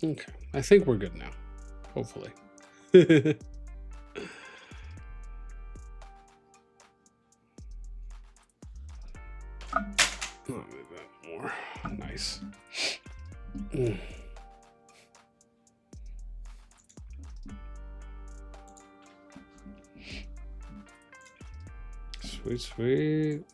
Okay, I think we're good now, hopefully. Oh, maybe that more. Nice. Sweet, sweet.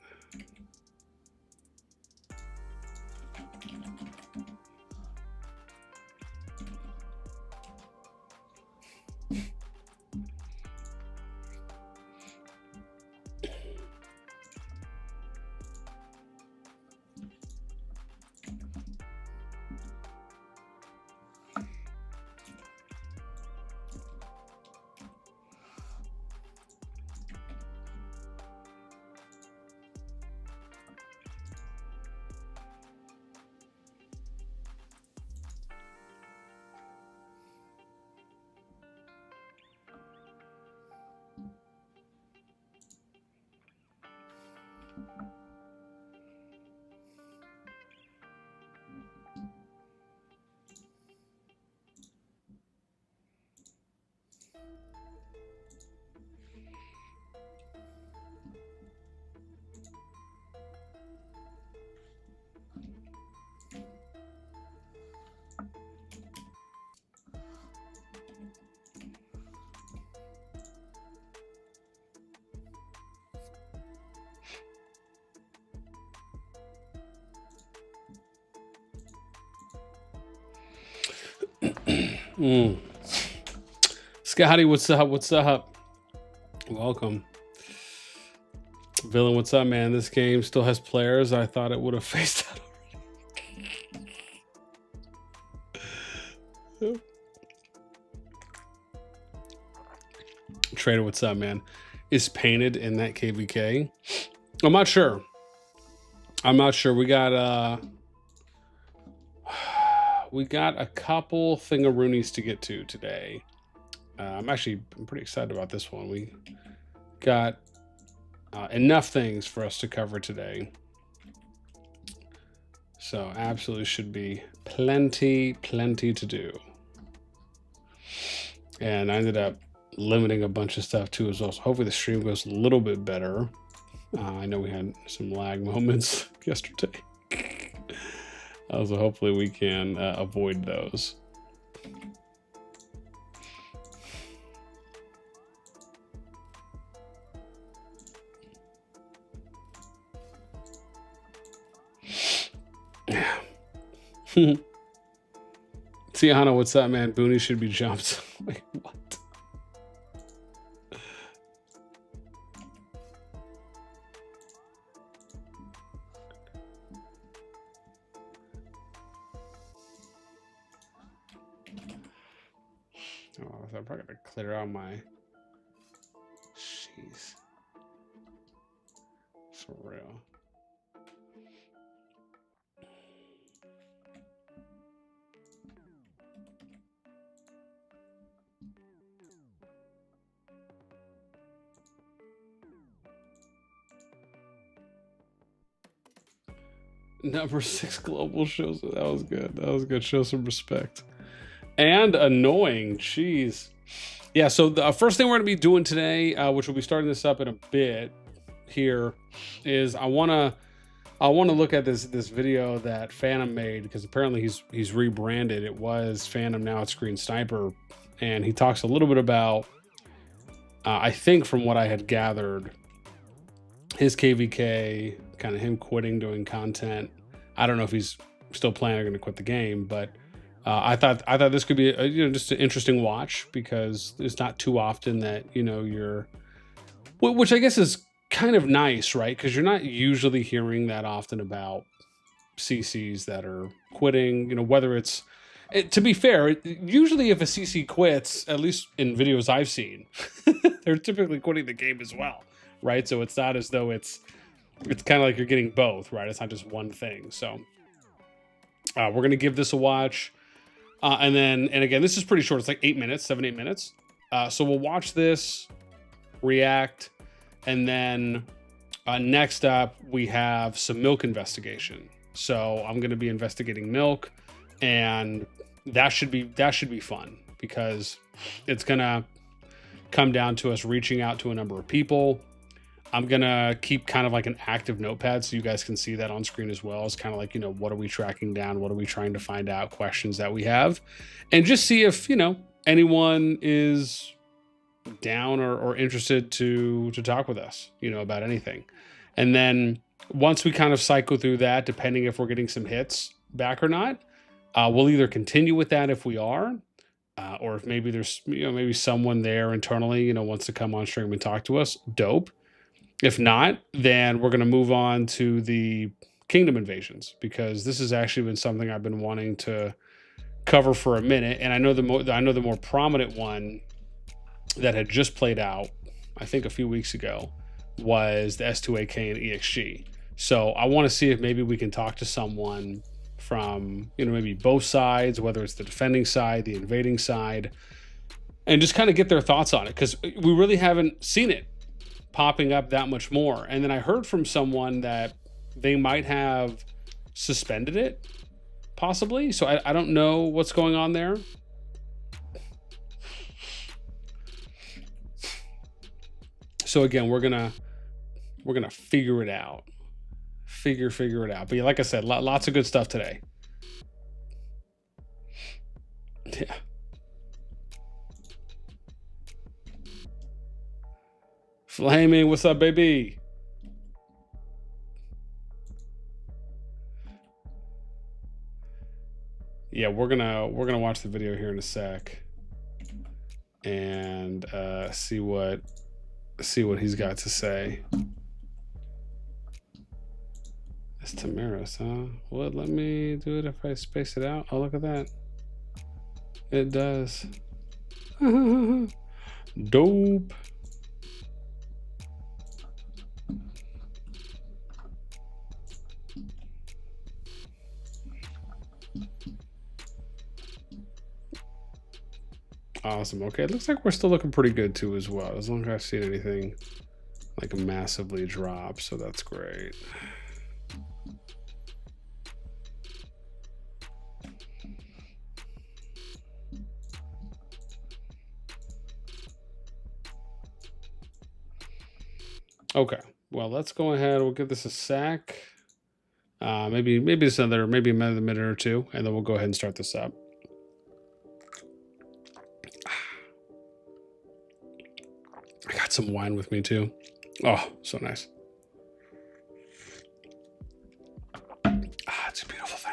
Scotty, what's up? What's up? Welcome. Villain, what's up, man? This game still has players. I thought it would have phased out already. Trader, what's up, man? Is painted in that KVK? I'm not sure. I'm not sure. We got a couple thingaroonies to get to today. I'm pretty excited about this one. We got enough things for us to cover today. So absolutely should be plenty to do. And I ended up limiting a bunch of stuff too as well. So hopefully the stream goes a little bit better. I know we had some lag moments yesterday. So hopefully we can avoid those. Tiana, what's up, man? Booney should be jumped. Wait, what? Oh, I'm probably gonna clear out my. Jeez. For real. Number 6 global shows. That was good. That was good. Show some respect. And annoying. Jeez. Yeah, so the first thing we're going to be doing today, which we'll be starting this up in a bit here, is I want to look at this video that Phantom made, because apparently he's rebranded. It was Phantom, now it's Green Sniper, and he talks a little bit about, I think from what I had gathered, his KVK, kind of him quitting doing content. I don't know if he's still planning or going to quit the game, but I thought this could be just an interesting watch, because it's not too often that you're, which I guess is kind of nice, right? Because you're not usually hearing that often about CCs that are quitting. Whether it's to be fair, usually if a CC quits, at least in videos I've seen, they're typically quitting the game as well, right? So it's not as though it's kind of like you're getting both, right? It's not just one thing. So we're going to give this a watch. And again, this is pretty short. It's like 8 minutes, 7-8 minutes. So we'll watch this, react. And then next up, we have some milk investigation. So I'm going to be investigating milk. And that should be fun, because it's gonna come down to us reaching out to a number of people. I'm gonna keep kind of like an active notepad so you guys can see that on screen as well. It's kind of like, you know, what are we tracking down? What are we trying to find out? Questions that we have, and just see if, you know, anyone is down or interested to talk with us, you know, about anything. And then once we kind of cycle through that, depending if we're getting some hits back or not, we'll either continue with that if we are, or if maybe there's, you know, maybe someone there internally, you know, wants to come on stream and talk to us. Dope. If not, then we're going to move on to the kingdom invasions, because this has actually been something I've been wanting to cover for a minute. And I know the more prominent one that had just played out, I think a few weeks ago, was the S2AK and EXG. So I want to see if maybe we can talk to someone from, you know, maybe both sides, whether it's the defending side, the invading side, and just kind of get their thoughts on it, because we really haven't seen it popping up that much more. And then I heard from someone that they might have suspended it, possibly. So I don't know what's going on there. So again, we're gonna figure it out. Figure it out. But yeah, like I said, lots of good stuff today. Yeah. Flaming, what's up, baby? Yeah, we're gonna watch the video here in a sec and see what he's got to say. It's Tamaris, huh? Well, let me do it if I space it out. Oh, look at that. It does. Dope. Awesome. Okay, it looks like we're still looking pretty good too as well, as long as I've seen anything like massively drop, so that's great. Okay, well, let's go ahead. We'll give this a sec. Maybe it's another minute or two, and then we'll go ahead and start this up. I got some wine with me too. Oh, so nice. It's a beautiful thing.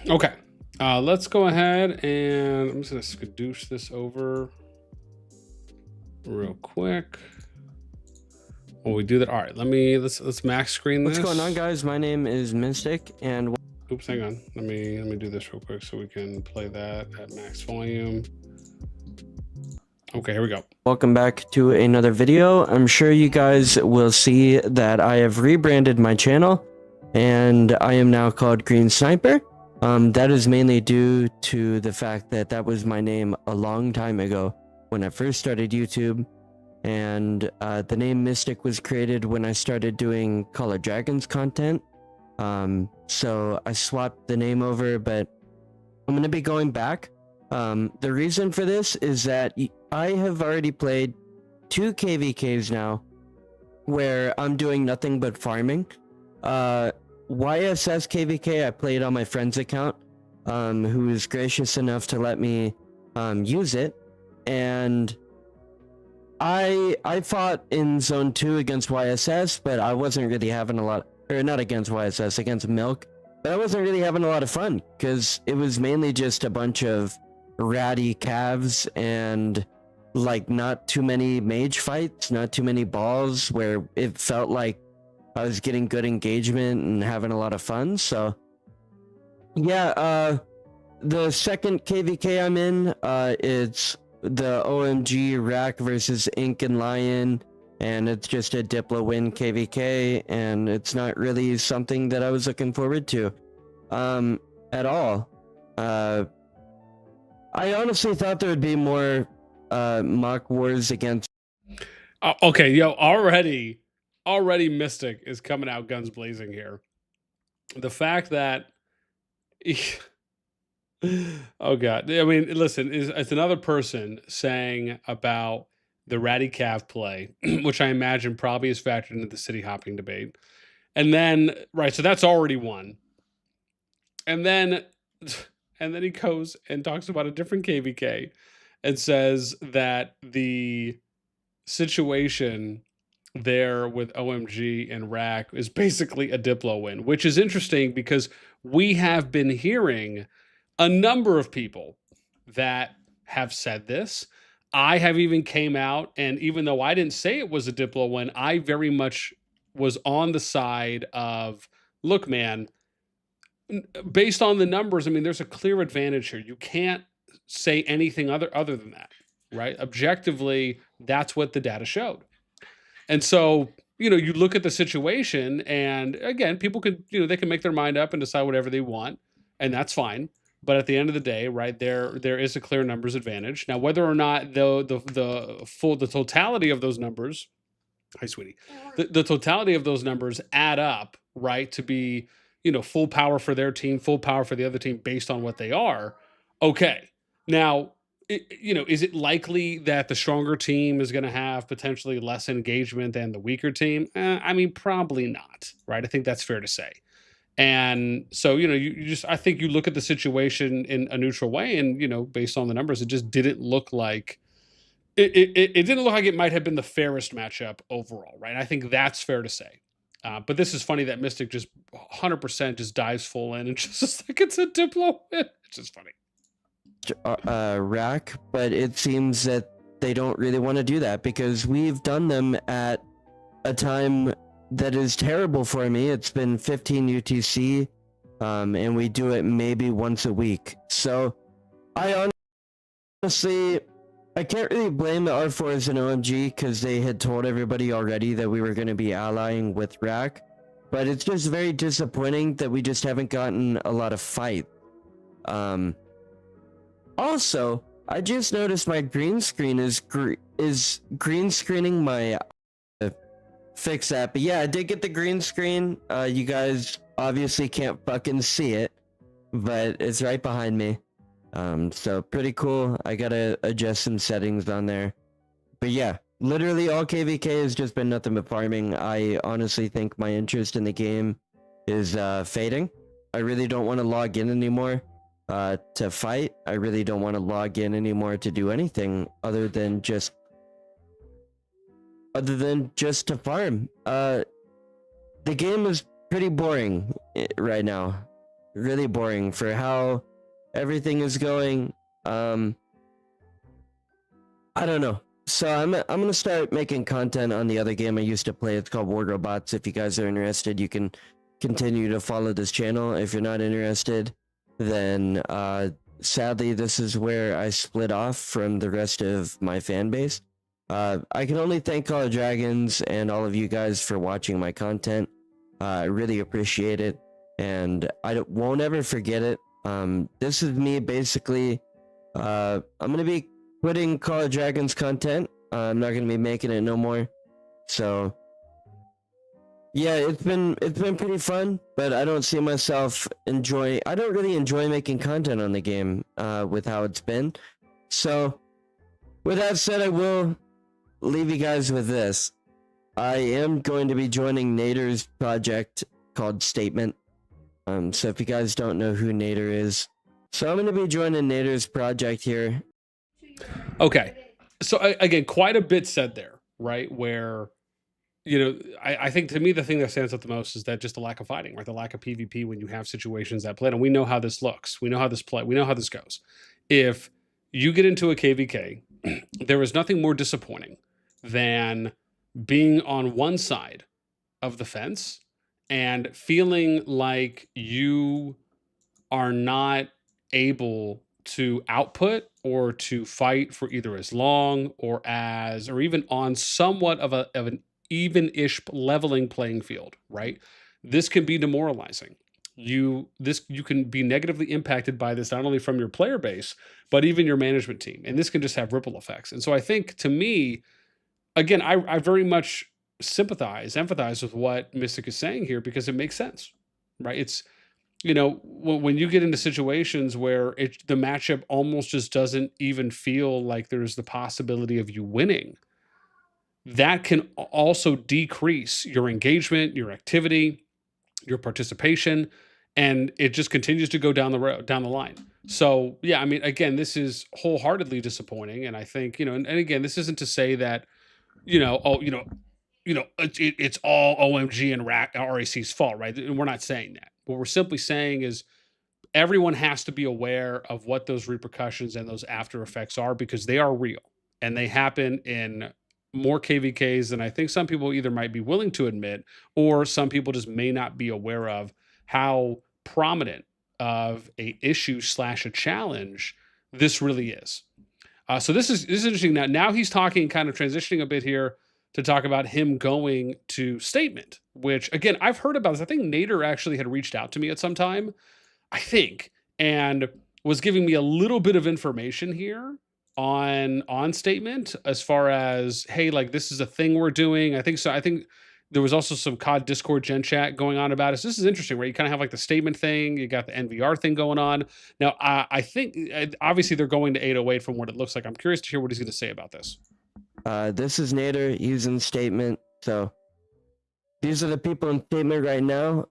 Okay, let's go ahead and I'm just gonna skadoosh this over real quick. While we do that, all right. Let's max screen this. What's going on, guys? My name is Mystic, and oops, hang on. Let me do this real quick so we can play that at max volume. Okay, here we go. Welcome back to another video. I'm sure you guys will see that I have rebranded my channel, and I am now called Green Sniper. That is mainly due to the fact that that was my name a long time ago when I first started YouTube, and the name Mystic was created when I started doing Call of Dragons content. So I swapped the name over, but I'm going to be going back. The reason for this is that I have already played 2 KVKs now where I'm doing nothing but farming. YSS KVK I played on my friend's account, who was gracious enough to let me use it, and I fought in Zone 2 against YSS, but I wasn't really having a lot, or not against YSS, against Milk, but I wasn't really having a lot of fun, because it was mainly just a bunch of ratty calves and like not too many mage fights, not too many balls where it felt like I was getting good engagement and having a lot of fun. So yeah, the second KVK I'm in, it's the OMG Rack versus Ink and Lion, and it's just a Diplo win KVK, and it's not really something that I was looking forward to at all. I honestly thought there would be more mock wars against. Okay, yo, already Mystic is coming out guns blazing here. The fact that oh god, I mean, listen, it's another person saying about the ratty calf play, which I imagine probably is factored into the city hopping debate. And then, right, so that's already one. And then he goes and talks about a different KVK and says that the situation there with OMG and Rack is basically a Diplo win, which is interesting because we have been hearing a number of people that have said this. I have even came out, and even though I didn't say it was a Diplo win, I very much was on the side of, look, man, based on the numbers, I mean, there's a clear advantage here. You can't say anything other than that, right? Objectively, that's what the data showed. And so, you know, you look at the situation, and again, people could, you know, they can make their mind up and decide whatever they want, and that's fine. But at the end of the day, right, there is a clear numbers advantage. Now, whether or not the totality of those numbers, hi sweetie, the totality of those numbers add up, right, to be, you know, full power for their team, full power for the other team based on what they are. Okay. Now, you know, is it likely that the stronger team is going to have potentially less engagement than the weaker team? I mean, probably not, right? I think that's fair to say. And so, you know, you just, I think you look at the situation in a neutral way, and, you know, based on the numbers, it just didn't look like it didn't look like it might have been the fairest matchup overall, right? I think that's fair to say. But this is funny that Mystic just 100% just dives full in and just like it's a Diplo win. It's just funny. Rack, but it seems that they don't really want to do that because we've done them at a time that is terrible for me. It's been 15 UTC, and we do it maybe once a week. So I honestly, I can't really blame the R4s and OMG because they had told everybody already that we were going to be allying with Rack, but it's just very disappointing that we just haven't gotten a lot of fight. Also, I just noticed my green screen is green screening my fix that. But yeah, I did get the green screen. You guys obviously can't fucking see it, but it's right behind me. So pretty cool. I gotta adjust some settings on there. But yeah, literally all KVK has just been nothing but farming. I honestly think my interest in the game is fading. I really don't want to log in anymore to fight. I really don't want to log in anymore to do anything other than just to farm. The game is pretty boring right now. Really boring for how everything is going. I don't know. So I'm gonna start making content on the other game I used to play. It's called War Robots. If you guys are interested, you can continue to follow this channel. If you're not interested, then sadly this is where I split off from the rest of my fan base. I can only thank Call of Dragons and all of you guys for watching my content. I really appreciate it, and I won't ever forget it. This is me basically. I'm gonna be quitting Call of Dragons content. I'm not gonna be making it no more. So yeah, it's been pretty fun, but I don't see myself enjoy. I don't really enjoy making content on the game with how it's been. So with that said, I will leave you guys with this. I am going to be joining Nader's project called Statement. So if you guys don't know who Nader is, so I'm going to be joining Nader's project here. Okay. So again, quite a bit said there, right? Where, you know, I think to me, the thing that stands out the most is that just the lack of fighting, right? The lack of PvP when you have situations that play. And we know how this looks. We know how this play. We know how this goes. If You get into a KVK, there is nothing more disappointing than being on one side of the fence and feeling like you are not able to output or to fight for either as long or even on somewhat of an even-ish leveling playing field, right? This can be demoralizing. You can be negatively impacted by this, not only from your player base but even your management team, and this can just have ripple effects. And so I think, to me, again, I very much empathize with what Mystic is saying here, because it makes sense, right? It's, when you get into situations where the matchup almost just doesn't even feel like there's the possibility of you winning, that can also decrease your engagement, your activity, your participation, and it just continues to go down the line. So yeah, I mean, again, this is wholeheartedly disappointing, and I think, and again, this isn't to say that, oh, it's all OMG and RAC's fault, right? And we're not saying that. What we're simply saying is everyone has to be aware of what those repercussions and those after effects are, because they are real and they happen in more KVKs than I think some people either might be willing to admit, or some people just may not be aware of how prominent of a issue slash a challenge this really is. So this is interesting. Now he's talking, kind of transitioning a bit here, to talk about him going to statement, which, again, I've heard about this. I think Nader actually had reached out to me at some time, I think, and was giving me a little bit of information here on statement, as far as, hey, like, this is a thing we're doing. I think so. I think there was also some COD Discord Gen chat going on about it. So this is interesting, right? You kind of have like the statement thing, you got the NVR thing going on. Now, I think obviously they're going to 808 from what it looks like. I'm curious to hear what he's going to say about this. This is Nader using statement. So these are the people in statement right now.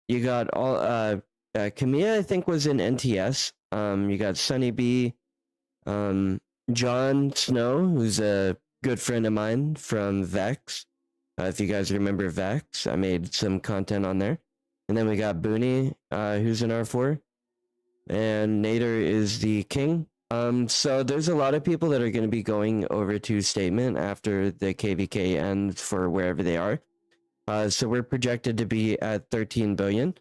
You got all Camilla, I think, was in NTS. You got Sunny B, John Snow, who's a good friend of mine from Vex. If you guys remember Vex, I made some content on there. And then we got Booney, who's in R4. And Nader is the king. So there's a lot of people that are going to be going over to statement after the KVK ends for wherever they are. So we're projected to be at 13 billion.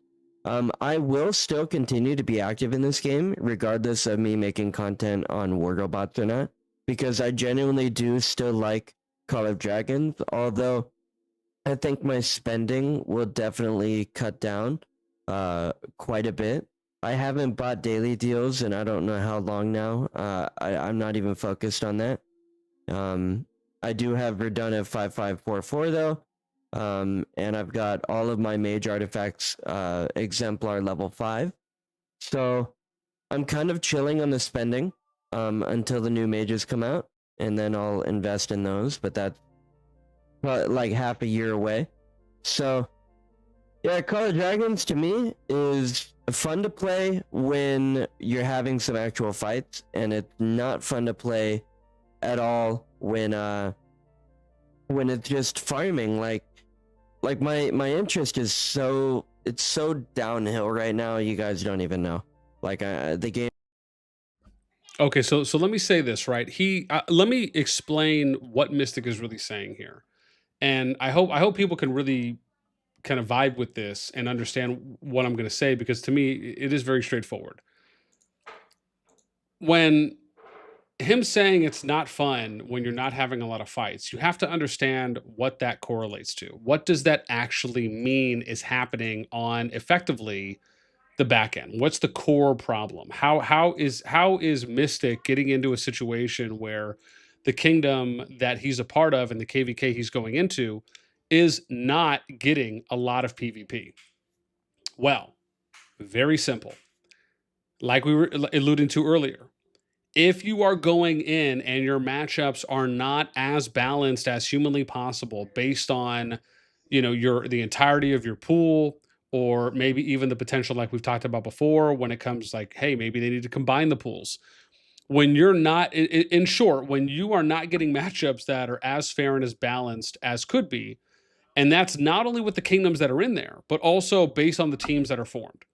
I will still continue to be active in this game, regardless of me making content on Wargobots or not, because I genuinely do still like Call of Dragons, although I think my spending will definitely cut down quite a bit. I haven't bought daily deals and I don't know how long now. I'm not even focused on that. I do have Verdun at 5544 though. And I've got all of my mage artifacts exemplar level 5. So I'm kind of chilling on the spending until the new mages come out, and then I'll invest in those, but that's like half a year away. So yeah, Call of Dragons to me is fun to play when you're having some actual fights, and it's not fun to play at all when it's just farming. Like my interest is so downhill right now. You guys don't even know. Like the game. Okay, so let me say this, right? Let me explain what Mystic is really saying here, and I hope people can really kind of vibe with this and understand what I'm going to say, because to me it is very straightforward. When him saying it's not fun when you're not having a lot of fights, you have to understand what that correlates to. What does that actually mean is happening on, effectively, the back end? What's the core problem? How is Mystic getting into a situation where the kingdom that he's a part of and the KVK he's going into is not getting a lot of PvP? Well, very simple. Like we were alluding to earlier, if you are going in and your matchups are not as balanced as humanly possible, based on, the entirety of your pool, or maybe even the potential, like we've talked about before, when it comes like, hey, maybe they need to combine the pools. When you're not, in short, when you are not getting matchups that are as fair and as balanced as could be, and that's not only with the kingdoms that are in there, but also based on the teams that are formed.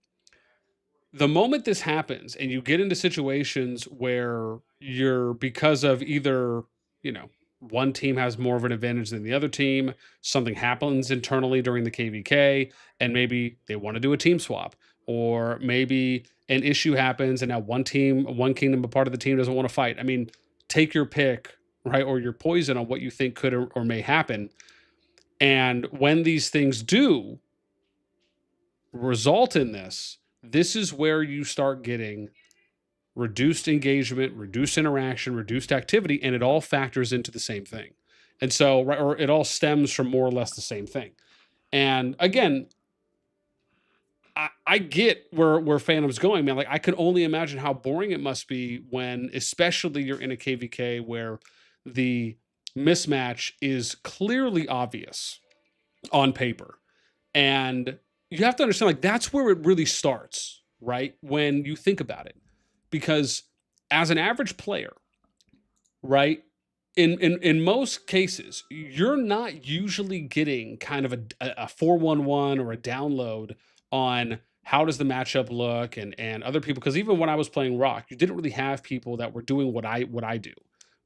the moment this happens and you get into situations where you're, because of either, you know, one team has more of an advantage than the other team, something happens internally during the KVK, and maybe they want to do a team swap, or maybe an issue happens and now one team, one kingdom, a part of the team doesn't want to fight. I mean, take your pick, right? Or your poison on what you think could or may happen. And when these things do result in this, this is where you start getting reduced engagement, reduced interaction, reduced activity, and it all factors into the same thing. And so, right, or it all stems from more or less the same thing. And again, I get where Phantom's going, man. Like, I can only imagine how boring it must be when, especially, you're in a KVK where the mismatch is clearly obvious on paper. And you have to understand, like, that's where it really starts, right? When you think about it. Because as an average player, right, in most cases, you're not usually getting kind of a 411 or a download on how does the matchup look and other people. Because even when I was playing Rock, you didn't really have people that were doing what I do,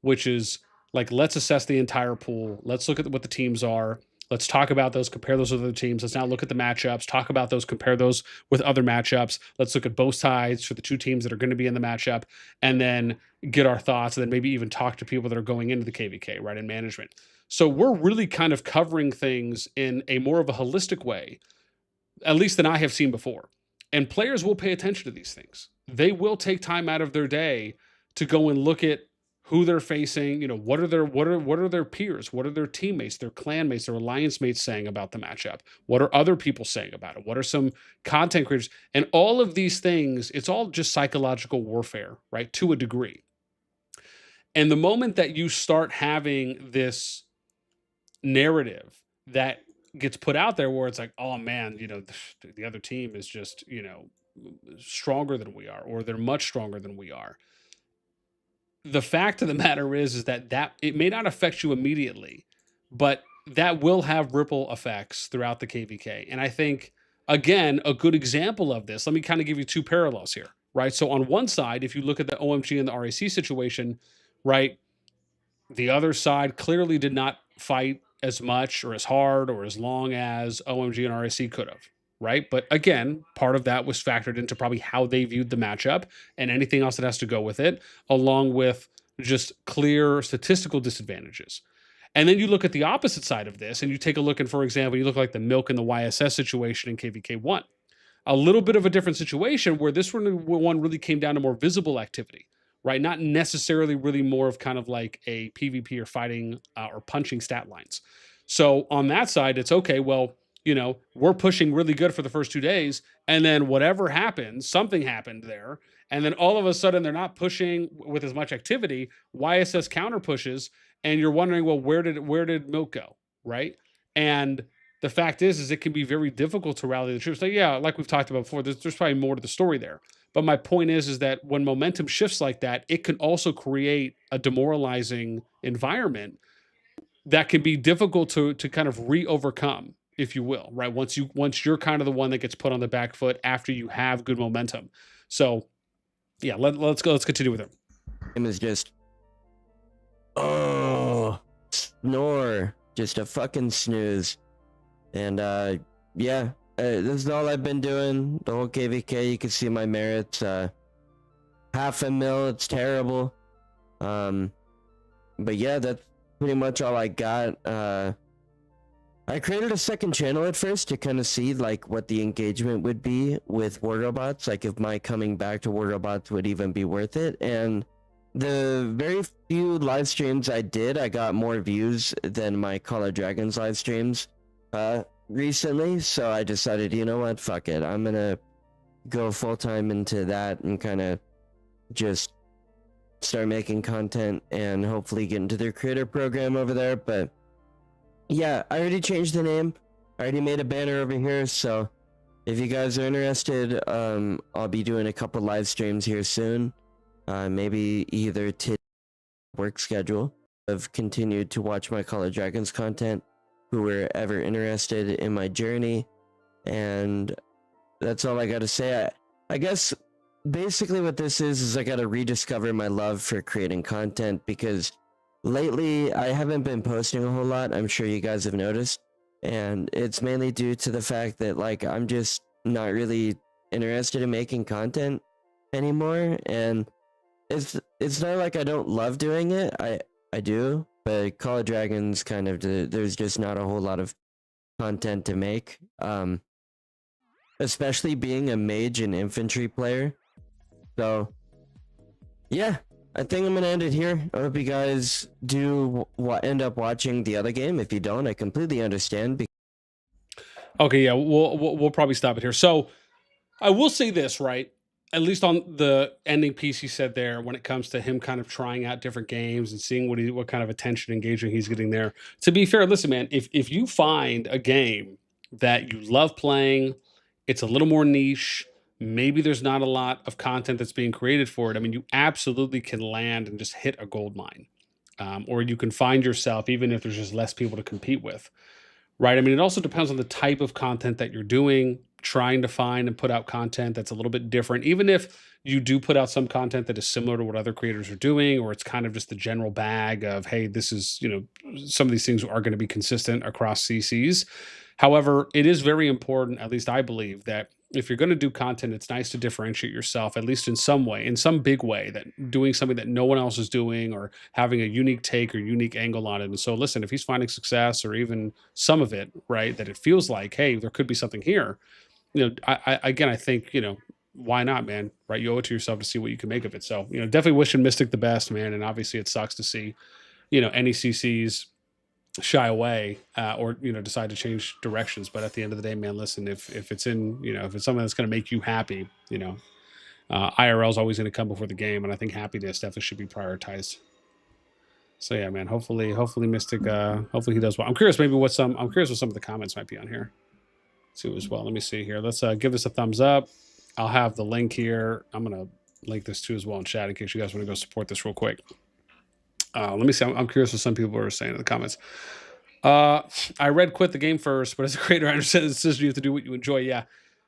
which is like, let's assess the entire pool. Let's look at what the teams are. Let's talk about those, compare those with other teams. Let's now look at the matchups, talk about those, compare those with other matchups. Let's look at both sides for the two teams that are going to be in the matchup, and then get our thoughts, and then maybe even talk to people that are going into the KVK, right, in management. So we're really kind of covering things in a more of a holistic way, at least than I have seen before. And players will pay attention to these things. They will take time out of their day to go and look at who they're facing, you know, what are their peers, what are their teammates, their clan mates, their alliance mates saying about the matchup? What are other people saying about it? What are some content creators? And all of these things, it's all just psychological warfare, right? To a degree. And the moment that you start having this narrative that gets put out there where it's like, oh man, you know, the other team is just, you know, stronger than we are, or they're much stronger than we are. The fact of the matter is that it may not affect you immediately, but that will have ripple effects throughout the KVK. And I think, again, a good example of this, let me kind of give you two parallels here, right? So on one side, if you look at the OMG and the RAC situation, right, the other side clearly did not fight as much or as hard or as long as OMG and RAC could have, right? But again, part of that was factored into probably how they viewed the matchup and anything else that has to go with it, along with just clear statistical disadvantages. And then you look at the opposite side of this and you take a look, and for example, you look like the Milk and the YSS situation in KVK1. A little bit of a different situation where this one really came down to more visible activity, right? Not necessarily really more of kind of like a PvP or fighting or punching stat lines. So on that side, it's okay, well, you know, we're pushing really good for the first 2 days, and then whatever happens, something happened there, and then all of a sudden they're not pushing with as much activity. YSS counter pushes, and you're wondering, well, where did Milk go, right? And the fact is it can be very difficult to rally the troops. So yeah, like we've talked about before, there's probably more to the story there. But my point is that when momentum shifts like that, it can also create a demoralizing environment that can be difficult to kind of re-overcome, if you will, right? Once you're kind of the one that gets put on the back foot after you have good momentum. So yeah, let's continue with it. It was just, oh, snore, just a fucking snooze. And yeah, this is all I've been doing the whole KVK. You can see my merits, $500,000, it's terrible. But yeah, that's pretty much all I got. I created a second channel at first to kind of see like what the engagement would be with War Robots, like if my coming back to War Robots would even be worth it. And the very few live streams I did, I got more views than my Call of Dragons live streams recently. So I decided, you know what, fuck it, I'm gonna go full-time into that and kind of just start making content and hopefully get into their creator program over there. But yeah, I already changed the name. I already made a banner over here, so if you guys are interested, I'll be doing a couple live streams here soon. Maybe either to work schedule. I've continued to watch my Call of Dragons content, who were ever interested in my journey, and that's all I gotta say. I guess basically what this is I gotta rediscover my love for creating content, because lately I haven't been posting a whole lot. I'm sure you guys have noticed. And it's mainly due to the fact that like I'm just not really interested in making content anymore. And it's not like I don't love doing it. I do, but Call of Dragons kind of there's just not a whole lot of content to make. Especially being a mage and infantry player. So, yeah, I think I'm gonna end it here. I hope you guys do end up watching the other game. If you don't, I completely understand. Okay, yeah, we'll probably stop it here. So I will say this, right? At least on the ending piece he said there, when it comes to him kind of trying out different games and seeing what kind of attention engagement he's getting there. To be fair, listen, man, if you find a game that you love playing, it's a little more niche. Maybe there's not a lot of content that's being created for it. I mean, you absolutely can land and just hit a gold mine, or you can find yourself, even if there's just less people to compete with, right? I mean, it also depends on the type of content that you're doing, trying to find and put out content that's a little bit different. Even if you do put out some content that is similar to what other creators are doing, or it's kind of just the general bag of, hey, this is, some of these things are going to be consistent across CCs. However, it is very important, at least I believe, that if you're going to do content, it's nice to differentiate yourself, at least in some way, in some big way, that doing something that no one else is doing, or having a unique take or unique angle on it. And so, listen, if he's finding success, or even some of it, right, that it feels like, hey, there could be something here, I think, why not, man, right? You owe it to yourself to see what you can make of it. So, definitely wishing Mystic the best, man. And obviously it sucks to see, any CCs shy away, or decide to change directions. But at the end of the day, man, listen, if it's in, if it's something that's going to make you happy, IRL is always going to come before the game, and I think happiness definitely should be prioritized. So yeah, man, hopefully Mystic, hopefully he does well. I'm curious what some of the comments might be on here too as well. Let me see here. Let's give this a thumbs up. I'll have the link here. I'm gonna link this too as well in chat in case you guys want to go support this real quick. Let me see. I'm curious what some people are saying in the comments. I read Quit the Game first, but as a creator, I understand the decision. You have to do what you enjoy. Yeah.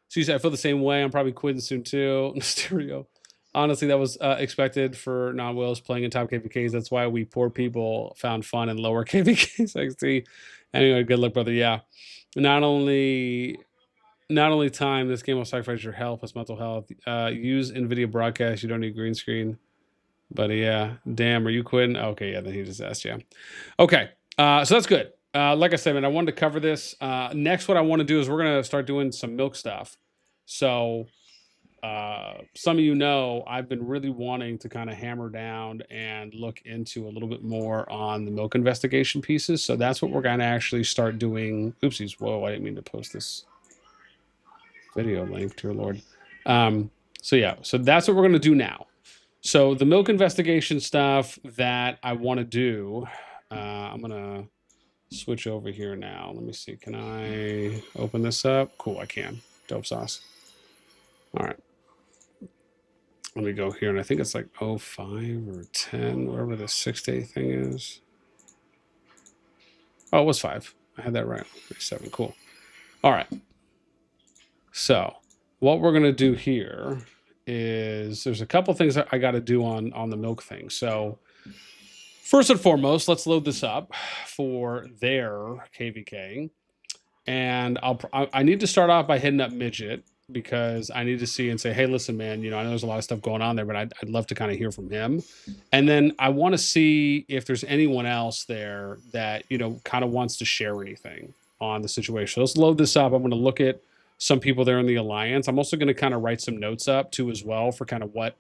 So you said I feel the same way. I'm probably quitting soon too. Stereo. Honestly, that was expected for non-whales playing in top KVKs. That's why we poor people found fun in lower KVKs. XD. Anyway, good luck, brother. Yeah. Not only time, this game will sacrifice your health plus mental health. Use NVIDIA broadcast. You don't need green screen. But yeah, damn, are you quitting? Okay, yeah, then he just asked, yeah. Okay, so that's good. Like I said, man, I wanted to cover this. Next, what I want to do is we're going to start doing some milk stuff. So some of I've been really wanting to kind of hammer down and look into a little bit more on the milk investigation pieces. So that's what we're going to actually start doing. Oopsies, whoa, I didn't mean to post this video link, dear Lord. So yeah, so that's what we're going to do now. So the milk investigation stuff that I want to do, I'm going to switch over here now. Let me see. Can I open this up? Cool, I can. Dope sauce. All right. Let me go here, and I think it's like 05 or 10, wherever the 6-day thing is. Oh, it was 5. I had that right. 7. Cool. All right. So what we're going to do here is there's a couple things that I got to do on the milk thing. So first and foremost, let's load this up for their KVK. And I need to start off by hitting up Midget, because I need to see and say, hey, listen, man, I know there's a lot of stuff going on there, but I'd love to kind of hear from him. And then I want to see if there's anyone else there that, kind of wants to share anything on the situation. So let's load this up. I'm going to look at some people there in the Alliance. I'm also going to kind of write some notes up too as well for kind of what,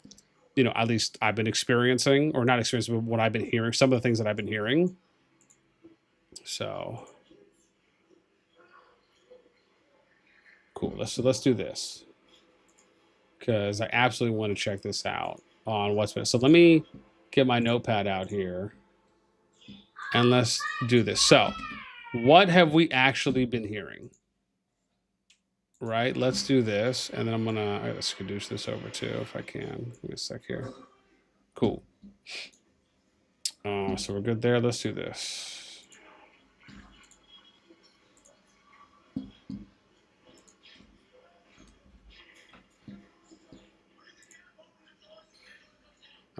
at least I've been experiencing, or not experiencing, but what I've been hearing, some of the things that I've been hearing. So cool. Let's do this, because I absolutely want to check this out on what's been. So let me get my notepad out here and let's do this. So what have we actually been hearing? Right, let's do this, and then I gotta skadoosh this over too if I can. Give me a sec here. Cool. So we're good there. Let's do this.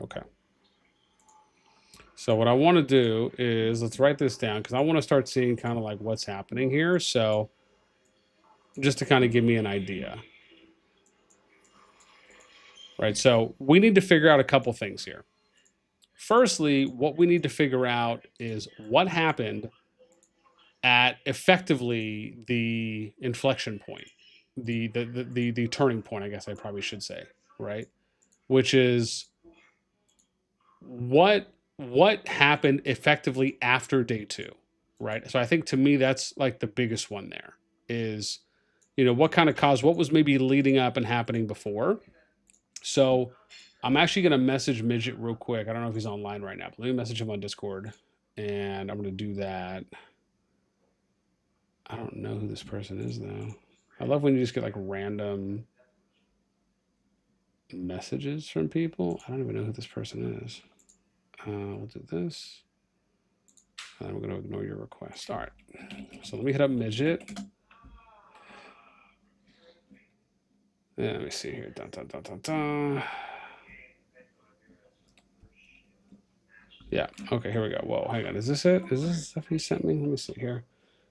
Okay. So what I want to do is let's write this down because I want to start seeing kind of like what's happening here. So just to kind of give me an idea. Right. So we need to figure out a couple things here. Firstly, what we need to figure out is what happened at effectively the inflection point, the turning point, I guess I probably should say, right? Which is what happened effectively after day 2, right? So I think to me that's like the biggest one there is, what kind of caused what was maybe leading up and happening before. So I'm actually going to message Midget real quick. I don't know if he's online right now, but let me message him on Discord and I'm going to do that. I don't know who this person is though. I love when you just get like random messages from people. I don't even know who this person is. We'll do this. And we're going to ignore your request. All right. So let me hit up Midget. Yeah, let me see here. Dun, dun, dun, dun, dun. Yeah. Okay, here we go. Whoa, hang on. Is this it? Is this the stuff he sent me? Let me see here.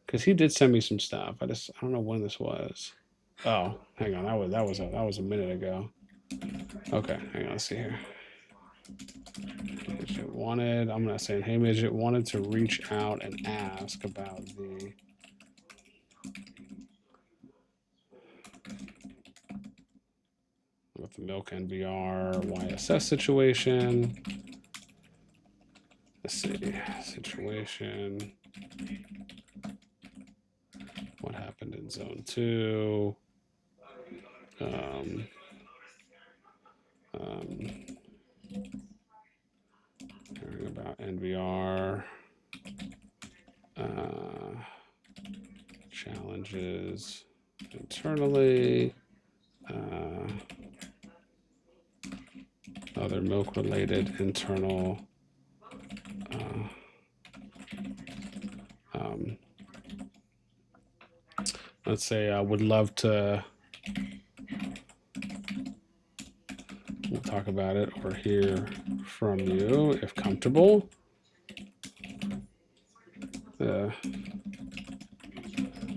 Because he did send me some stuff. I don't know when this was. Oh, hang on. That was a minute ago. Okay, hang on. Let's see here. Midget wanted. I'm not saying, hey, Midget wanted to reach out and ask about the milk NVR YSS situation. Let's see. Situation. What happened in zone 2? Hearing about NVR. Challenges internally. Other milk-related internal let's say I would love to we'll talk about it or hear from you if comfortable.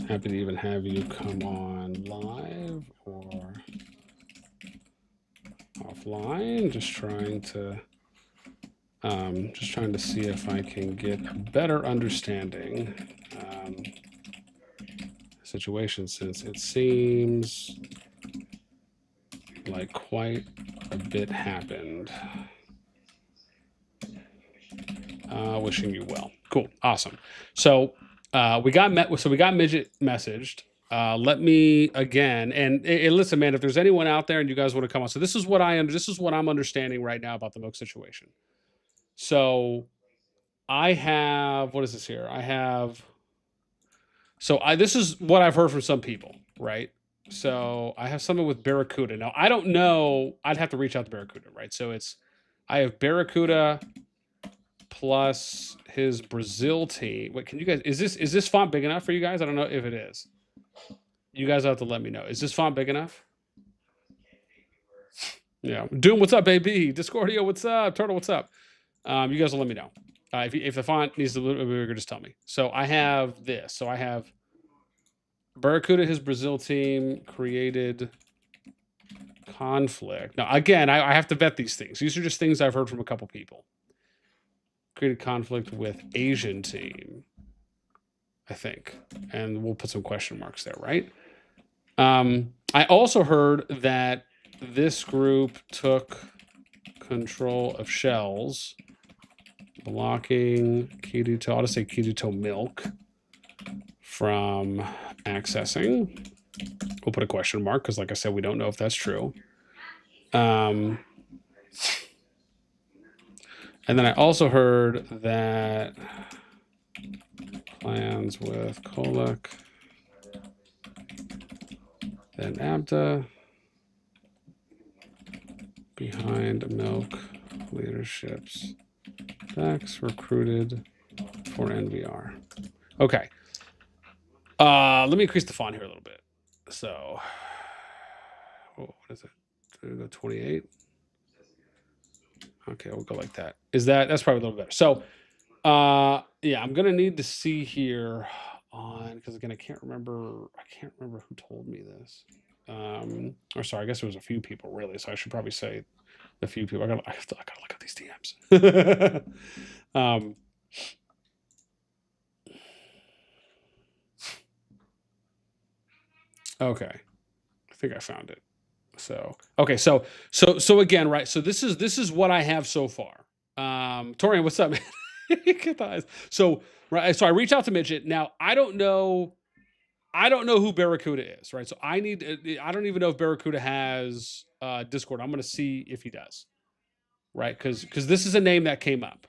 Happy to even have you come on live or offline. Just trying to see if I can get a better understanding situation, since it seems like quite a bit happened. Wishing you well. Cool, awesome. So we got Midget messaged. Let me again and listen, man. If there's anyone out there and you guys want to come on, so this is what I'm understanding right now about the milk situation. So I have, what is this here? This is what I've heard from some people, right? So I have something with Barracuda. Now I don't know. I'd have to reach out to Barracuda, right? So I have Barracuda plus his Brazil team. Wait, can you guys? Is this font big enough for you guys? I don't know if it is. You guys have to let me know. Is this font big enough? Yeah. Doom, what's up, baby? Discordia, what's up? Turtle, what's up? You guys will let me know. If the font needs a little bit bigger, just tell me. So I have this. So I have Barracuda, his Brazil team, created conflict. Now, again, I have to vet these things. These are just things I've heard from a couple people. Created conflict with Asian team, I think. And we'll put some question marks there, right? I also heard that this group took control of shells, blocking Kirito, I'll just say Kirito milk from accessing. We'll put a question mark because, like I said, we don't know if that's true. And then I also heard that plans with Kolak and Abda behind milk leaderships. Bex recruited for NVR. Okay. Let me increase the font here a little bit. So, what is it? 28. Okay, we'll go like that. That's probably a little better. So, yeah, I'm gonna need to see here on because again, I can't remember who told me this. Or sorry, I guess it was a few people really. So I should probably say a few people. I gotta look at these DMs. Okay, I think I found it. So okay, so again, right? So this is what I have so far. Torian, what's up, man? Get the eyes. So right, so I reach out to Midget. Now I don't know who Barracuda is, right? So I don't even know if Barracuda has Discord. I'm gonna see if he does, right? Because this is a name that came up.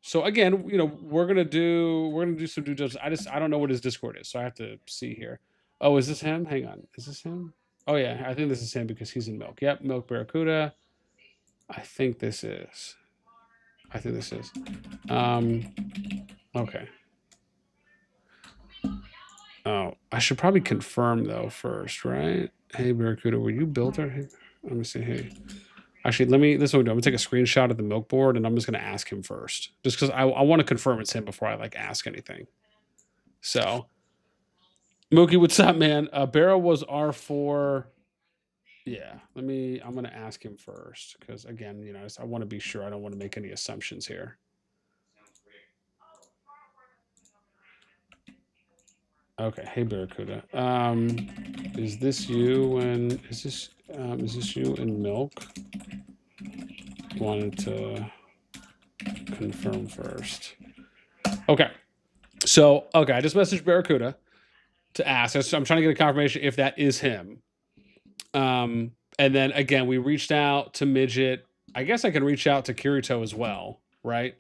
So again, we're gonna do some due diligence. I don't know what his Discord is, so I have to see here. Oh, is this him? Hang on, is this him? Oh yeah, I think this is him because he's in Milk. Yep, Milk Barracuda. I think this is. Okay. Oh, I should probably confirm though first, right? Hey Barracuda, were you built there? Hey, let me see. Hey, actually, this is what I'm gonna take a screenshot of the milk board, and I'm just gonna ask him first, just because I want to confirm it's him before I like ask anything. So, Mookie, what's up, man? Barrow was R4. Yeah, I'm gonna ask him first because again, I want to be sure. I don't want to make any assumptions here. Okay, hey Barracuda. Is this you and is this you in Milk? Wanted to confirm first. Okay. So, okay, I just messaged Barracuda to ask. I'm trying to get a confirmation if that is him. And then again, we reached out to Midget. I guess I can reach out to Kirito as well, right?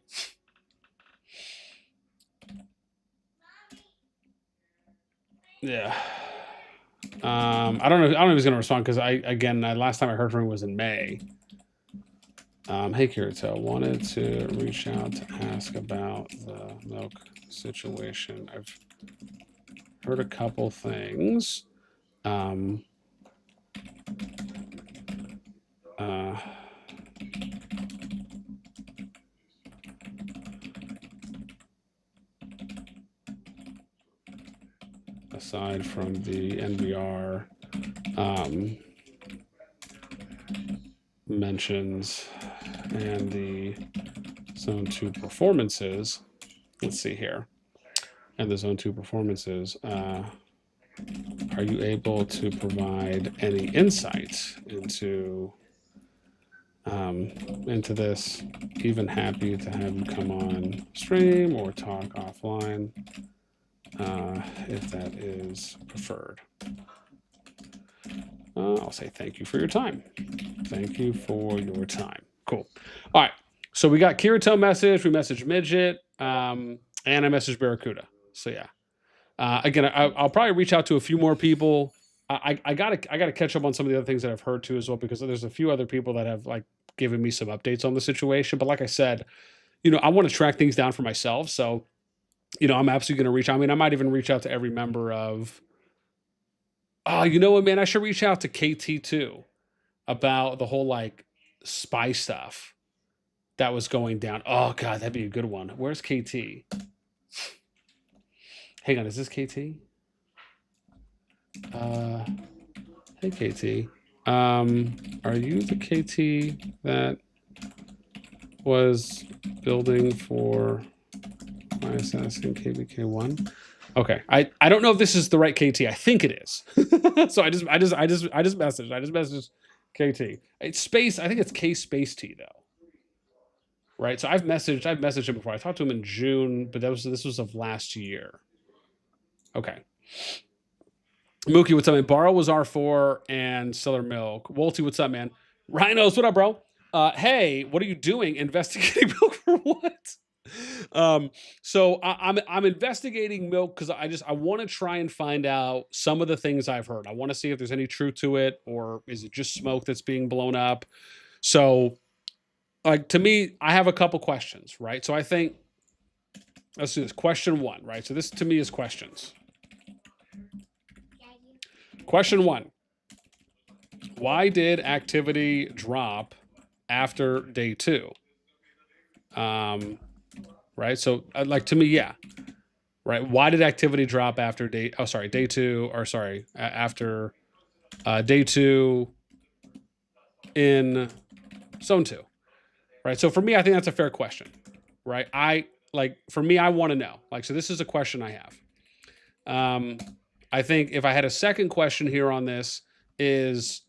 Yeah. I don't know if he's gonna respond because last time I heard from him was in May. Hey Kirito, wanted to reach out to ask about the milk situation. I've heard a couple things. Aside from the NBR mentions and the Zone 2 performances, let's see here. And the Zone 2 performances, are you able to provide any insight into this? Even happy to have you come on stream or talk offline if that is preferred. I'll say thank you for your time. Thank you for your time. Cool. All right. So we got Kirito message. We messaged Midget. And I messaged Barracuda. So yeah. Again, I'll probably reach out to a few more people. I gotta catch up on some of the other things that I've heard too as well, because there's a few other people that have like given me some updates on the situation. But like I said, I want to track things down for myself. So, I'm absolutely gonna reach out. I mean, I might even reach out to every member of. Oh, you know what, man? I should reach out to KT too about the whole like spy stuff that was going down. Oh god, that'd be a good one. Where's KT? Hang on, is this KT? Hey KT. Are you the KT that was building for my assassin KBK1? Okay, I don't know if this is the right KT. I think it is. So I just messaged KT. It's space. I think it's K space T though. Right. So I've messaged him before. I talked to him in June, but this was of last year. Okay. Mookie, what's up, man? Borrow was R4 and Stellar Milk. Wolty, what's up, man? Rhinos, what up, bro? Hey, what are you doing? Investigating milk for what? So I'm investigating milk because I want to try and find out some of the things I've heard. I want to see if there's any truth to it, or is it just smoke that's being blown up? So, like, to me, I have a couple questions, right? So I think let's do this. Question one, right? So this to me is questions. Question one: why did activity drop after day 2. Right. So like to me, yeah. Right. Why did activity drop after day? Oh, sorry, day 2, or sorry, after day 2 in zone 2. Right. So for me, I think that's a fair question. Right. For me, I want to know. Like, so this is a question I have. I think if I had a second question here on this is,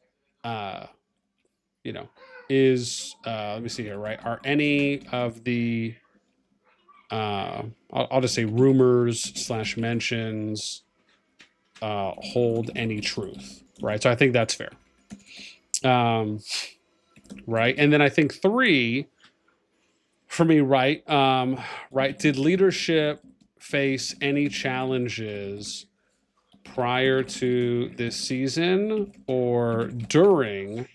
uh, you know, let me see here, right? Are any of the, I'll just say rumors slash mentions hold any truth, right? So I think that's fair. Right. And then I think 3 for me, right? Right. Did leadership face any challenges prior to this season or during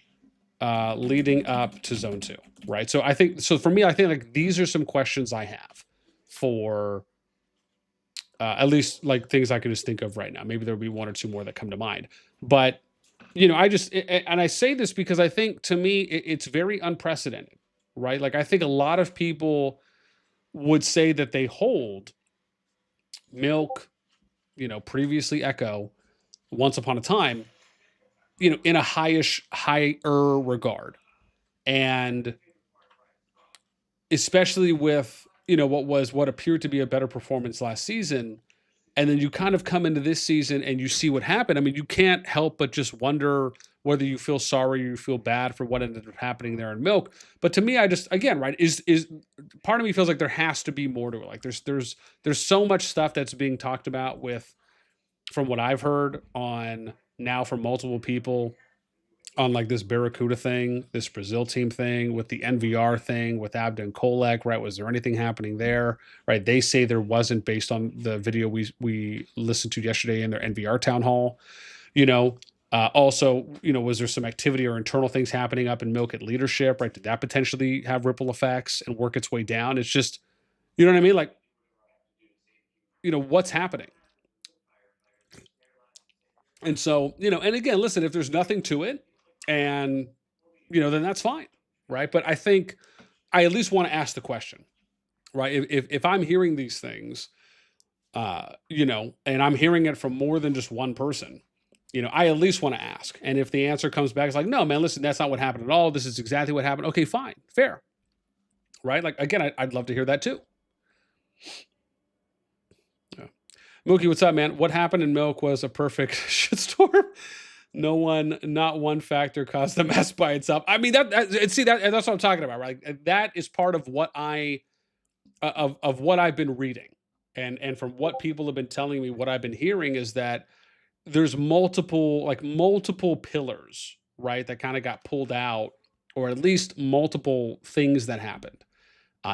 leading up to zone 2, right? So I think, so for me, I think like these are some questions I have for at least like things I can just think of right now. Maybe there'll be 1 or 2 more that come to mind, but and I say this because I think to me it's very unprecedented, right? Like I think a lot of people would say that they hold Milk, previously Echo, once upon a time, in a higher regard. And especially with, what appeared to be a better performance last season. And then you kind of come into this season and you see what happened. I mean, you can't help but just wonder whether you feel sorry or you feel bad for what ended up happening there in Milk. But to me, I just, again, right, is part of me feels like there has to be more to it. Like there's so much stuff that's being talked about from what I've heard on now from multiple people on like this Barracuda thing, this Brazil team thing, with the NVR thing, with Abda and Kolek, right? Was there anything happening there? Right? They say there wasn't based on the video we listened to yesterday in their NVR town hall. Also, was there some activity or internal things happening up in Milk at leadership? Right? Did that potentially have ripple effects and work its way down? It's just, you know what I mean? Like, what's happening? And so, and again, listen, if there's nothing to it, and then that's fine, right? But I think I at least want to ask the question, right? If I'm hearing these things, and I'm hearing it from more than just one person, I at least want to ask. And if the answer comes back, it's like, no, man, listen, that's not what happened at all. This is exactly what happened. Okay, fine, fair, right? Like again, I'd love to hear that too. Yeah. Mookie, what's up, man? What happened in Milk was a perfect shitstorm. Not one factor caused the mess by itself. I mean, that's what I'm talking about, right? Like, that is part of what of what I've been reading, and from what people have been telling me, what I've been hearing is that there's multiple pillars, right? That kind of got pulled out, or at least multiple things that happened.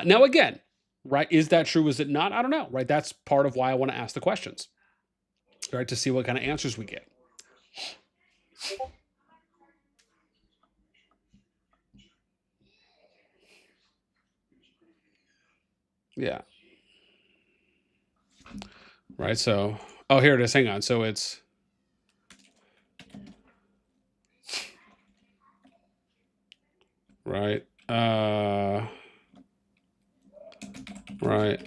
Now, again, right? Is that true? Is it not? I don't know, right? That's part of why I want to ask the questions, right? To see what kind of answers we get. Yeah. Right. So, oh, here it is. Hang on. So it's, right. Right.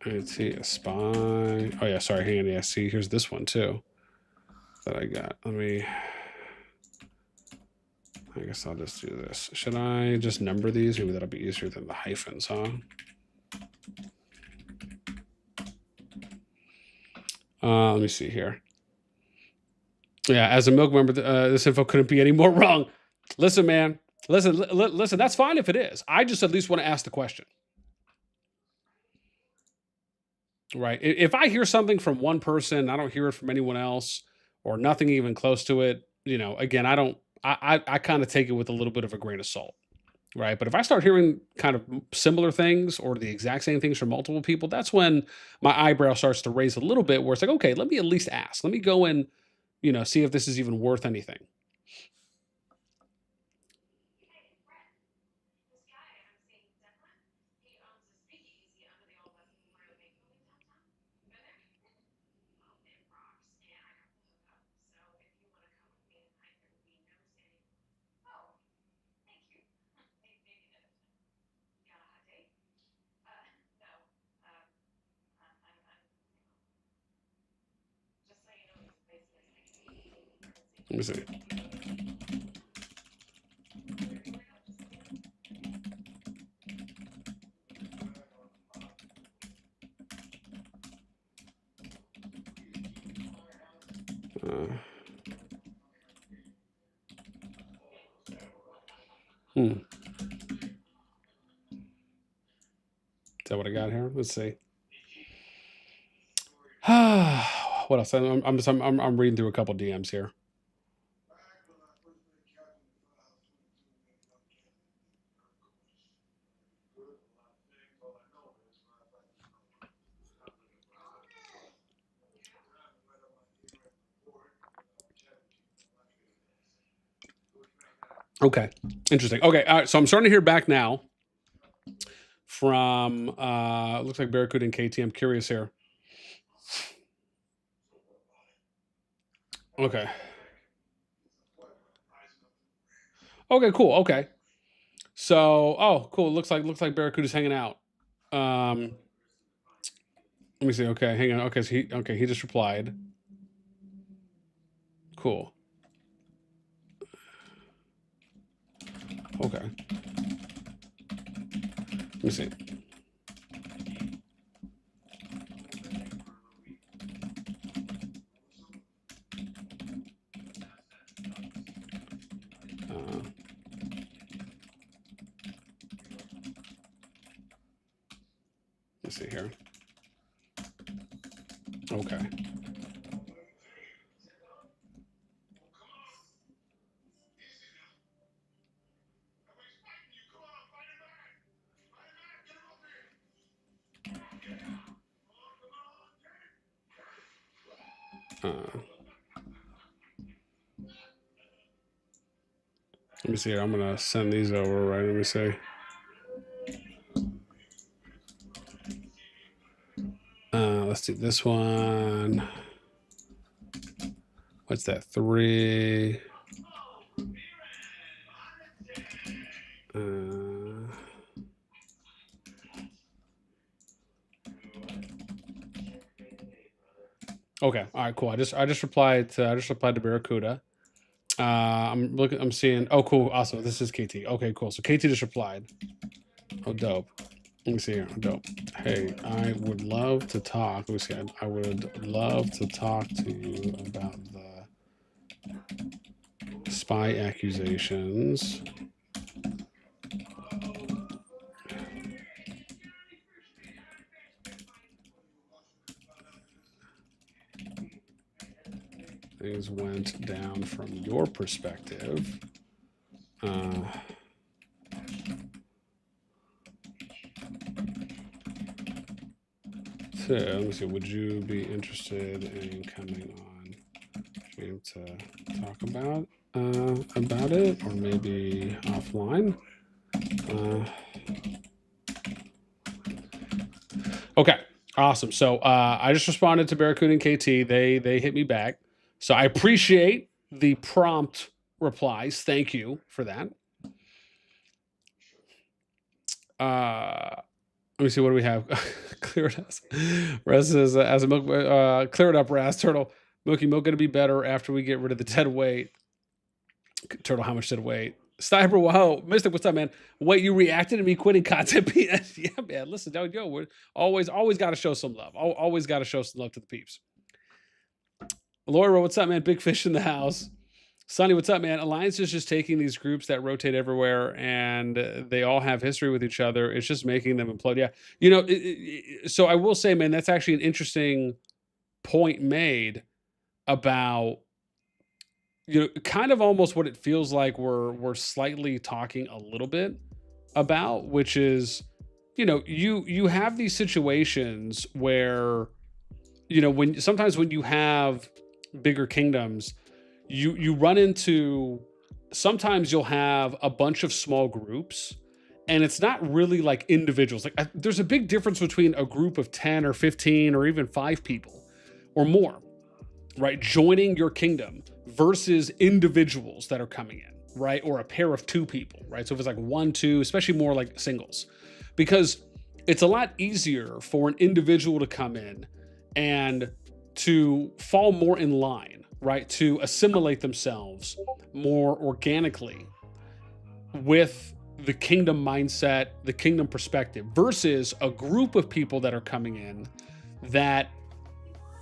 Let's see, a spy. Oh yeah, sorry. Hang on. Yeah, see, here's this one too that I got. I guess I'll just do this. Should I just number these? Maybe that'll be easier than the hyphens, huh? Let me see here. Yeah, as a Milk member, this info couldn't be any more wrong. Listen, man. Listen. That's fine if it is. I just at least want to ask the question. Right. If I hear something from one person, I don't hear it from anyone else, or nothing even close to it, again, I don't, I kind of take it with a little bit of a grain of salt. Right. But if I start hearing kind of similar things or the exact same things from multiple people, that's when my eyebrow starts to raise a little bit, where it's like, okay, let me at least ask. Let me go and, see if this is even worth anything. Let me see. Is that what I got here? Let's see. What else? I'm reading through a couple DMs here. Okay, interesting. Okay, all right. So I'm starting to hear back now from looks like Barracuda and KT. I'm curious here. Okay. Okay, cool. Okay. So, oh, cool. Looks like Barracuda's hanging out. Let me see. Okay, hang on. Okay, so he just replied. Cool. Okay. Let me see. Let's see here. Okay. Let me see here. I'm gonna send these over, right? Let me see. Let's do this one. What's that? 3. Okay. All right. Cool. I just replied to Barracuda. I'm seeing. Oh, cool. Awesome. This is KT. Okay. Cool. So KT just replied. Oh, dope. Let me see here. Dope. Hey, I would love to talk. Let me see. I would love to talk to you about the spy accusations. Things went down from your perspective. So let me see. Would you be interested in coming on stream to talk about it, or maybe offline? Okay, awesome. So I just responded to Barracuda and KT. They hit me back. So I appreciate the prompt replies. Thank you for that. Let me see. What do we have? Clear it up. Raz says, as a milk, clear it up, Raz. Turtle, Milky Milk going to be better after we get rid of the dead weight. Turtle, how much dead weight? Sniper, wow. Mystic, what's up, man? Wait, you reacted to me quitting content? Yeah, man. Listen, yo, we're always got to show some love. Always got to show some love to the peeps. Laura, what's up, man? Big fish in the house. Sonny, what's up, man? Alliance is just taking these groups that rotate everywhere and they all have history with each other. It's just making them implode. Yeah. You know, so I will say, man, that's actually an interesting point made about, you know, kind of almost what it feels like we're slightly talking a little bit about, which is, you know, you have these situations where, you know, sometimes when you have bigger kingdoms, you run into, sometimes you'll have a bunch of small groups and it's not really like individuals. Like there's a big difference between a group of 10 or 15 or even 5 people or more, right? Joining your kingdom versus individuals that are coming in, right? Or a pair of 2 people, right? So if it's like 1, 2, especially more like singles, because it's a lot easier for an individual to come in and to fall more in line, right, to assimilate themselves more organically with the kingdom mindset, the kingdom perspective, versus a group of people that are coming in that,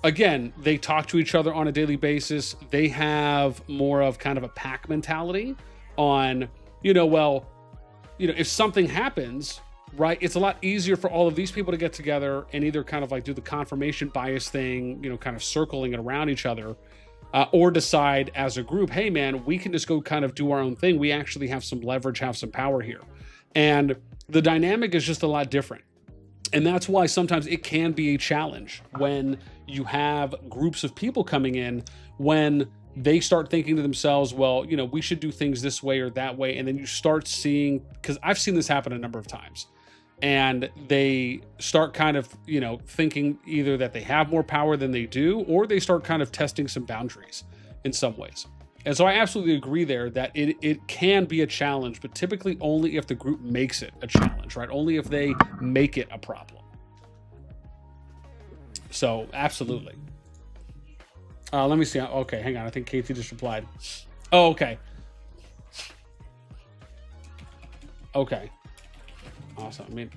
again, they talk to each other on a daily basis. They have more of kind of a pack mentality on, if something happens, right, it's a lot easier for all of these people to get together and either kind of like do the confirmation bias thing, kind of circling it around each other, or decide as a group, hey man, we can just go kind of do our own thing. We actually have some leverage, have some power here. And the dynamic is just a lot different. And that's why sometimes it can be a challenge when you have groups of people coming in, when they start thinking to themselves, well, we should do things this way or that way. And then you start seeing, because I've seen this happen a number of times, and they start kind of, thinking either that they have more power than they do, or they start kind of testing some boundaries in some ways. And so I absolutely agree there that it can be a challenge, but typically only if the group makes it a challenge, right? Only if they make it a problem. So absolutely. Let me see. Okay, hang on. I think KT just replied. Oh, okay. Okay. Awesome. I mean,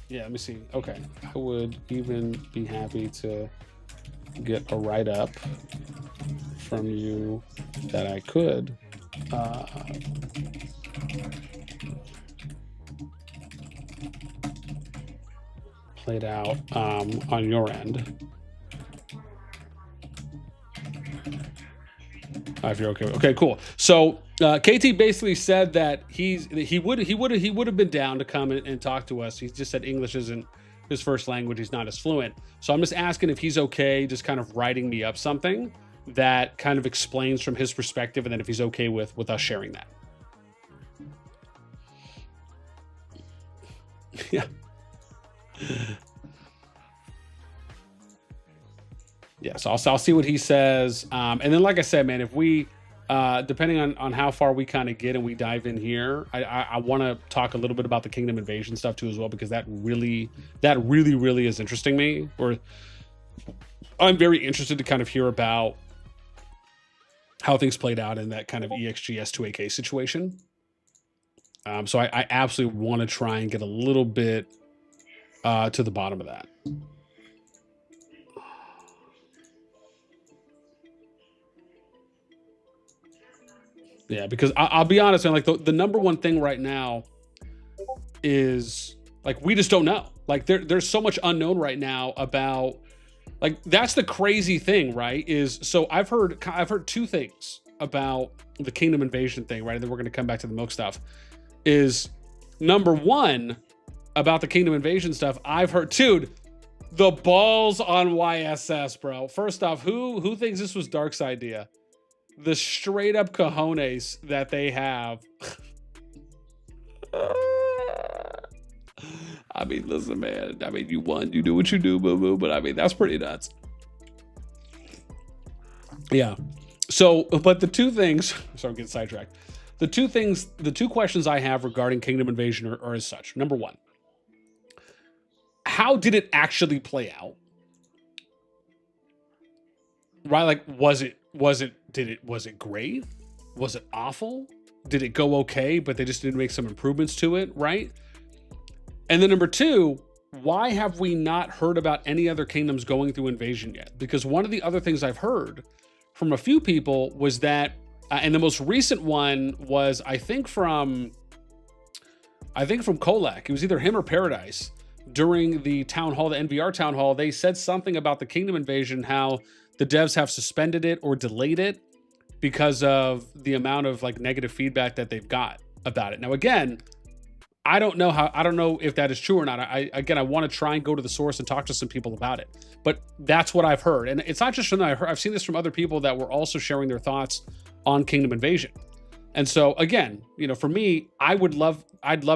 yeah, let me see. Okay. I would even be happy to get a write-up from you that I could played out on your end. If you're okay. Okay, cool. So KT basically said that he would have been down to come and talk to us. He just said English isn't his first language. He's not as fluent. So I'm just asking if he's okay just kind of writing me up something that kind of explains from his perspective, and then if he's okay with us sharing that. Yeah. Yeah, so I'll see what he says. And then, like I said, man, if we, depending on how far we kind of get and we dive in here, I want to talk a little bit about the Kingdom Invasion stuff too as well, because that really is interesting me. Or I'm very interested to kind of hear about how things played out in that kind of EXG S2AK situation. So I absolutely want to try and get a little bit to the bottom of that. Yeah, because I'll be honest, man, like the number one thing right now is like, we just don't know. Like there's so much unknown right now about, like, that's the crazy thing, right? Is, so I've heard two things about the Kingdom Invasion thing, right? And then we're going to come back to the Mook stuff. Is number one, about the Kingdom Invasion stuff, I've heard, dude, the balls on YSS, bro. First off, who thinks this was Dark's idea? The straight up cojones that they have. I mean, listen, man. I mean, you won. You do what you do, boo boo. But I mean, that's pretty nuts. Yeah. So, but the two things. Sorry, I'm getting sidetracked. The two questions I have regarding Kingdom Invasion are as such. Number one, how did it actually play out? Right? Like, was it great? Was it awful? Did it go okay, but they just didn't make some improvements to it, right? And then number two, why have we not heard about any other kingdoms going through invasion yet? Because one of the other things I've heard from a few people was that, and the most recent one was, I think from Kolak. It was either him or Paradise. During the town hall, the NVR town hall, they said something about the Kingdom Invasion, how the devs have suspended it or delayed it because of the amount of like negative feedback that they've got about it. Now, again, I don't know if that is true or not. I want to try and go to the source and talk to some people about it, but that's what I've heard. And it's not just from that. I've seen this from other people that were also sharing their thoughts on Kingdom Invasion. And so again, for me, I'd love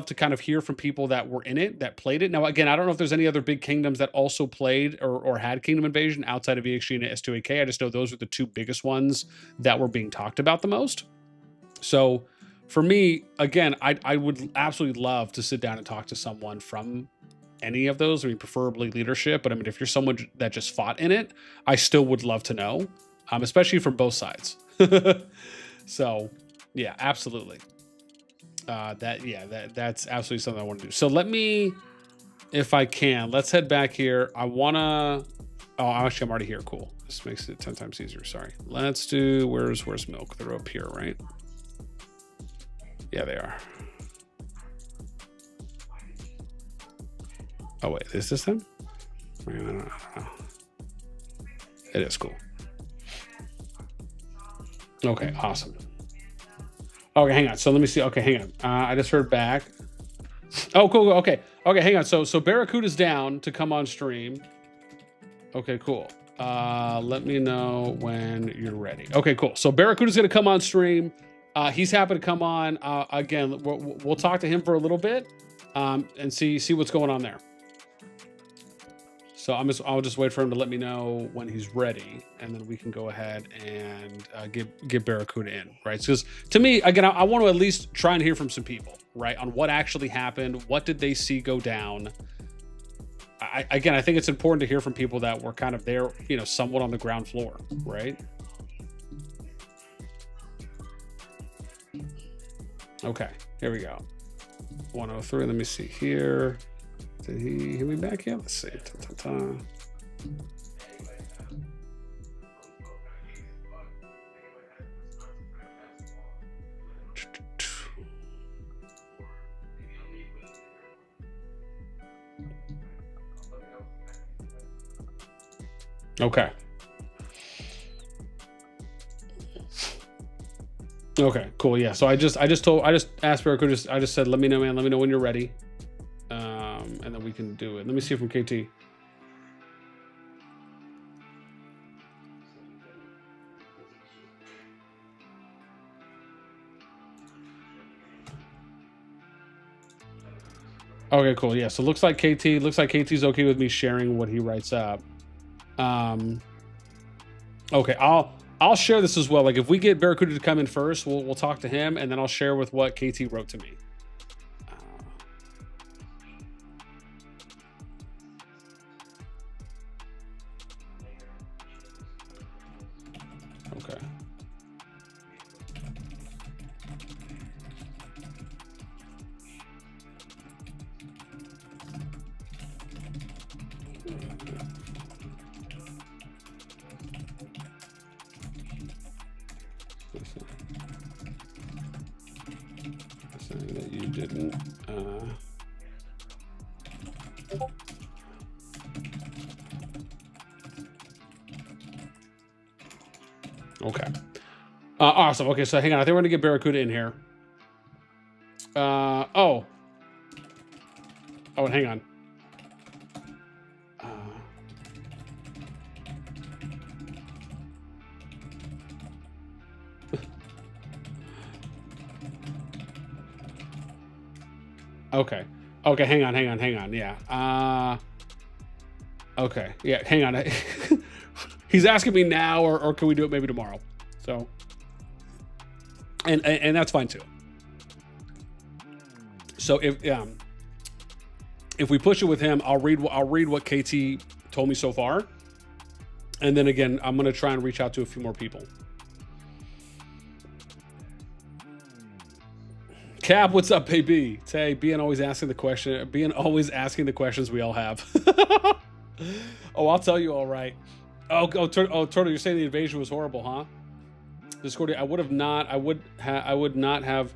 to kind of hear from people that were in it, that played it. Now, again, I don't know if there's any other big kingdoms that also played or had Kingdom Invasion outside of EXG and S2AK. I just know those are the two biggest ones that were being talked about the most. So for me, again, I would absolutely love to sit down and talk to someone from any of those. I mean, preferably leadership, but I mean, if you're someone that just fought in it, I still would love to know. especially from both sides. So yeah, absolutely. That's absolutely something I want to do. So let me, if I can, let's head back here. I want to, oh, actually I'm already here. Cool. This makes it 10 times easier. Sorry. Let's do, where's milk? They're up here, right? Yeah, they are. Oh wait, is this them? I don't know. It is cool. Okay, awesome. Okay, hang on. So let me see. Okay, hang on. I just heard back. Oh, cool. Okay. Okay, hang on. So Barracuda's down to come on stream. Okay, cool. Let me know when you're ready. Okay, cool. So Barracuda's gonna come on stream. He's happy to come on. Again, we'll talk to him for a little bit, and see what's going on there. So I'll just wait for him to let me know when he's ready, and then we can go ahead and get Barracuda in, right? Because to me, again, I want to at least try and hear from some people, right, on what actually happened. What did they see go down? I think it's important to hear from people that were kind of there, you know, somewhat on the ground floor, right? Okay, here we go. 103. Let me see here. Did he hit me back yet? Let's see. Okay. Okay, cool. Yeah. So I just asked Barracuda, I just said, let me know, man. Let me know when you're ready. And then we can do it. Let me see from KT. Okay, cool. Yeah. So looks like KT's okay with me sharing what he writes up. Okay, I'll share this as well. Like if we get Barracuda to come in first, we'll talk to him, and then I'll share with what KT wrote to me. Okay. Saying that you didn't. Okay. Awesome. Okay, so hang on. I think we're gonna get Barracuda in here. Oh, and hang on. Okay. Okay, hang on. Yeah. Okay. Yeah, hang on. He's asking me now, or can we do it maybe tomorrow? So, and that's fine too. So if we push it with him, I'll read what KT told me so far, and then again, I'm gonna try and reach out to a few more people. Cap, what's up, baby? Tay, being always asking the questions we all have. Oh, I'll tell you all right. Oh, Turtle, you're saying the invasion was horrible, huh? Discordia, I would not have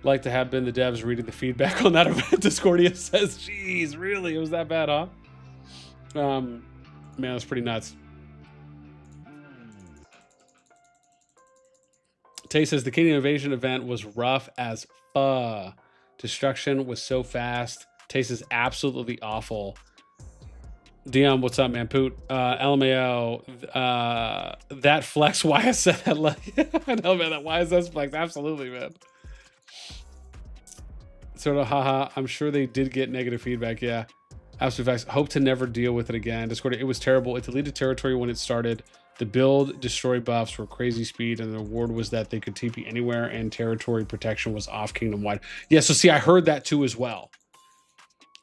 liked to have been the devs reading the feedback on that event. Discordia says, geez, really? It was that bad, huh? Man, that's pretty nuts. Tay says the Canadian invasion event was rough as fuck. Destruction was so fast. Tay says absolutely awful. Dion, what's up, man? Poot, LMAO, that flex YSS. I know, man, that YSS flex, absolutely, man. Sort of, haha. I'm sure they did get negative feedback. Yeah, absolute facts. Hope to never deal with it again. Discord, it was terrible. It deleted territory when it started. The build destroy buffs were crazy speed, and the reward was that they could TP anywhere, and territory protection was off kingdom wide. Yeah, so see, I heard that too as well.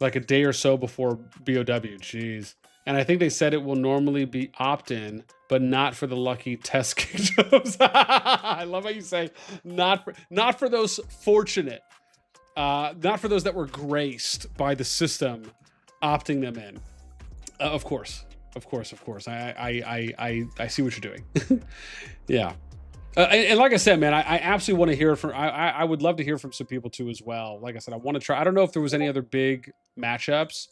Like a day or so before BOW, jeez. And I think they said it will normally be opt-in, but not for the lucky test kingdoms. I love how you say not for those fortunate, not for those that were graced by the system opting them in. Of course. I see what you're doing. Yeah. And like I said, man, I absolutely want to hear from, I would love to hear from some people too as well. Like I said, I want to try, I don't know if there was any other big matchups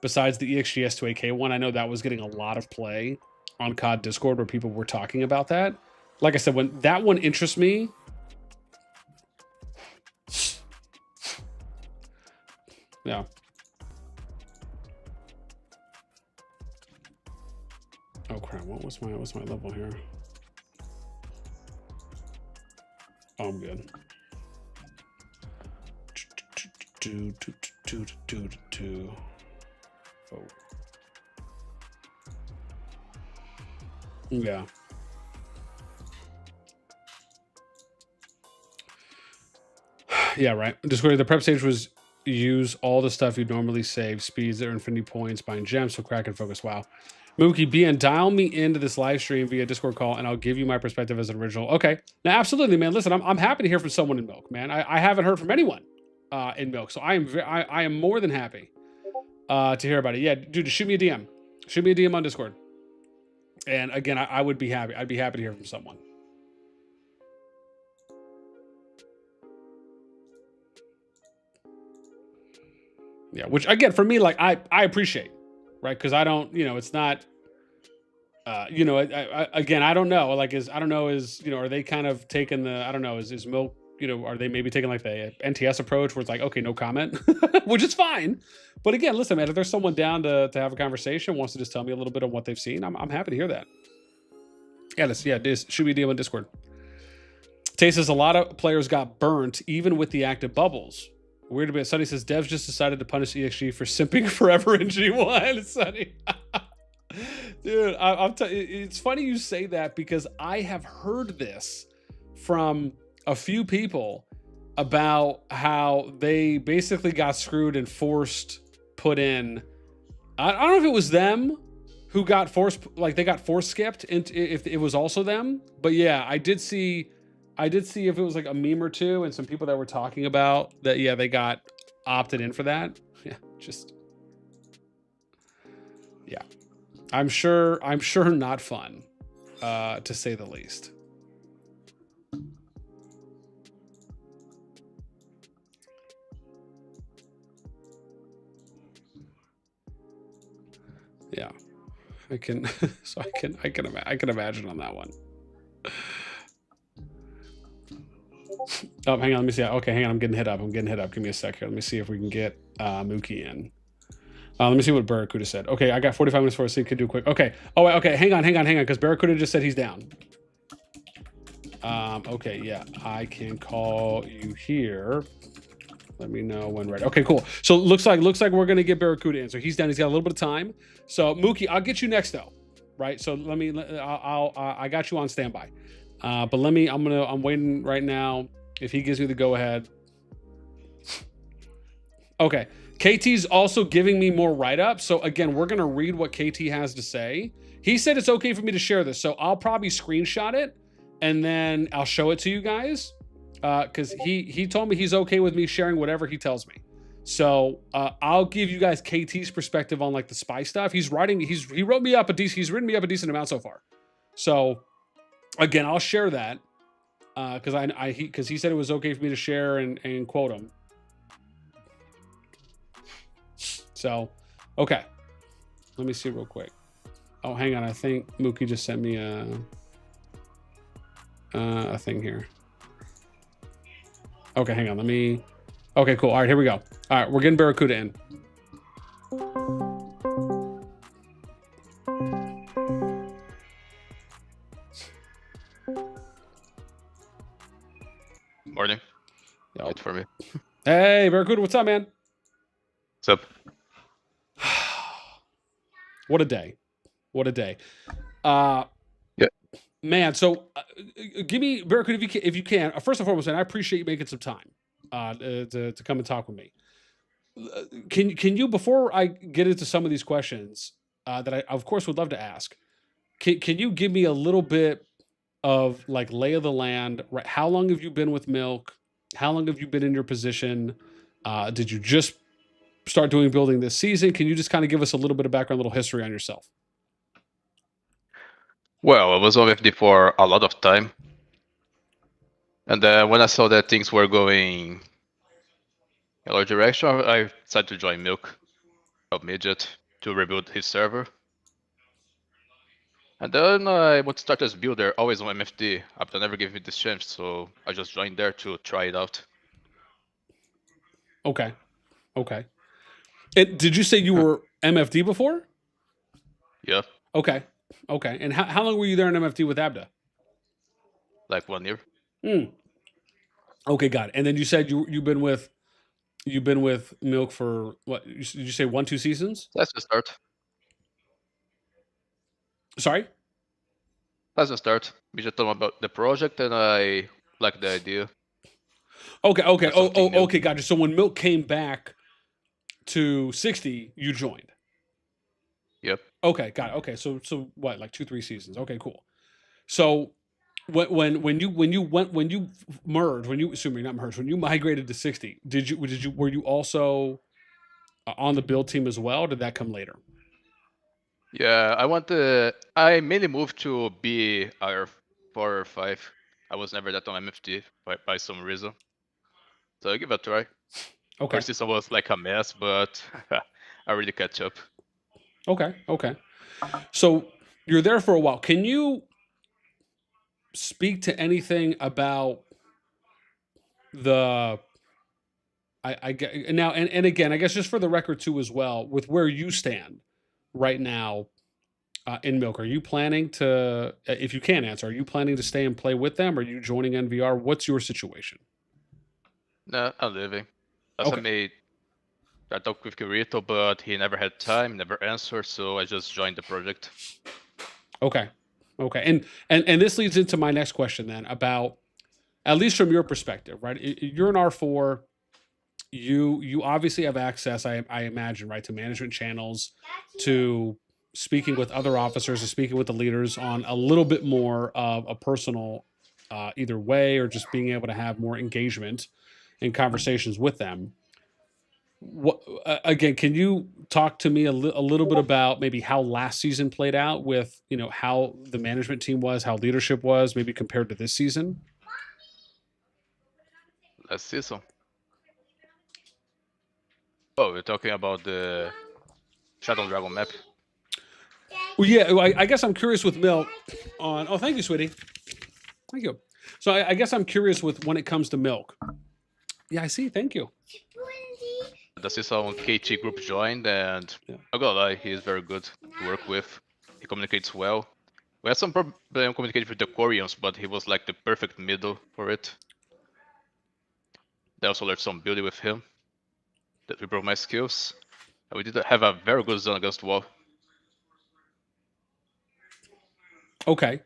besides the EXG S2AK one. I know that was getting a lot of play on COD Discord where people were talking about that. Like I said, when that one interests me. Yeah. Oh crap, what's my level here? Oh, I'm good. Oh. Yeah. Yeah, right. Discord, the prep stage was use all the stuff you'd normally save, speeds or infinity points, buying gems, so crack and focus. Wow. Mookie, BN, dial me into this live stream via Discord call, and I'll give you my perspective as an original. Okay. Now, absolutely, man. Listen, I'm happy to hear from someone in Milk, man. I haven't heard from anyone in Milk, so I am more than happy to hear about it. Yeah, dude, shoot me a DM. Shoot me a DM on Discord. And again, I would be happy. I'd be happy to hear from someone. Yeah, which again, for me, like I appreciate, right? Because I don't, it's not, again, I don't know. Like, I don't know, are they kind of taking the, I don't know, is Milk, are they maybe taking like the NTS approach where it's like, okay, no comment, which is fine. But again, listen, man, if there's someone down to have a conversation, wants to just tell me a little bit of what they've seen, I'm happy to hear that. Yeah, should be a deal on Discord. Tay says a lot of players got burnt even with the active bubbles. Weird a bit. Sonny says devs just decided to punish EXG for simping forever in G1. Sonny, dude, it's funny you say that because I have heard this from a few people about how they basically got screwed and forced put in. I don't know if it was them who got forced, like they got force skipped, and if it was also them. But yeah, I did see if it was like a meme or two and some people that were talking about that. Yeah, they got opted in for that. Yeah, yeah. I'm sure not fun, to say the least. Yeah, I can. So I can imagine on that one. Oh, hang on. Let me see. Okay, hang on. I'm getting hit up. Give me a sec here. Let me see if we can get Mookie in. Let me see what Barracuda said. Okay, I got 45 minutes for a seat. Could do quick. Okay. Oh, wait, okay. Hang on. Because Barracuda just said he's down. Okay, yeah. I can call you here. Let me know when ready. Okay, cool. So looks like we're gonna get Barracuda in. So he's down. He's got a little bit of time. So Mookie, I'll get you next though, right? So I got you on standby. But I'm waiting right now. If he gives me the go ahead. Okay. KT's also giving me more write-up. So again, we're going to read what KT has to say. He said it's okay for me to share this. So I'll probably screenshot it and then I'll show it to you guys. Cause he told me he's okay with me sharing whatever he tells me. So, I'll give you guys KT's perspective on like the spy stuff. He wrote me up he's written me up a decent amount so far. So again, I'll share that. Cause he said it was okay for me to share and quote him. So, okay. Let me see real quick. Oh, hang on. I think Mookie just sent me a thing here. Okay, hang on. Okay, cool. All right, here we go. All right, we're getting Barracuda in. Morning. Yep. Wait for me. Hey, Barracuda, what's up, man? What's up? What a day. Yeah. Man, so give me, Barracuda, if you can. First and foremost, and I appreciate you making some time to come and talk with me. Can you, before I get into some of these questions that I, of course, would love to ask, can you give me a little bit of like lay of the land? Right? How long have you been with Milk? How long have you been in your position? Did you just start doing building this season? Can you just kind of give us a little bit of background, a little history on yourself? Well, I was on FD for a lot of time. And when I saw that things were going in a large direction, I decided to join Milk, help Midget to rebuild his server. And then I want to start as builder, always on MFD. Abda never gave me this chance, so I just joined there to try it out. Okay. Okay. And did you say you were MFD before? Yeah. Okay. Okay. And how long were you there in MFD with Abda? Like 1 year. Okay, got it. And then you said you've been with Milk for what? Did you say 1-2 seasons? That's the start. Sorry. That's the start. We just talked about the project, and I like the idea. Okay. Okay. Okay. Gotcha. So when Milk came back to 60, you joined. Yep. Okay. Got it. Okay. So what? Like 2-3 seasons. Okay. Cool. So when you merged, when you migrated to 60, were you also on the build team as well? Or did that come later? Yeah, I mainly moved to be our 4 or 5. I was never that on MFD by some reason. So I give it a try. Okay. First season was like a mess, but I really catch up. Okay. Okay. So you're there for a while. Can you speak to anything about the I get now and again, I guess just for the record too as well, with where you stand right now in Milk, are you planning to, if you can answer, are you planning to stay and play with them? Are you joining NVR? What's your situation? No, I'm leaving. As Okay. I talked with Kirito, but he never had time, never answered, so I just joined the project. Okay. Okay. And this leads into my next question then about, at least from your perspective, right? You're an R4. You obviously have access, I imagine, right, to management channels, to speaking with other officers, to speaking with the leaders on a little bit more of a personal either way, or just being able to have more engagement and conversations with them. What again? Can you talk to me a little bit about maybe how last season played out with how the management team was, how leadership was, maybe compared to this season? Last season. Oh, we're talking about the Shadow Dragon map. Well, yeah, I guess I'm curious with Milk on. Oh, thank you, sweetie. Thank you. So I guess I'm curious with when it comes to Milk. Yeah, I see. Thank you. The season KT group joined, and I gotta lie, he is very good to work with. He communicates well. We had some problem communicating with the Koreans, but he was like the perfect middle for it. I also learned some building with him that improved my skills. And we did have a very good zone against wall. Okay,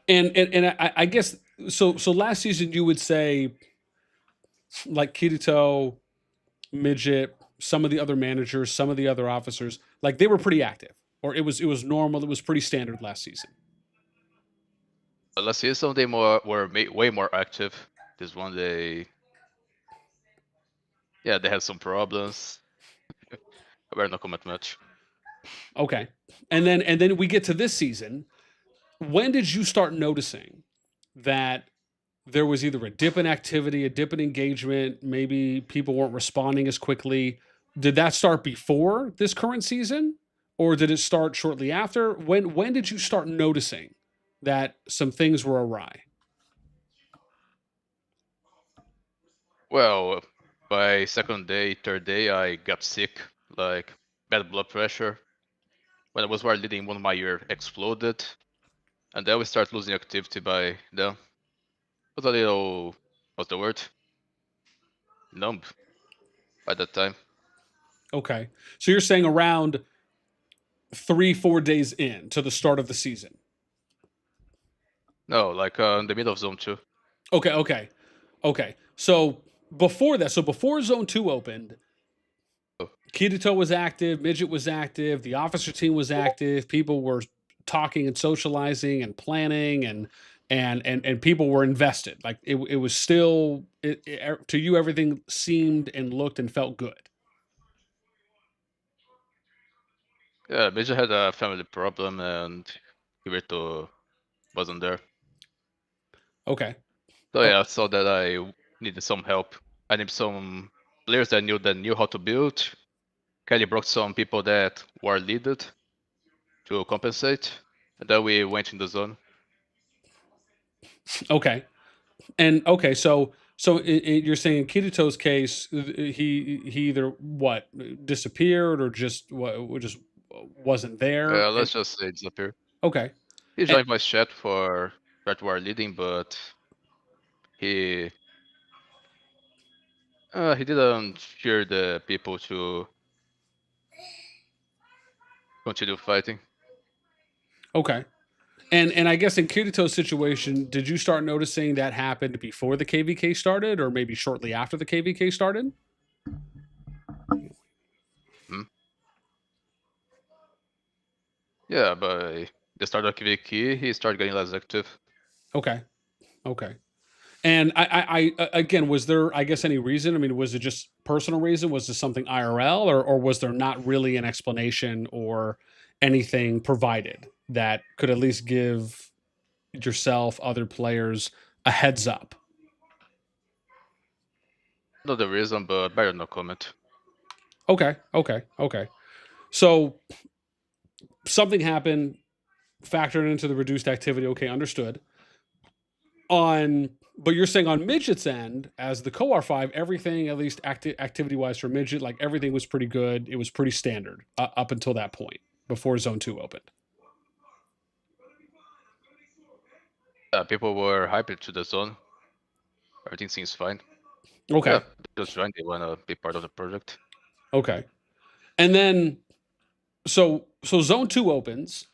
and I guess so. So last season you would say, like Kirito, Midget, some of the other managers, some of the other officers, like they were pretty active, or it was normal. It was pretty standard last season. But last season they were way more active. This one they had some problems. I better not comment much. Okay, and then we get to this season. When did you start noticing that there was either a dip in activity, a dip in engagement, maybe people weren't responding as quickly? Did that start before this current season, or did it start shortly after? When did you start noticing that some things were awry? Well, by second day, third day, I got sick, like bad blood pressure. When I was while leading, one of my ear exploded, and then we start losing activity by then. It was a little, what's the word? Numb by that time. Okay, so you're saying around 3-4 days in to the start of the season. No, like in the middle of zone 2. Okay. So before that, so before zone 2 opened, Kirito was active, Midget was active, the officer team was active, people were talking and socializing and planning and people were invested. Like it was still to you everything seemed and looked and felt good. Yeah, Major had a family problem and Kirito wasn't there. Okay. So yeah, I saw that I needed some help. I need some players that knew how to build. Kelly brought some people that were needed to compensate. And then we went in the zone. Okay. And okay, so you're saying in Kirito's case, he either what disappeared or just wasn't there. And Let's just say disappear. okay, He and, joined my chat for that war leading, but he he didn't fear the people to continue fighting. okay, and I guess in Kirito's situation, did you start noticing that happened before the KVK started, or maybe shortly after the KVK started? Hmm? Yeah, by the start of KVK, he started getting less active. Okay, okay. And again, was there, I guess, any reason? I mean, was it just personal reason? Was this something IRL, or was there not really an explanation or anything provided that could at least give yourself, other players, a heads up? Not the reason, but better no comment. Okay, okay, okay. So something happened, factored into the reduced activity. Okay, understood. But you're saying on Midget's end, as the CoR5, everything, at least activity wise for Midget, like everything was pretty good. It was pretty standard up until that point before Zone 2 opened. People were hyped to the zone. Everything seems fine. Okay. Yeah, they just joined. They wanna be part of the project. Okay. And then, so Zone 2 opens,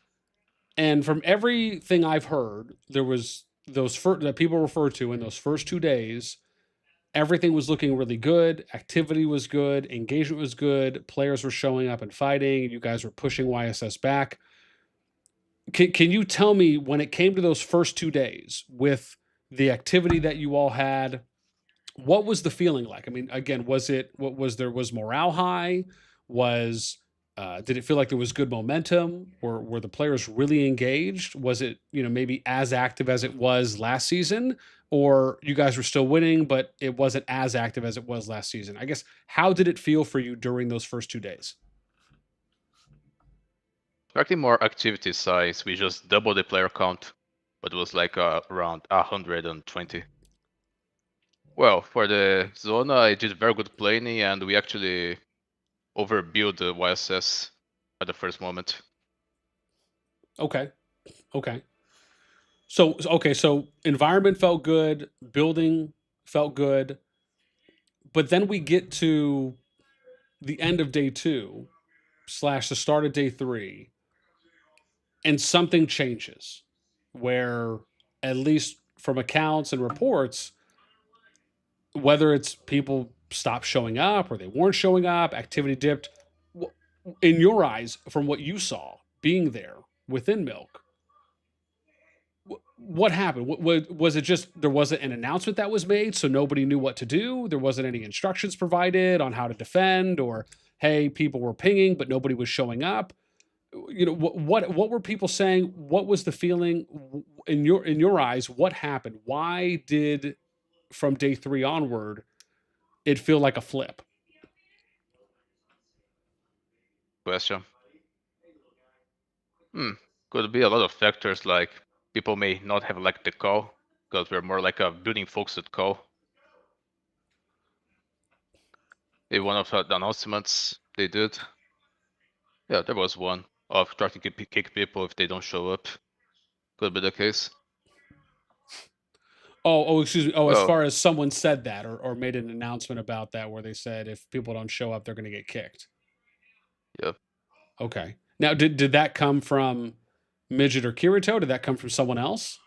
and from everything I've heard, there was that people refer to in those first 2 days. Everything was looking really good. Activity was good. Engagement was good. Players were showing up and fighting. You guys were pushing YSS back. Can you tell me when it came to those first 2 days with the activity that you all had, what was the feeling like? I mean, again, was morale high? Was did it feel like there was good momentum? Or were the players really engaged? Was it, maybe as active as it was last season? Or you guys were still winning, but it wasn't as active as it was last season? I guess, how did it feel for you during those first 2 days? Expecting more activity size, we just doubled the player count, but it was like around 120. Well, for the zone, I did very good planning, and we actually overbuilt the YSS at the first moment. Okay. Okay. So environment felt good, building felt good, but then we get to the end of day 2 / the start of day 3, and something changes where, at least from accounts and reports, whether it's people stopped showing up or they weren't showing up, activity dipped. In your eyes, from what you saw being there within Milk, what happened? Was it just there wasn't an announcement that was made, so nobody knew what to do? There wasn't any instructions provided on how to defend, or hey, people were pinging, but nobody was showing up. What were people saying? What was the feeling in your eyes? What happened? Why did, from day 3 onward, it feel like a flip? Question. Could be a lot of factors, like people may not have liked the call, because we're more like a building focused call. In one of the announcements they did, yeah, there was one of trying to kick people if they don't show up. Could be the case. Excuse me. As Well, far as someone said that, or made an announcement about that, where they said if people don't show up, they're going to get kicked. yeah. Okay. Now, did that come from Midget or Kirito? Did that come from someone else?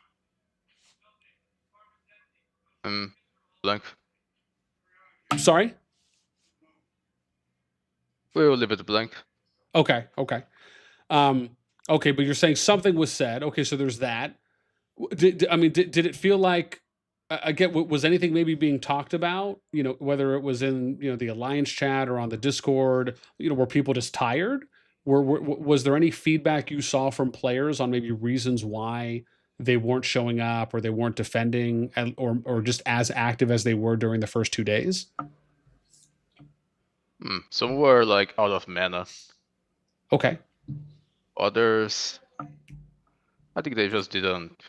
Blank. Sorry. We will leave it blank. Okay. Okay. Okay, but you're saying something was said. Okay, so there's that. Did it feel like I get was anything maybe being talked about? You know, whether it was in the alliance chat or on the Discord. Were people just tired? Was there any feedback you saw from players on maybe reasons why they weren't showing up or they weren't defending or just as active as they were during the first 2 days? Some were like out of mana. Okay. Others, I think they just didn't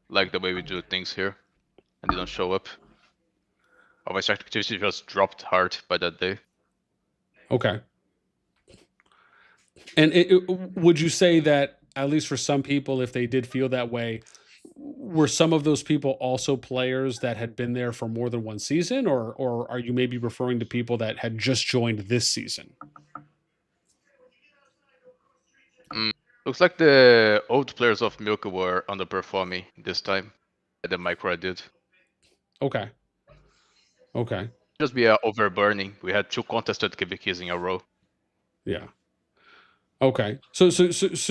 like the way we do things here and didn't show up. Our voice activity just dropped hard by that day. Okay. And would you say that at least for some people, if they did feel that way, were some of those people also players that had been there for more than one season, or are you maybe referring to people that had just joined this season? Looks like the old players of Milk were underperforming this time. The micro did. Okay. Okay. Just be overburning. We had 2 contested KBKs in a row. Yeah. Okay. So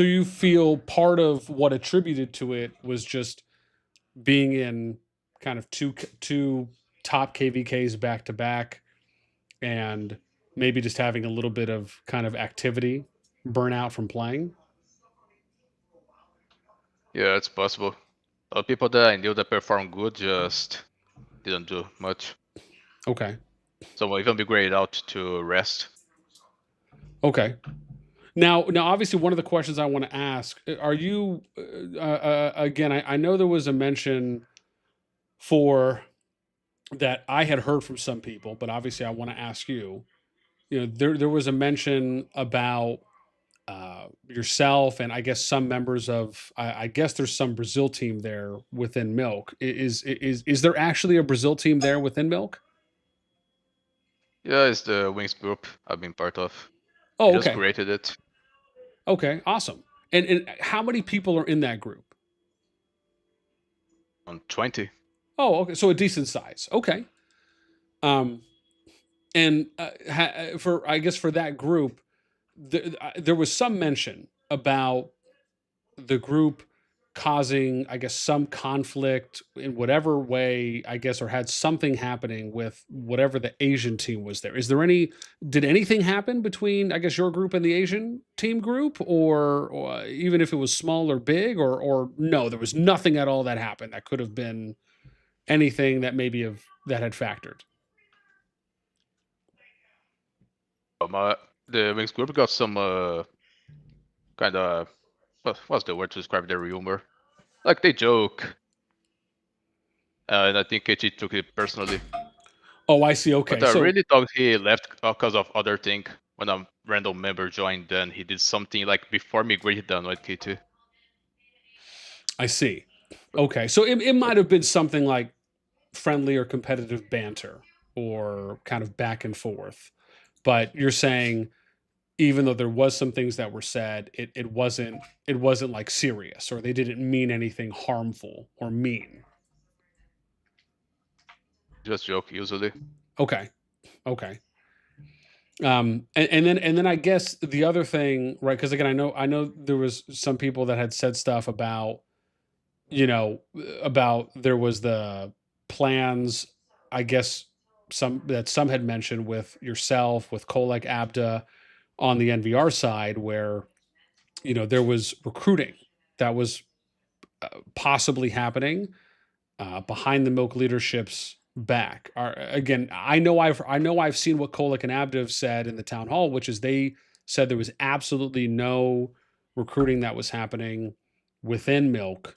you feel part of what attributed to it was just being in kind of two top KVKs back to back, and maybe just having a little bit of kind of activity burnout from playing. Yeah, it's possible. A lot of people that I knew that performed good just didn't do much. Okay. So we'll even be graded out to rest. Okay. Now, obviously, one of the questions I want to ask: are you again? I know there was a mention for that I had heard from some people, but obviously, I want to ask you. There was a mention about yourself and I guess some members of I guess there's some Brazil team there within Milk. Is there actually a Brazil team there within Milk? Yeah, it's the Wings group I've been part of. We Oh, just okay. created it Okay, awesome. And how many people are in that group? on 20. Oh, okay. So a decent size. Okay. Um, and for I guess for that group, there was some mention about the group causing, I guess, some conflict in whatever way, I guess, or had something happening with whatever the Asian team was there. Is there any, did anything happen between, I guess, your group and the Asian team group, or even if it was small or big, or no, there was nothing at all that happened that could have been anything that maybe that had factored? The Wings group got some kind of what's the word to describe their humor? Like they joke, and I think KT took it personally. Oh, I see. But Okay. I So really thought he left because of other thing. When a random member joined, then he did something like before migrated down with K2. I see. Okay. So it might have been something like friendly or competitive banter or kind of back and forth. But you're saying even though there was some things that were said, it wasn't like serious, or they didn't mean anything harmful or mean. Just joke usually. Okay. Okay. And then I guess the other thing, right? Because again, I know there was some people that had said stuff about, about there was the plans, I guess some had mentioned with yourself, with Kolek Abda on the NVR side, where there was recruiting that was possibly happening behind the Milk leadership's back. Again, I know I've seen what Kolek and Abda have said in the town hall, which is they said there was absolutely no recruiting that was happening within Milk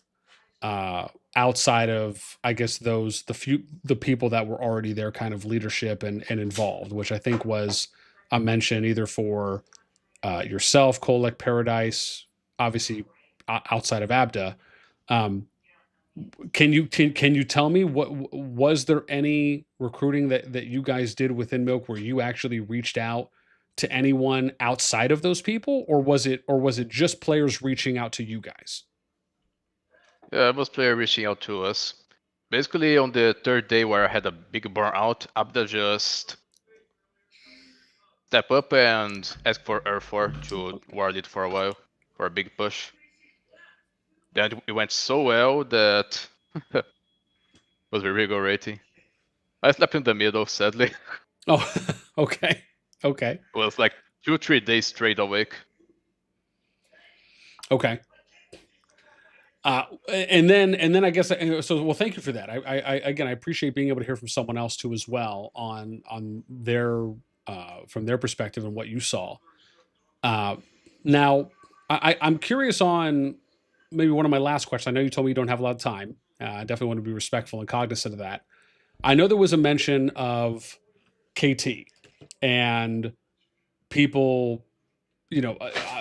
outside of, I guess, the people that were already there, kind of leadership and involved, which I think was a mention either for yourself, Kolek Paradise, obviously outside of Abda. Um, can you tell me, what was there any recruiting that you guys did within Milk where you actually reached out to anyone outside of those people, or was it just players reaching out to you guys? Yeah, most player reaching out to us. Basically, on the third day where I had a big burnout, Abda just step up and ask for R4 to ward it for a while. for a big push. Then it went so well that was a really good rating. I slept in the middle, sadly. Oh, okay. Okay. It was like 2-3 days straight awake. Okay. And then I guess so. Well, thank you for that. I again I appreciate being able to hear from someone else too as well on their from their perspective and what you saw. Uh, now I'm curious on maybe one of my last questions. I know you told me you don't have a lot of time. I definitely want to be respectful and cognizant of that. I know there was a mention of KT and people,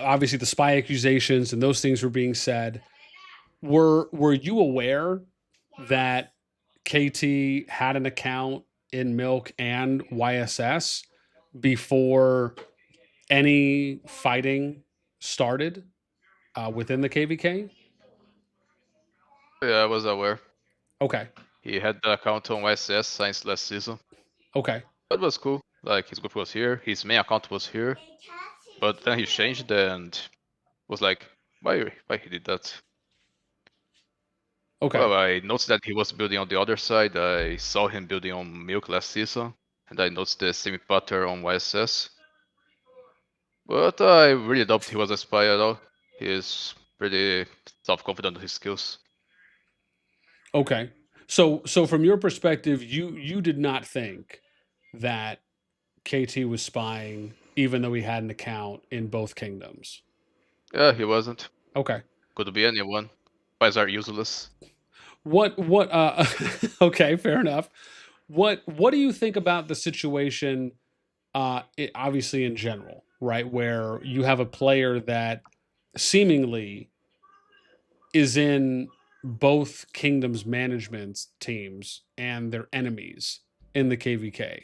obviously the spy accusations and those things were being said. Were you aware that KT had an account in Milk and YSS before any fighting started within the KVK? Yeah, I was aware. Okay. He had the account on YSS since last season. Okay. That was cool. Like his group was here, his main account was here, but then he changed and was like, why he did that? Okay. Well, I noticed that he was building on the other side. I saw him building on Milk last season, and I noticed the same pattern on YSS. But I really doubt he was a spy at all. He is pretty self-confident in his skills. Okay. So from your perspective, you did not think that KT was spying, even though he had an account in both kingdoms. Yeah, he wasn't. Okay. Could be anyone. Spies are useless. What okay, fair enough. What do you think about the situation obviously in general, right? Where you have a player that seemingly is in both kingdoms management teams and their enemies in the KVK.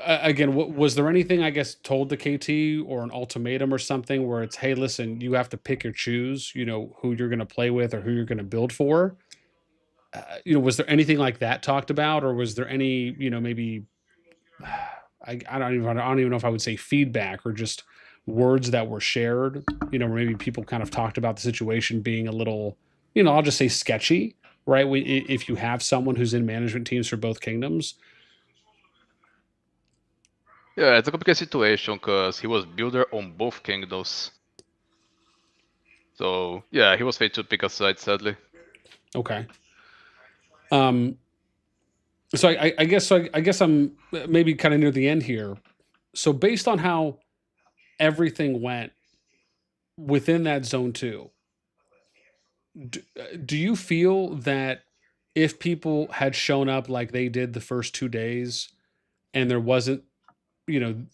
Again, was there anything I guess told to KT or an ultimatum or something where it's, hey, listen, you have to pick or choose, who you're going to play with or who you're going to build for? Was there anything like that talked about, or was there any, maybe I don't even know if I would say feedback or just words that were shared, where maybe people kind of talked about the situation being a little, I'll just say sketchy, right? If you have someone who's in management teams for both kingdoms. Yeah, it's a complicated situation because he was builder on both kingdoms. So yeah, he was fated to pick a side, sadly. Okay. So I guess I'm maybe kind of near the end here. So based on how everything went within that zone two, do you feel that if people had shown up like they did the first 2 days and there wasn't,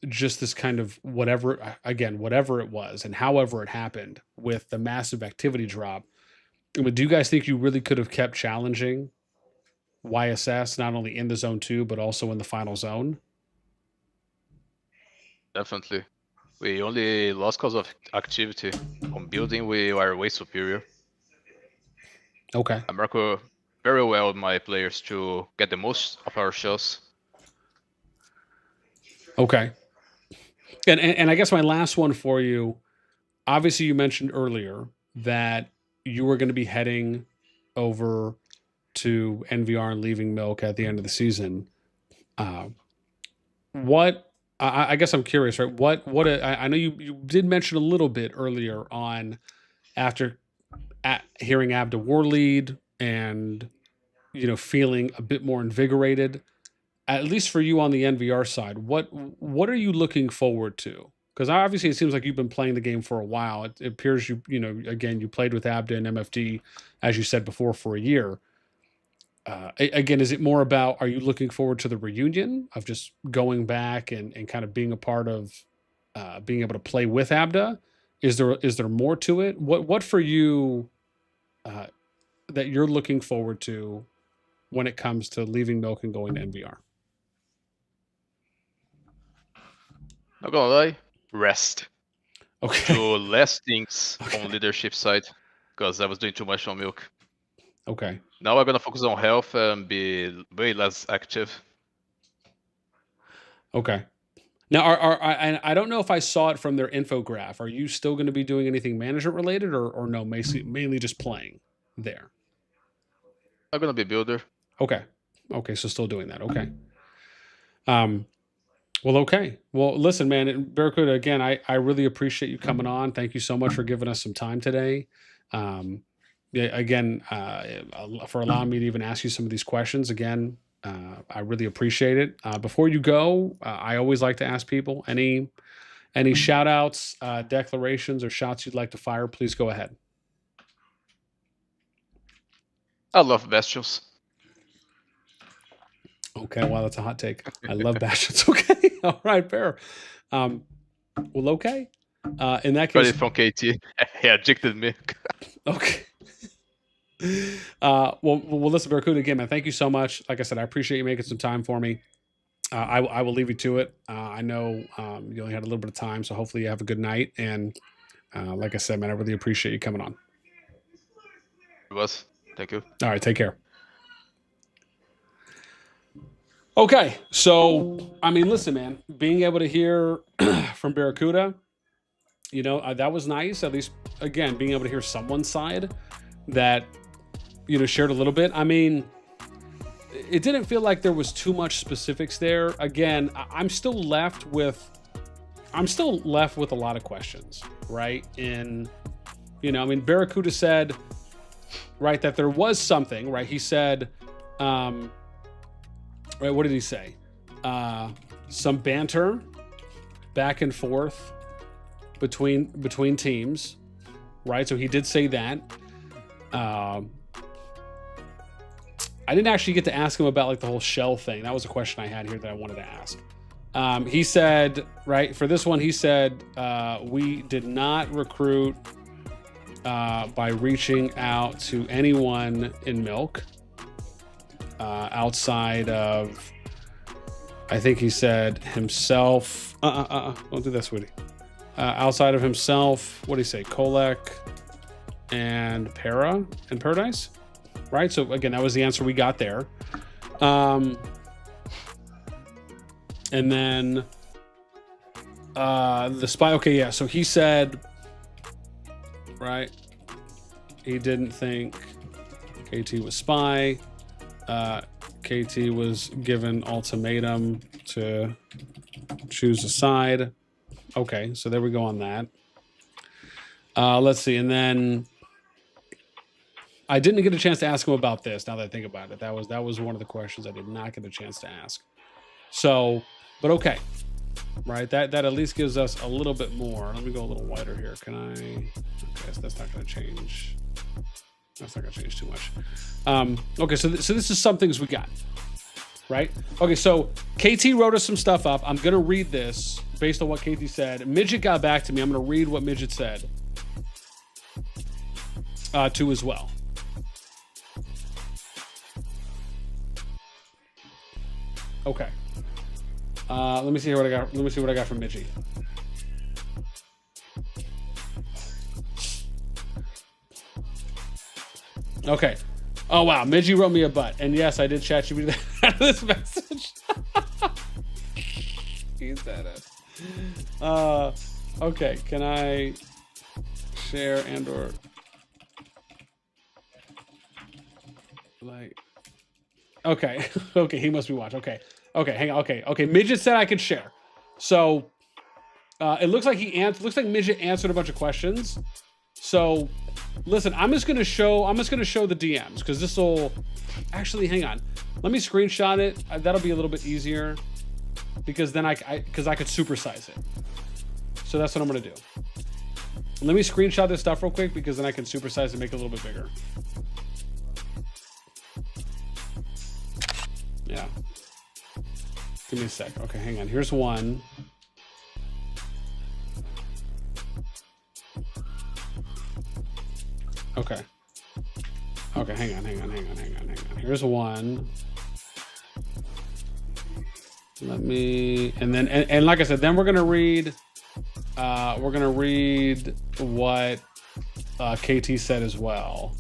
just this kind of whatever it was and however it happened with the massive activity drop, do you guys think you really could have kept challenging YSS not only in the zone two, but also in the final zone? Definitely. We only lost because of activity. On building, we are way superior. Okay. I work very well with my players to get the most of our shells. Okay. And I guess my last one for you, obviously you mentioned earlier that you were going to be heading over to NVR and leaving Milk at the end of the season. Uh, what I guess I'm curious, right? I know you did mention a little bit earlier on after hearing Abda War Lead and feeling a bit more invigorated. At least for you on the NVR side, what are you looking forward to? Because obviously it seems like you've been playing the game for a while. It appears again you played with Abda and MFD, as you said before, for a year. Again, is it more about, are you looking forward to the reunion of just going back and kind of being a part of being able to play with Abda? Is there more to it? What for you uh, that you're looking forward to when it comes to leaving Milk and going to NVR? Not gonna lie, rest. Okay. Do less things Okay. on leadership side because I was doing too much on Milk. Okay. Now I'm gonna focus on health and be way less active. Okay. Now, I don't know if I saw it from their infograph. Are you still going to be doing anything management related, or no? Mainly just playing there. I'm gonna be a builder. Okay. Okay. So still doing that. Okay. Well, okay. Well, listen, man, Barracuda, again, I really appreciate you coming on. Thank you so much for giving us some time today. Yeah, again, for allowing me to even ask you some of these questions. Again, I really appreciate it. Before you go, I always like to ask people any shout outs, declarations, or shots you'd like to fire, please go ahead. I love Bastions. Okay, wow, that's a hot take. I love Bastions. Okay, all right, fair. Well, okay. In that Got case, it from KT. He ejected me. okay. Well, listen, Barracuda, again, man, thank you so much. Like I said, I appreciate you making some time for me. I will leave you to it. I know you only had a little bit of time, so hopefully you have a good night. And like I said, man, I really appreciate you coming on. It was. Thank you. All right, take care. Okay, so I mean, listen, man, being able to hear from Barracuda, you know, that was nice. At least, again, being able to hear someone's side that, you know, shared a little bit. I mean, it didn't feel like there was too much specifics there. Again, I'm still left with a lot of questions, right? And, you know, I mean, Barracuda said, right, that there was something, right? He said, right, what did he say? Some banter back and forth between teams, right? So he did say that. I didn't actually get to ask him about like the whole shell thing. That was a question I had here that I wanted to ask. He said, right, for this one, he said, we did not recruit by reaching out to anyone in Milk outside of, I think he said himself. Don't do that, sweetie. Outside of himself, what did he say? Kolek and Paradise? Right? So again, that was the answer we got there. And then the spy. Okay, yeah. So he said, right? He didn't think KT was spy. KT was given ultimatum to choose a side. Okay, so there we go on that. Let's see, and then I didn't get a chance to ask him about this. Now that I think about it, that was one of the questions I did not get a chance to ask. So, but okay, right? That at least gives us a little bit more. Let me go a little wider here. Can I? Okay, so that's not going to change. That's not going to change too much. Okay, so this is some things we got, right? Okay, so KT wrote us some stuff up. I'm going to read this based on what KT said. Midget got back to me. I'm going to read what Midget said too as well. Okay. Let me see what I got. Let me see what I got from Midget. Okay. Oh wow, Midgie wrote me a butt, and yes, I did chat you out of this message. He said it. Okay. Can I share and/or like? Okay. Okay. He must be watching. Okay. Okay. Hang on. Okay. Okay. Midget said I could share. So it looks like looks like Midget answered a bunch of questions. So listen, I'm just gonna show the DMs because this will actually hang on. Let me screenshot it. That'll be a little bit easier because then I could supersize it. So that's what I'm gonna do. Let me screenshot this stuff real quick because then I can supersize and make it a little bit bigger. Yeah. Give me a sec. Okay, hang on. Here's one. Okay. Okay, hang on. Here's one. Let me, and then, and like I said, then we're gonna read what KT said as well.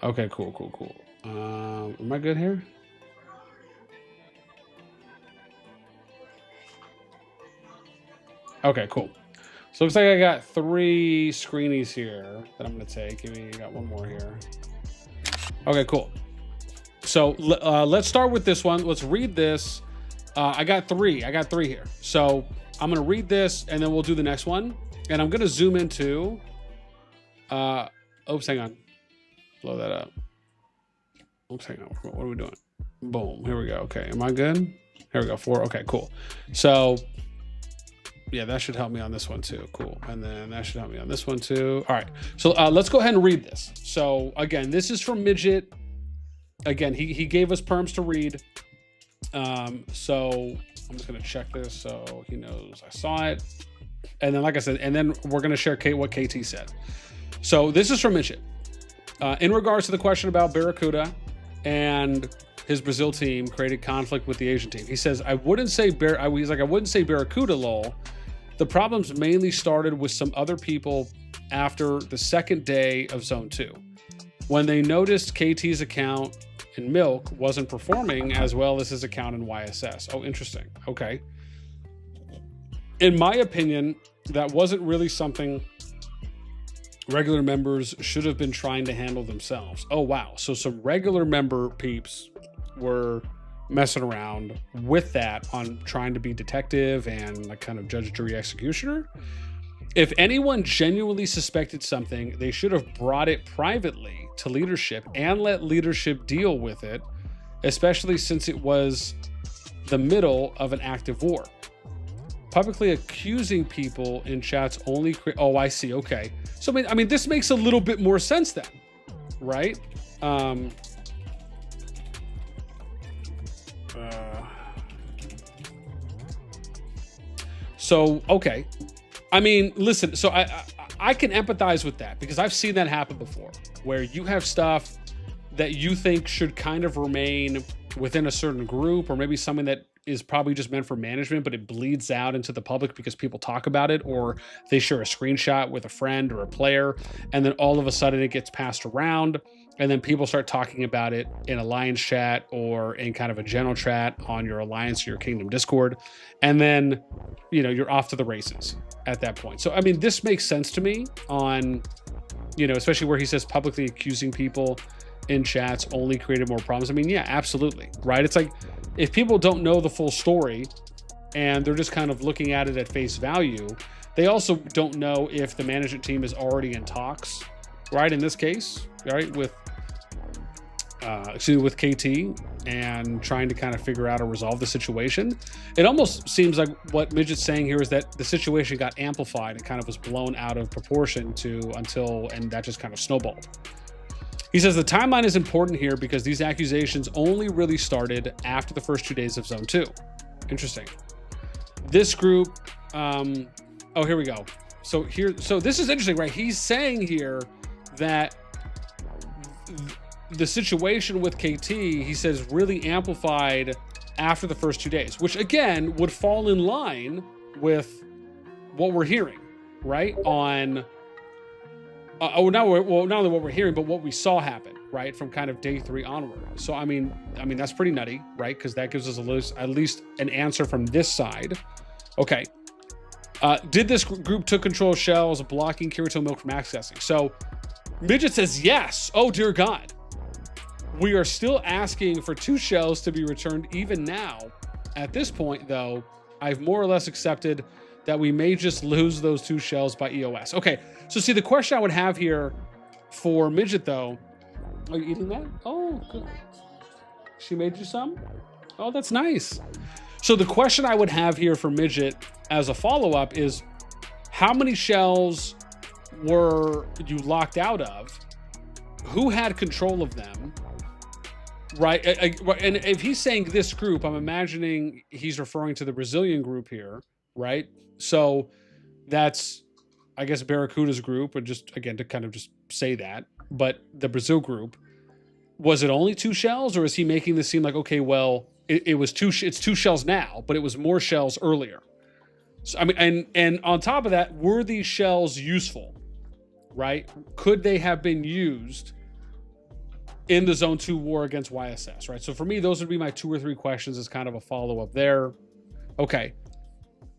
Okay, cool. Am I good here? Okay, cool. So looks like I got 3 screenies here that I'm gonna take. Give me, I got one more here. Okay, cool. So let's start with this one. Let's read this. I got 3 here. So I'm gonna read this and then we'll do the next one. And I'm gonna zoom into, oops, hang on. Blow that up. Oops, hang on. What are we doing? Boom, here we go. Okay, am I good? Here we go, 4, okay, cool. So yeah, that should help me on this one too. Cool. And then that should help me on this one too. All right. So let's go ahead and read this. So again, this is from Midget. Again, he gave us perms to read. So I'm just gonna check this so he knows I saw it. And then, like I said, and then we're gonna share what KT said. So this is from Midget. In regards to the question about Barracuda and his Brazil team created conflict with the Asian team, he says, I wouldn't say Barracuda, lol. The problems mainly started with some other people after the second day of Zone 2, when they noticed KT's account in Milk wasn't performing as well as his account in YSS. Oh, interesting. Okay. In my opinion, that wasn't really something regular members should have been trying to handle themselves. Oh, wow. So some regular member peeps were messing around with that on trying to be detective and like kind of judge, jury, executioner. If anyone genuinely suspected something, they should have brought it privately to leadership and let leadership deal with it, especially since it was the middle of an active war. Publicly accusing people in chats only oh, I see. Okay. So I mean this makes a little bit more sense then, right? So, okay. I mean, listen, so I can empathize with that because I've seen that happen before where you have stuff that you think should kind of remain within a certain group or maybe something that is probably just meant for management, but it bleeds out into the public because people talk about it or they share a screenshot with a friend or a player. And then all of a sudden it gets passed around. And then people start talking about it in Alliance chat or in kind of a general chat on your Alliance or your Kingdom Discord. And then, you know, you're off to the races at that point. So, I mean, this makes sense to me on, you know, especially where he says publicly accusing people in chats only created more problems. I mean, yeah, absolutely. Right. It's like if people don't know the full story and they're just kind of looking at it at face value, they also don't know if the management team is already in talks, right? In this case, right, with KT and trying to kind of figure out or resolve the situation. It almost seems like what Midget's saying here is that the situation got amplified and kind of was blown out of proportion and that just kind of snowballed. He says the timeline is important here because these accusations only really started after the first 2 days of Zone 2. Interesting. This group, oh, here we go. So this is interesting, right? He's saying here that the situation with KT, he says, really amplified after the first 2 days, which again would fall in line with what we're hearing, right? On not only what we're hearing, but what we saw happen, right, from kind of day 3 onward. So I mean that's pretty nutty, right? Because that gives us at least an answer from this side. Okay. Did this group took control of shells, blocking Kirito Milk from accessing? So Midget says yes. Oh dear God. We are still asking for 2 shells to be returned even now. At this point, though, I've more or less accepted that we may just lose those 2 shells by EOS. Okay, so see, the question I would have here for Midget, though, are you eating that? Oh, good. She made you some? Oh, that's nice. So the question I would have here for Midget as a follow-up is, how many shells were you locked out of? Who had control of them? Right, and if he's saying this group, I'm imagining he's referring to the Brazilian group here, right? So that's, I guess, Barracuda's group, and just again to kind of just say that. But the Brazil group, was it only 2 shells, or is he making this seem like, okay, well, it was it's 2 shells now, but it was more shells earlier? So, I mean, and on top of that, were these shells useful? Right? Could they have been used in the Zone 2 war against YSS, right? So for me, those would be my 2 or 3 questions as kind of a follow-up there. Okay.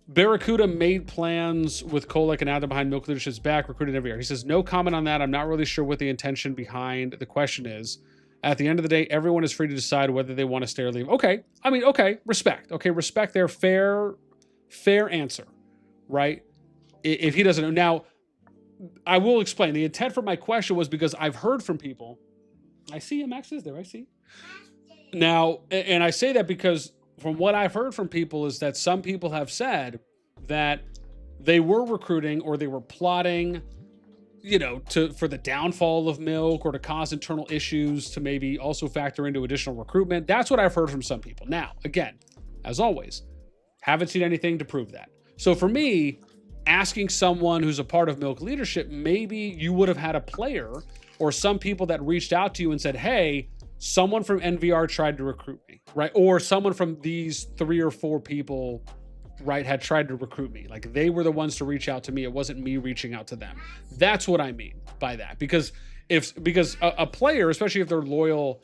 Barracuda made plans with Kolek and Adam behind Milk Leadership's back, recruited every year. He says, no comment on that. I'm not really sure what the intention behind the question is. At the end of the day, everyone is free to decide whether they want to stay or leave. Okay. I mean, okay. Respect. Okay. Respect their fair answer, right? If he doesn't know. Now, I will explain. The intent for my question was because I've heard from people. I see Max is there. I see. Now, and I say that because from what I've heard from people is that some people have said that they were recruiting or they were plotting, you know, for the downfall of Milk or to cause internal issues to maybe also factor into additional recruitment. That's what I've heard from some people. Now, again, as always, haven't seen anything to prove that. So for me, asking someone who's a part of Milk leadership, maybe you would have had a player or some people that reached out to you and said, hey, someone from NVR tried to recruit me, right? Or someone from these 3 or 4 people, right, had tried to recruit me. Like they were the ones to reach out to me. It wasn't me reaching out to them. That's what I mean by that. Because a player, especially if they're loyal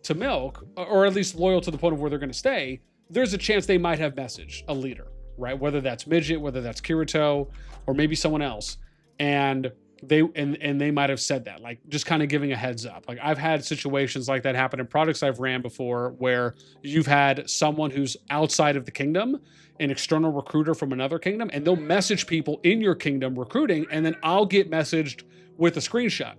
to Milk, or at least loyal to the point of where they're going to stay, there's a chance they might have messaged a leader, right? Whether that's Midget, whether that's Kirito, or maybe someone else. And they might have said that, like just kind of giving a heads up. Like I've had situations like that happen in products I've ran before where you've had someone who's outside of the kingdom, an external recruiter from another kingdom, and they'll message people in your kingdom recruiting, and then I'll get messaged with a screenshot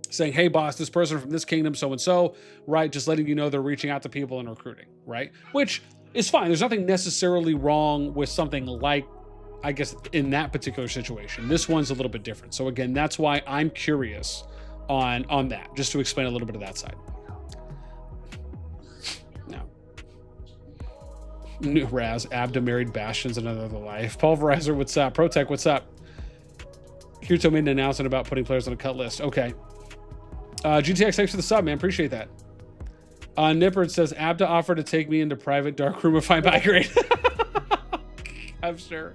saying, hey boss, this person from this kingdom, so-and-so, right? Just letting you know they're reaching out to people and recruiting, right? Which is fine. There's nothing necessarily wrong with something like, I guess, in that particular situation. This one's a little bit different. So again, that's why I'm curious on that, just to explain a little bit of that side. Now, new Raz, Abda married Bastions in another life. Pulverizer, what's up? Protec, what's up? Kirito made an announcement about putting players on a cut list. Okay. GTX, thanks for the sub, man. Appreciate that. Nippert says, Abda offered to take me into private dark room if I migrate. I'm sure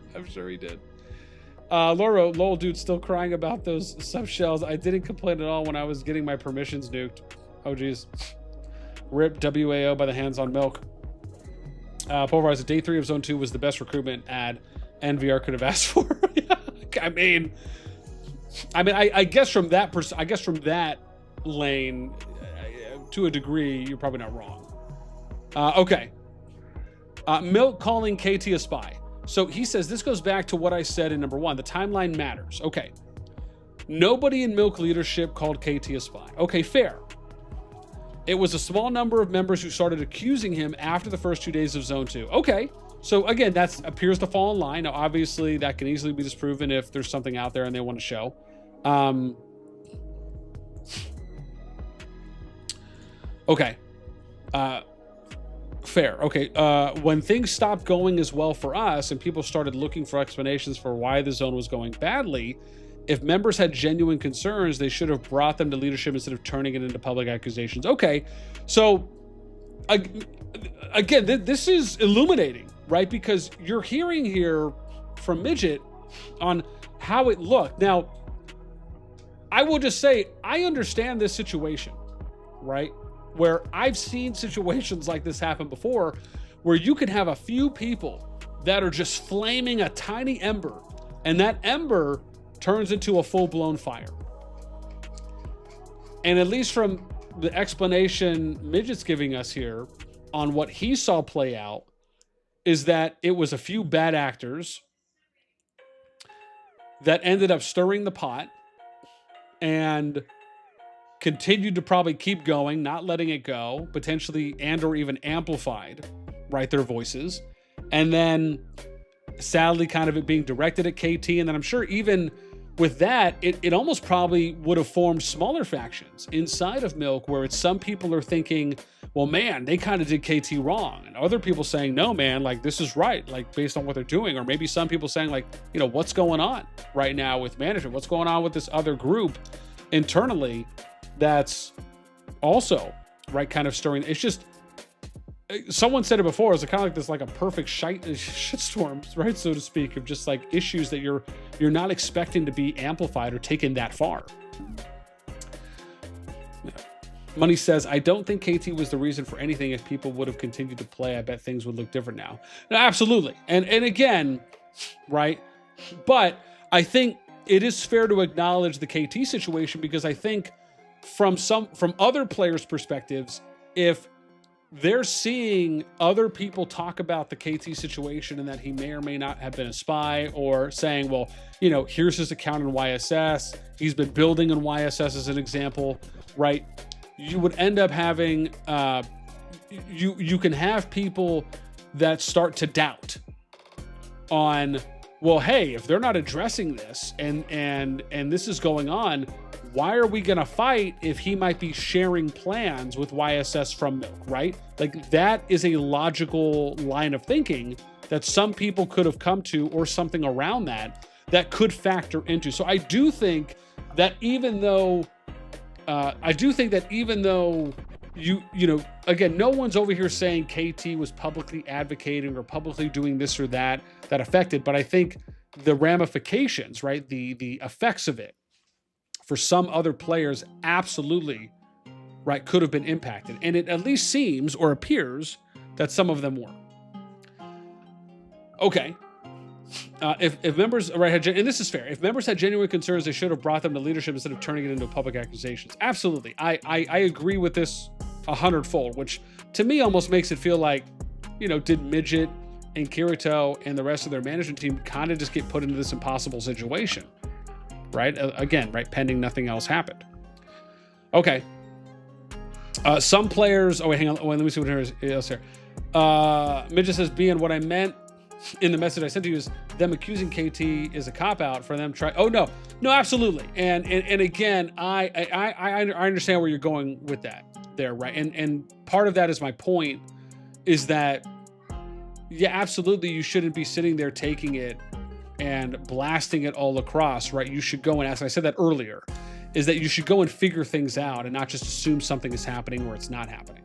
he did. Laura, lol, dude, still crying about those sub shells. I didn't complain at all when I was getting my permissions nuked. Oh, geez. Rip WAO by the hands on Milk. Pulverizer, day 3 of Zone 2 was the best recruitment ad NVR could have asked for. I mean, I guess from that lane, to a degree, you're probably not wrong. Okay. Milk calling KT a spy. So he says, this goes back to what I said in number 1. The timeline matters. Okay. Nobody in Milk leadership called KT a spy. Okay, fair. It was a small number of members who started accusing him after the first 2 days of Zone 2. Okay. So again, that appears to fall in line. Now, obviously, that can easily be disproven if there's something out there and they want to show. Okay. Fair. Okay. When things stopped going as well for us and people started looking for explanations for why the zone was going badly, if members had genuine concerns, they should have brought them to leadership instead of turning it into public accusations. Okay. So again, this is illuminating, right? Because you're hearing here from Midget on how it looked. Now, I will just say, I understand this situation, right? Where I've seen situations like this happen before, where you can have a few people that are just flaming a tiny ember, and that ember turns into a full-blown fire. And at least from the explanation Midget's giving us here on what he saw play out, is that it was a few bad actors that ended up stirring the pot and continued to probably keep going, not letting it go, potentially and or even amplified, right, their voices. And then sadly kind of it being directed at KT. And then I'm sure even with that, it almost probably would have formed smaller factions inside of Milk where it's some people are thinking, well, man, they kind of did KT wrong. And other people saying, no, man, like this is right, like based on what they're doing. Or maybe some people saying like, you know, what's going on right now with management? What's going on with this other group internally that's also, right, kind of stirring. It's just, someone said it before, it's kind of like this, like a perfect shitstorm, right, so to speak, of just like issues that you're not expecting to be amplified or taken that far. Money says, I don't think KT was the reason for anything. If people would have continued to play, I bet things would look different now. No, absolutely. And again, right? But I think it is fair to acknowledge the KT situation, because I think from other players' perspectives, if they're seeing other people talk about the KT situation and that he may or may not have been a spy, or saying, well, you know, here's his account in YSS, he's been building in YSS as an example, right? You would end up having, you can have people that start to doubt on, well, hey, if they're not addressing this and this is going on, why are we going to fight if he might be sharing plans with YSS from Milk, right? Like, that is a logical line of thinking that some people could have come to, or something around that could factor into. So I do think that even though you know, again, no one's over here saying KT was publicly advocating or publicly doing this or that affected, but I think the ramifications, right, the effects of it for some other players absolutely, right, could have been impacted. And it at least seems or appears that some of them were. Okay. If members, right, and this is fair, if members had genuine concerns, they should have brought them to leadership instead of turning it into public accusations. Absolutely. I agree with this 100-fold, which to me almost makes it feel like, you know, did Midget and Kirito and the rest of their management team kind of just get put into this impossible situation, right? Again, right, pending nothing else happened. Okay. Some players, oh wait, hang on, let me see what else here. Midget says, "Being what I meant in the message I sent to you is them accusing KT is a cop-out for them try." Oh no, absolutely. And again, I understand where you're going with that there, right? And part of that is my point, is that, yeah, absolutely, you shouldn't be sitting there taking it and blasting it all across, right? You should go and ask, I said that earlier, is that you should go and figure things out and not just assume something is happening where it's not happening.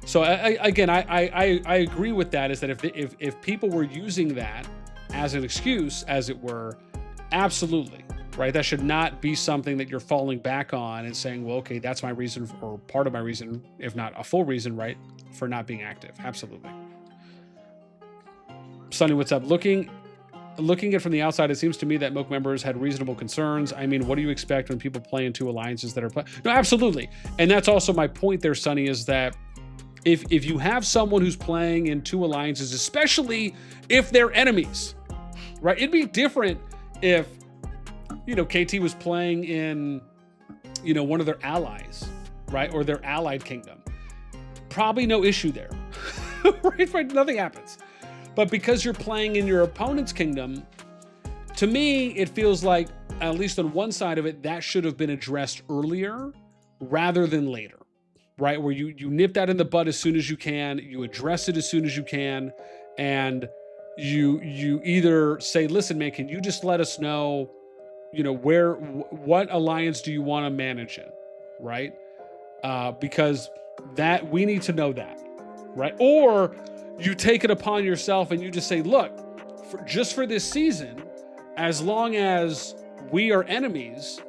So I agree with that, is that if people were using that as an excuse, as it were, absolutely, right? That should not be something that you're falling back on and saying, well, okay, that's my reason, or part of my reason, if not a full reason, right, for not being active. Absolutely. Sonny, what's up? Looking at from the outside, it seems to me that Milk members had reasonable concerns. I mean, what do you expect when people play in two alliances that are No, absolutely. And that's also my point there, Sonny, is that if you have someone who's playing in two alliances, especially if they're enemies, right? It'd be different if, you know, KT was playing in, you know, one of their allies, right? Or their allied kingdom. Probably no issue there, right? Nothing happens. But because you're playing in your opponent's kingdom, to me, it feels like, at least on one side of it, that should have been addressed earlier rather than later, right? Where you nip that in the bud as soon as you can, you address it as soon as you can, and you either say, listen, man, can you just let us know, you know, what alliance do you want to manage in, right? Because that, we need to know that, right? Or you take it upon yourself and you just say, look, just for this season, as long as we are enemies,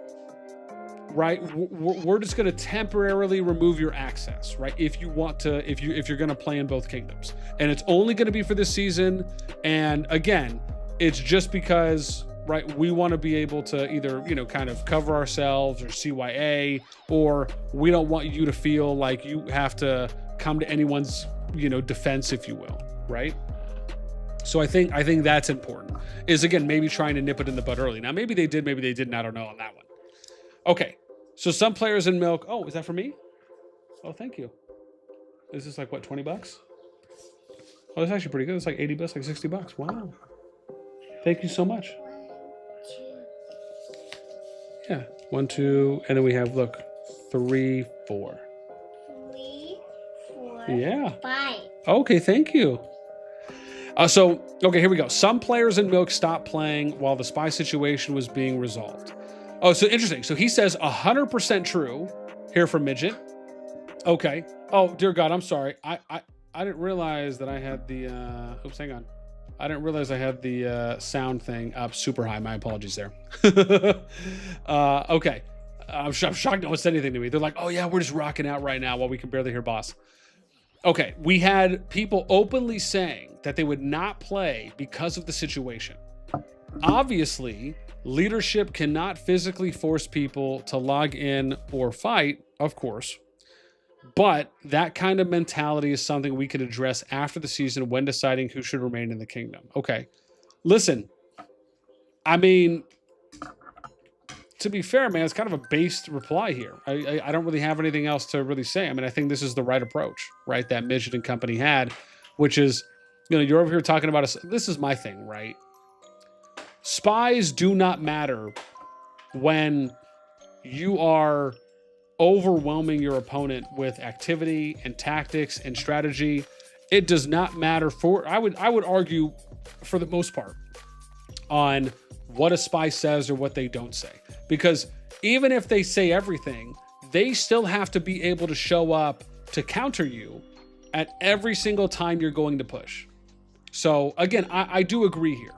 right, we're just going to temporarily remove your access, right? If you want to, if you're going to play in both kingdoms, and it's only going to be for this season. And again, it's just because, right, we want to be able to either, you know, kind of cover ourselves or CYA, or we don't want you to feel like you have to come to anyone's, you know, defense, if you will, right? So I think that's important, is again, maybe trying to nip it in the bud early. Now, maybe they did, maybe they didn't, I don't know on that one. Okay, so some players in Milk, oh, is that for me? Oh, thank you. Is this like, what, 20 bucks? Oh, that's actually pretty good. It's like 80 bucks, like 60 bucks. Wow. Thank you so much. Yeah, 1, 2, and then we have, look, 3, 4. 3, 4, Yeah. 5. Okay, thank you. Okay, here we go. Some players in Milk stopped playing while the spy situation was being resolved. Oh, so interesting. So he says 100% true here from Midget. Okay. Oh, dear God, I'm sorry. I didn't realize that I had the, oops, hang on. I didn't realize I had the sound thing up super high. My apologies there. Okay. I'm shocked no one said anything to me. They're like, oh yeah, we're just rocking out right now while we can barely hear boss. Okay, we had people openly saying that they would not play because of the situation. Obviously, leadership cannot physically force people to log in or fight, of course, but that kind of mentality is something we could address after the season when deciding who should remain in the kingdom. Okay, listen, I mean, to be fair, man, it's kind of a based reply here. I don't really have anything else to really say. I mean, I think this is the right approach, right, that Midget and company had, which is, you know, you're over here talking about this is my thing, right? Spies do not matter when you are overwhelming your opponent with activity and tactics and strategy. It does not matter for, I would argue for the most part, on what a spy says or what they don't say. Because even if they say everything, they still have to be able to show up to counter you at every single time you're going to push. So again, I do agree here,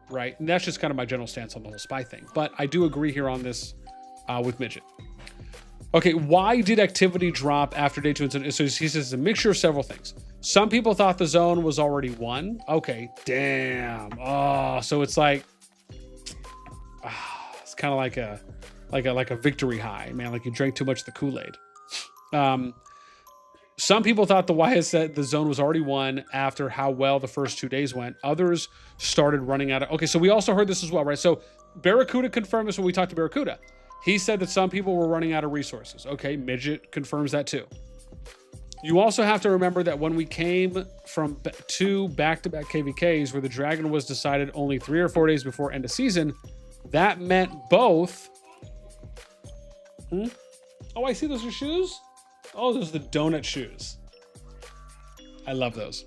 right? And that's just kind of my general stance on the whole spy thing. But I do agree here on this with Midget. Okay, why did activity drop after day 2? So he says it's a mixture of several things. Some people thought the zone was already won. Okay, damn. Oh, so it's like, it's kind of like a victory high, man. Like you drank too much of the Kool-Aid. Some people thought the YS said the zone was already won after how well the first 2 days went. Others started running out of. Okay, so we also heard this as well, right? So Barracuda confirmed this when we talked to Barracuda. He said that some people were running out of resources. Okay, Midget confirms that too. You also have to remember that when we came from 2 back-to-back KVKs where the Dragon was decided only 3 or 4 days before end of season, that meant both. Oh, I see those are shoes. Oh, those are the donut shoes. I love those.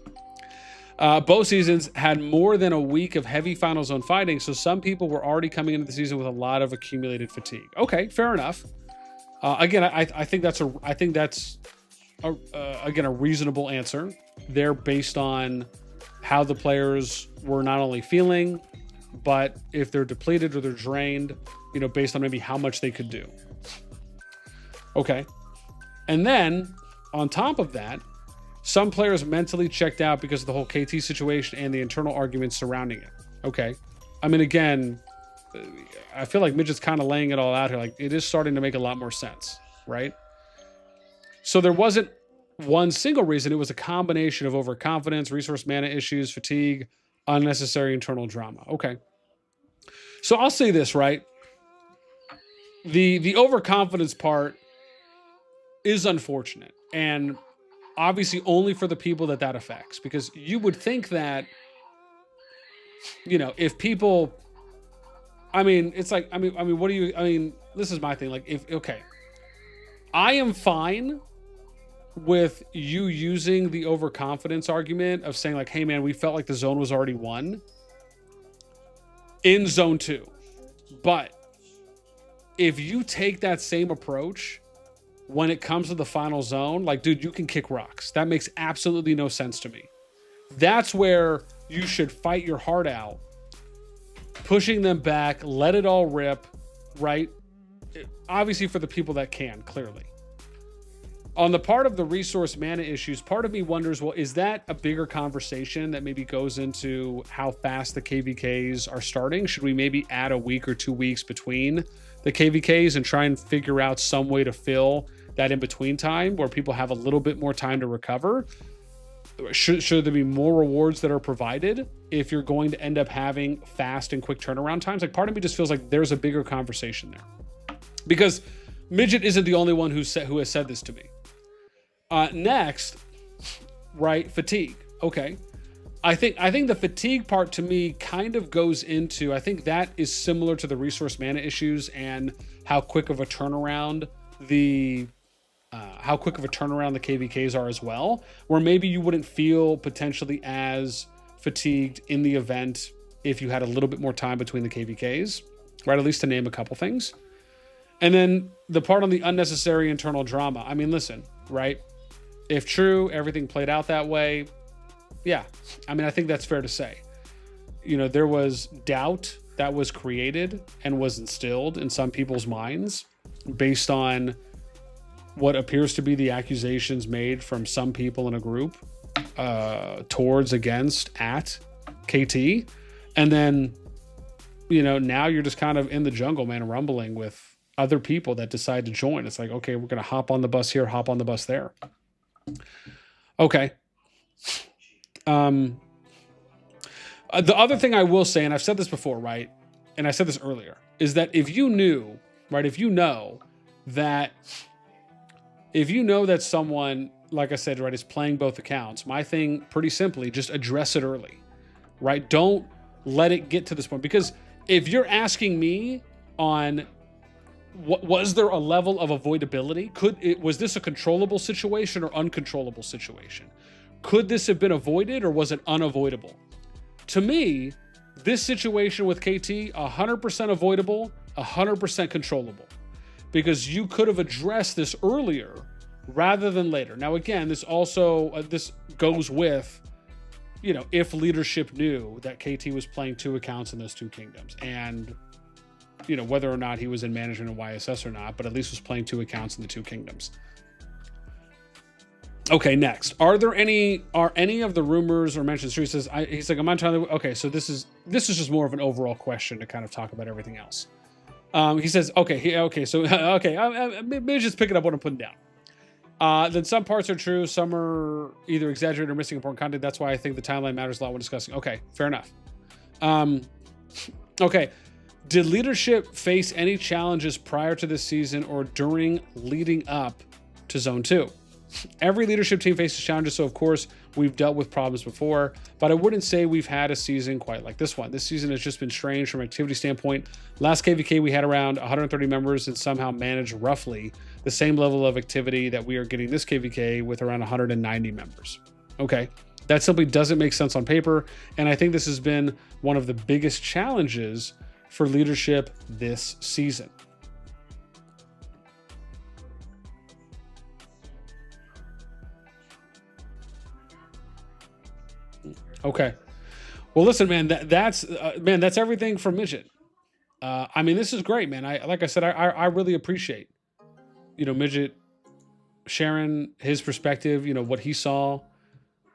Both seasons had more than a week of heavy final zone fighting, so some people were already coming into the season with a lot of accumulated fatigue. Okay, fair enough. Again, I think that's again a reasonable answer. They're based on how the players were not only feeling, but if they're depleted or they're drained, you know, based on maybe how much they could do. Okay. And then on top of that, some players mentally checked out because of the whole KT situation and the internal arguments surrounding it. Okay. I mean, again, I feel like Midget's kind of laying it all out here. Like it is starting to make a lot more sense, right? So there wasn't one single reason. It was a combination of overconfidence, resource mana issues, fatigue, unnecessary internal drama. Okay. So I'll say this, right? The overconfidence part is unfortunate. And obviously only for the people that affects, because you would think that, you know, if people, I mean, it's like, I mean, what do you, I mean, this is my thing. Like okay, I am fine with you using the overconfidence argument of saying like, hey man, we felt like the zone was already won in zone 2. But if you take that same approach when it comes to the final zone, like, dude, you can kick rocks. That makes absolutely no sense to me. That's where you should fight your heart out, pushing them back, let it all rip, right? Obviously for the people that can, clearly. On the part of the resource mana issues, part of me wonders, well, is that a bigger conversation that maybe goes into how fast the KVKs are starting? Should we maybe add a week or 2 weeks between the KVKs and try and figure out some way to fill that in between time where people have a little bit more time to recover? Should there be more rewards that are provided if you're going to end up having fast and quick turnaround times? Like, part of me just feels like there's a bigger conversation there, because Midget isn't the only one who has said this to me. Next, right? Fatigue. Okay. I think the fatigue part to me kind of goes into, I think that is similar to the resource mana issues and how quick of a turnaround the KVKs are as well, where maybe you wouldn't feel potentially as fatigued in the event if you had a little bit more time between the KVKs, right? At least to name a couple things. And then the part on the unnecessary internal drama. I mean, listen, right? If true, everything played out that way. Yeah. I mean, I think that's fair to say. You know, there was doubt that was created and was instilled in some people's minds based on what appears to be the accusations made from some people in a group towards, against, at KT. And then, you know, now you're just kind of in the jungle, man, rumbling with other people that decide to join. It's like, okay, we're going to hop on the bus here, hop on the bus there. Okay. The other thing I will say, and I've said this before, right? And I said this earlier, is that if you knew, right, if you know that someone, like I said, right, is playing both accounts, my thing, pretty simply, just address it early, right? Don't let it get to this point. Because if you're asking me on was there a level of avoidability? Was this a controllable situation or uncontrollable situation? Could this have been avoided or was it unavoidable? To me, this situation with KT, 100% avoidable, 100% controllable. Because you could have addressed this earlier rather than later. Now, again, this also, this goes with, you know, if leadership knew that KT was playing 2 accounts in those 2 kingdoms, and, you know, whether or not he was in management and YSS or not, but at least was playing 2 accounts in the 2 kingdoms. Okay, next. Are any of the rumors or mentions true? He's like, I'm not trying to, okay, so this is just more of an overall question to kind of talk about everything else. He says, maybe just picking up what I'm putting down. Then some parts are true, some are either exaggerated or missing important content. That's why I think the timeline matters a lot when discussing. Okay, fair enough. Okay, did leadership face any challenges prior to this season or during leading up to Zone 2? Every leadership team faces challenges, so of course we've dealt with problems before, but I wouldn't say we've had a season quite like this one. This season has just been strange from an activity standpoint. Last KVK we had around 130 members and somehow managed roughly the same level of activity that we are getting this KVK with around 190 members. Okay, that simply doesn't make sense on paper, and I think this has been one of the biggest challenges for leadership this season. Okay. Well, listen, man, that's everything from Midget. I mean, this is great, man. Like I said, I really appreciate, you know, Midget sharing his perspective, you know, what he saw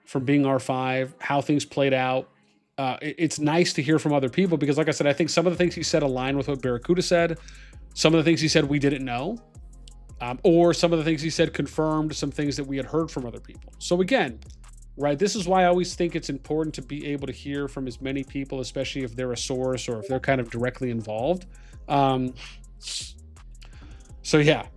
from being R5, how things played out. It's nice to hear from other people because, like I said, I think some of the things he said align with what Barracuda said. Some of the things he said we didn't know. Or some of the things he said confirmed some things that we had heard from other people. So again, right, this is why I always think it's important to be able to hear from as many people, especially if they're a source or if they're kind of directly involved. So yeah.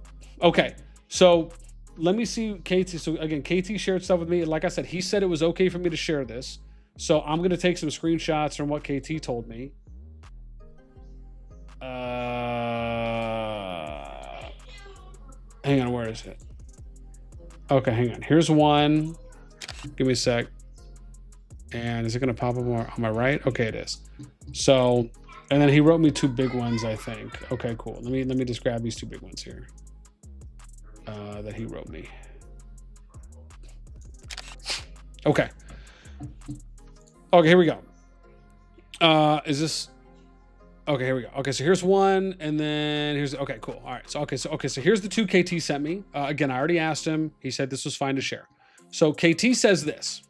Okay. So let me see KT. So again, KT shared stuff with me. Like I said, he said it was okay for me to share this. So I'm going to take some screenshots from what KT told me. Hang on, where is it? Okay, hang on. Here's one. Give me a sec. And is it going to pop up on my right? Okay, it is. So, and then he wrote me 2 big ones, I think. Okay, cool. Let me just grab these 2 big ones here that he wrote me. Okay. Okay, here we go. Is this? Okay, here we go. Okay, so here's one, and then here's, okay, cool. All right, so here's the 2 KT sent me. Again, I already asked him. He said this was fine to share. So KT says this.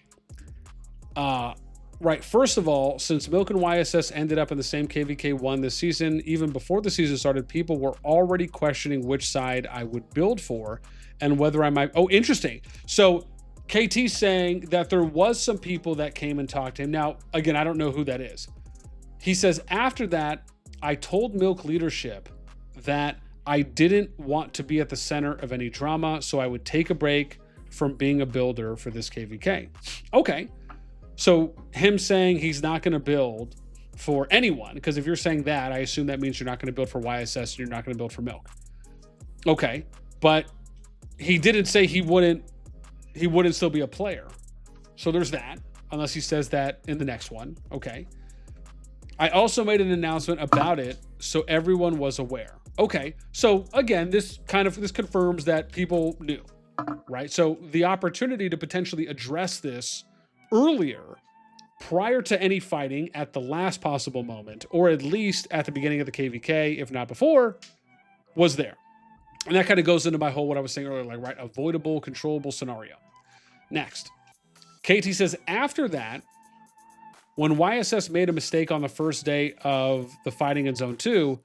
Right, first of all, since Milk and YSS ended up in the same KVK1 this season, even before the season started, people were already questioning which side I would build for and whether I might. Oh, interesting. So KT saying that there was some people that came and talked to him. Now, again, I don't know who that is. He says, after that, I told Milk leadership that I didn't want to be at the center of any drama, so I would take a break from being a builder for this KVK. Okay. So him saying he's not going to build for anyone, because if you're saying that, I assume that means you're not going to build for YSS and you're not going to build for Milk. Okay. But he didn't say he wouldn't still be a player. So there's that, unless he says that in the next one. Okay. I also made an announcement about it so everyone was aware. Okay, so again, this confirms that people knew, right? So the opportunity to potentially address this earlier, prior to any fighting at the last possible moment, or at least at the beginning of the KVK, if not before, was there. And that kind of goes into my whole, what I was saying earlier, like, right, avoidable, controllable scenario. Next. KT says, after that, when YSS made a mistake on the first day of the fighting in Zone 2,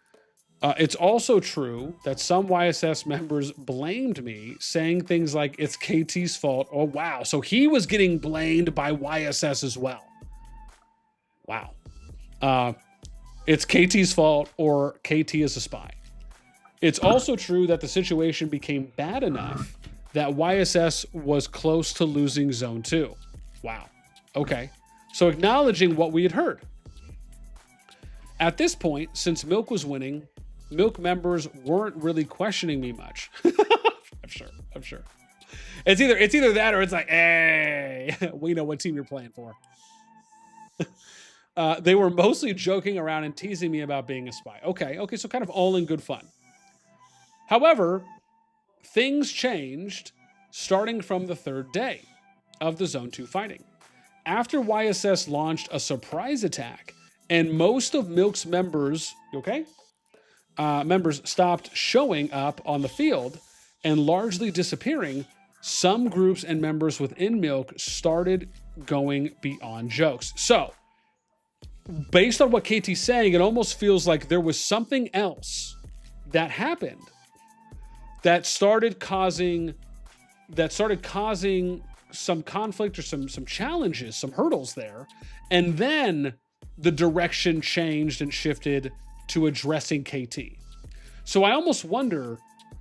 it's also true that some YSS members blamed me, saying things like, it's KT's fault. Oh, wow. So he was getting blamed by YSS as well. Wow. It's KT's fault, or KT is a spy. It's also true that the situation became bad enough that YSS was close to losing Zone 2. Wow. Okay. So acknowledging what we had heard. At this point, since Milk was winning, Milk members weren't really questioning me much. I'm sure. It's either that or it's like, hey, we know what team you're playing for. They were mostly joking around and teasing me about being a spy. Okay, so kind of all in good fun. However, things changed starting from the third day of the Zone 2 fighting. After YSS launched a surprise attack and most of Milk's members, members stopped showing up on the field and largely disappearing, some groups and members within Milk started going beyond jokes. So, based on what KT's saying, it almost feels like there was something else that happened that started causing some conflict or some challenges, some hurdles there. And then the direction changed and shifted to addressing KT. So I almost wonder,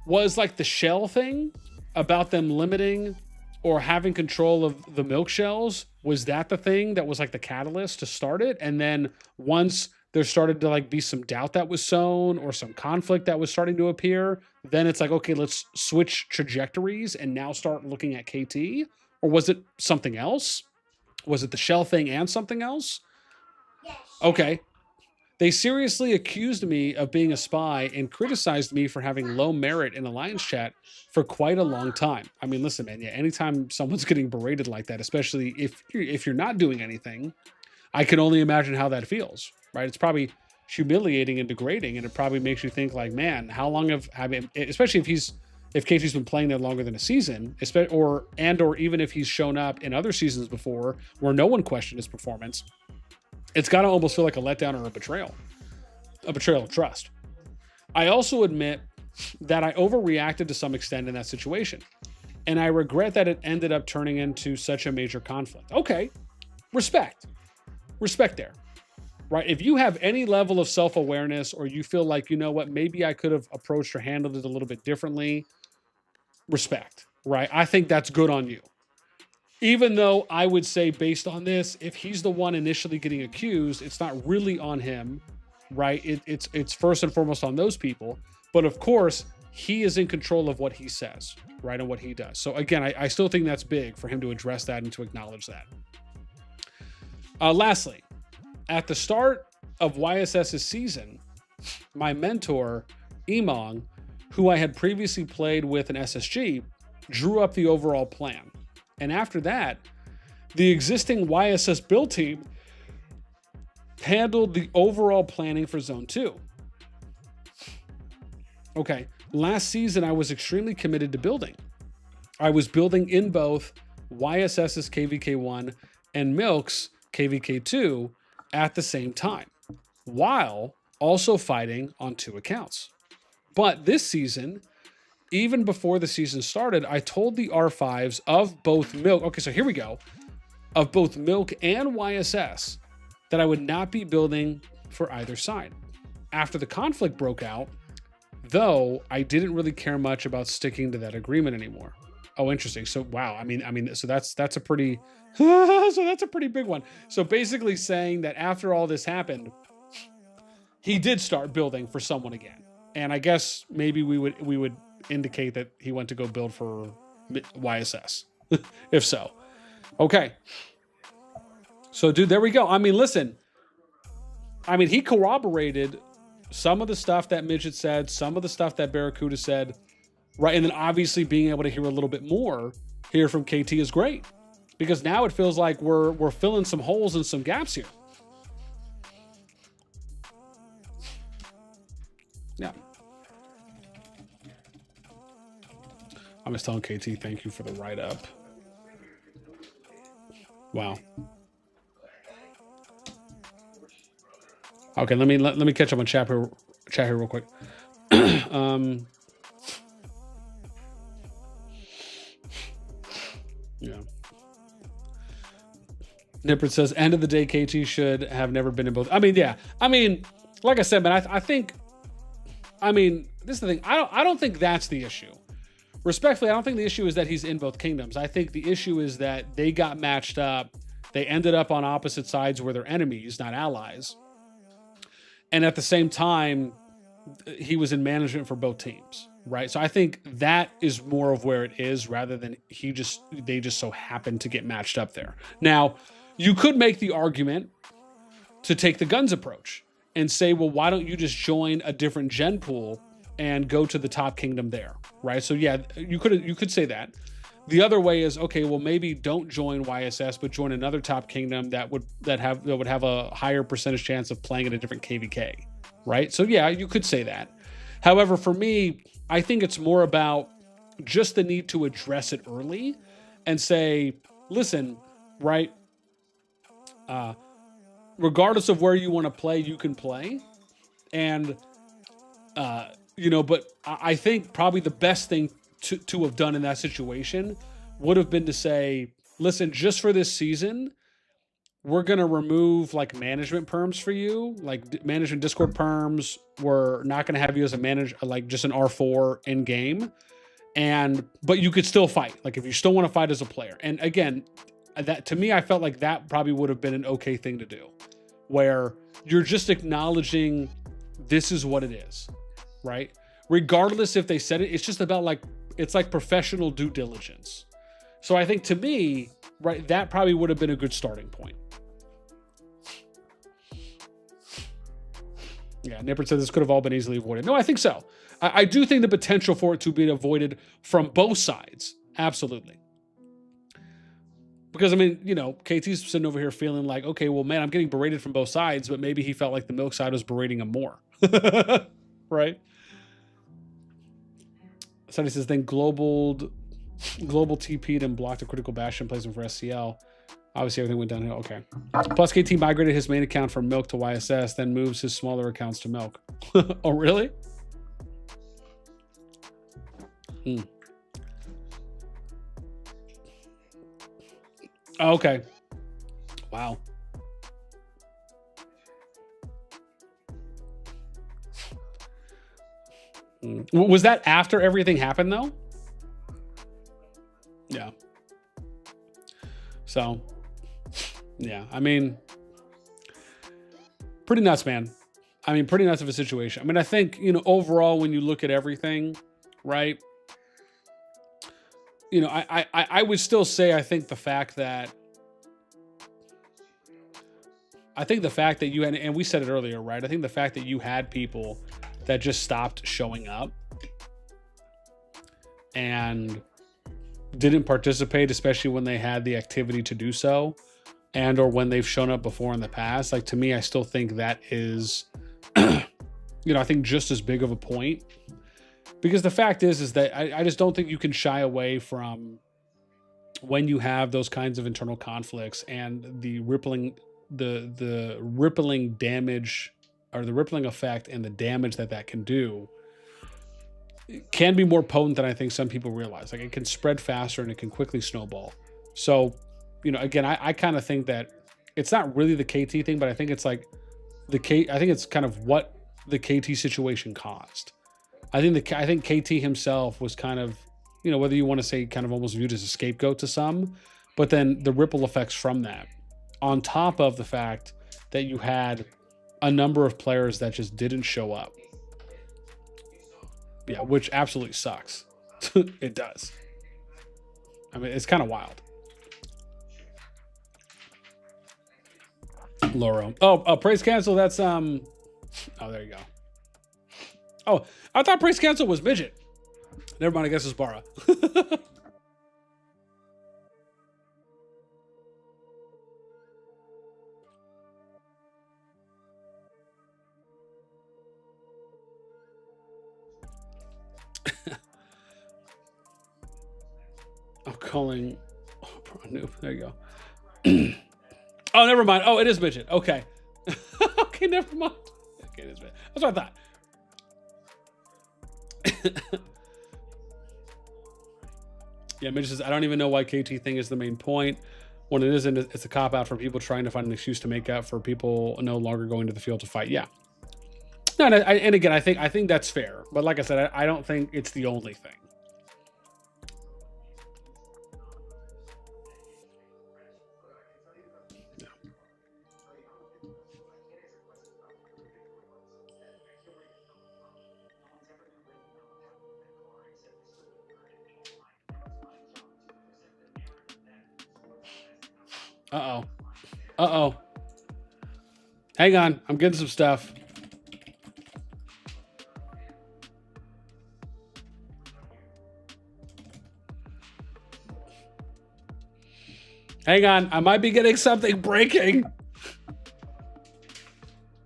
was like the shell thing about them limiting or having control of the milk shells, was that the thing that was like the catalyst to start it? And then once there started to like be some doubt that was sown or some conflict that was starting to appear, then it's like, okay, let's switch trajectories and now start looking at KT? Or was it something else? Was it the shell thing and something else? Yes. Okay. They seriously accused me of being a spy and criticized me for having low merit in Alliance chat for quite a long time. I mean, listen, man, yeah, anytime someone's getting berated like that, especially if you're not doing anything, I can only imagine how that feels, right? It's probably humiliating and degrading, and it probably makes you think like, man, how long especially if KT's been playing there longer than a season, or even if he's shown up in other seasons before where no one questioned his performance, it's got to almost feel like a letdown or a betrayal of trust. I also admit that I overreacted to some extent in that situation, and I regret that it ended up turning into such a major conflict. Okay, respect there, right? If you have any level of self-awareness, or you feel like, you know what, maybe I could have approached or handled it a little bit differently, respect, right? I think that's good on you. Even though I would say, based on this, if he's the one initially getting accused, it's not really on him, right? It's first and foremost on those people. But of course, he is in control of what he says, right? And what he does. So again, I still think that's big for him to address that and to acknowledge that. Lastly, at the start of YSS's season, my mentor, Emong, who I had previously played with in SSG, drew up the overall plan. And after that, the existing YSS build team handled the overall planning for Zone 2. Okay, last season I was extremely committed to building. I was building in both YSS's KVK1 and Milk's KVK2 at the same time, while also fighting on 2 accounts. But this season, even before the season started, I told the R5s of both Milk, okay, so here we go, of both Milk and YSS, that I would not be building for either side. After the conflict broke out, though, I didn't really care much about sticking to that agreement anymore. Oh, interesting. So, wow. I mean, so that's a pretty, so that's a pretty big one. So basically saying that after all this happened, he did start building for someone again. And I guess maybe we would indicate that he went to go build for YSS, if so. Okay. So, dude, there we go. I mean, listen. I mean, he corroborated some of the stuff that Midget said, some of the stuff that Barracuda said, right? And then obviously being able to hear a little bit more here from KT is great, because now it feels like we're filling some holes and some gaps here. Yeah. I'm just telling KT, thank you for the write-up. Wow. Okay, let me catch up on chat here real quick. Yeah. Nippert says, end of the day, KT should have never been in both. I mean, yeah. I mean, like I said, man, I think, I mean, this is the thing. I don't think that's the issue. Respectfully, I don't think the issue is that he's in both kingdoms. I think the issue is that they got matched up. They ended up on opposite sides where they're enemies, not allies. And at the same time, he was in management for both teams, right? So I think that is more of where it is rather than they just so happened to get matched up there. Now, you could make the argument to take the guns approach and say, well, why don't you just join a different gen pool and go to the top kingdom there, right? So yeah, you could say that. The other way is, okay, well, maybe don't join YSS, but join another top kingdom that would have a higher percentage chance of playing at a different KVK, right? So yeah, you could say that. However, for me, I think it's more about just the need to address it early and say, listen, right? Regardless of where you want to play, you can play. And, but I think probably the best thing to have done in that situation would have been to say, listen, just for this season, we're going to remove like management perms for you, like management Discord perms. We're not going to have you as a manager, like just an R4 in game. But you could still fight. Like if you still want to fight as a player. And again, that to me, I felt like that probably would have been an okay thing to do, where you're just acknowledging this is what it is, right? Regardless if they said it, it's just about like, it's like professional due diligence. So I think to me, right, that probably would have been a good starting point. Yeah, Nippert said this could have all been easily avoided. No, I think so. I do think the potential for it to be avoided from both sides. Absolutely. Because, I mean, KT's sitting over here feeling like, okay, well, man, I'm getting berated from both sides, but maybe he felt like the milk side was berating him more. Right? Somebody says, then global TP'd and blocked a critical bastion placement for SCL. Obviously, everything went downhill. Okay. Plus, KT migrated his main account from Milk to YSS, then moves his smaller accounts to Milk. Oh, really? Oh, okay. Wow. Was that after everything happened, though? Yeah. So, yeah, I mean, pretty nuts, man. I mean, pretty nuts of a situation. I mean, I think, overall, when you look at everything, right? I would still say, I think the fact that you had, and we said it earlier, right? I think the fact that you had people that just stopped showing up and didn't participate, especially when they had the activity to do so, and or when they've shown up before in the past, like to me, I still think that is, I think just as big of a point, because the fact is that I just don't think you can shy away from when you have those kinds of internal conflicts and the rippling damage, or the rippling effect and the damage that can do, can be more potent than I think some people realize. Like it can spread faster and it can quickly snowball. So, again, I kind of think that it's not really the KT thing, but I think it's like I think it's kind of what the KT situation caused. I think KT himself was kind of, whether you want to say kind of almost viewed as a scapegoat to some, but then the ripple effects from that, on top of the fact that you had a number of players that just didn't show up. Yeah, which absolutely sucks. It does. I mean, it's kind of wild. Loro. Oh, praise cancel. That's oh, there you go. Oh, I thought praise cancel was midget. Never mind. I guess it's Bara. I'm calling. Oh, noob. There you go. Oh, never mind. Oh, it is midget. Okay. Okay, never mind. Okay, it is midget. That's what I thought. Yeah, midget says, I don't even know why KT thing is the main point. When it isn't, it's a cop out for people trying to find an excuse to make up for people no longer going to the field to fight. Yeah. No, and again, I think that's fair. But like I said, I don't think it's the only thing. Uh-oh. Uh-oh. Hang on. I'm getting some stuff. Hang on. I might be getting something breaking.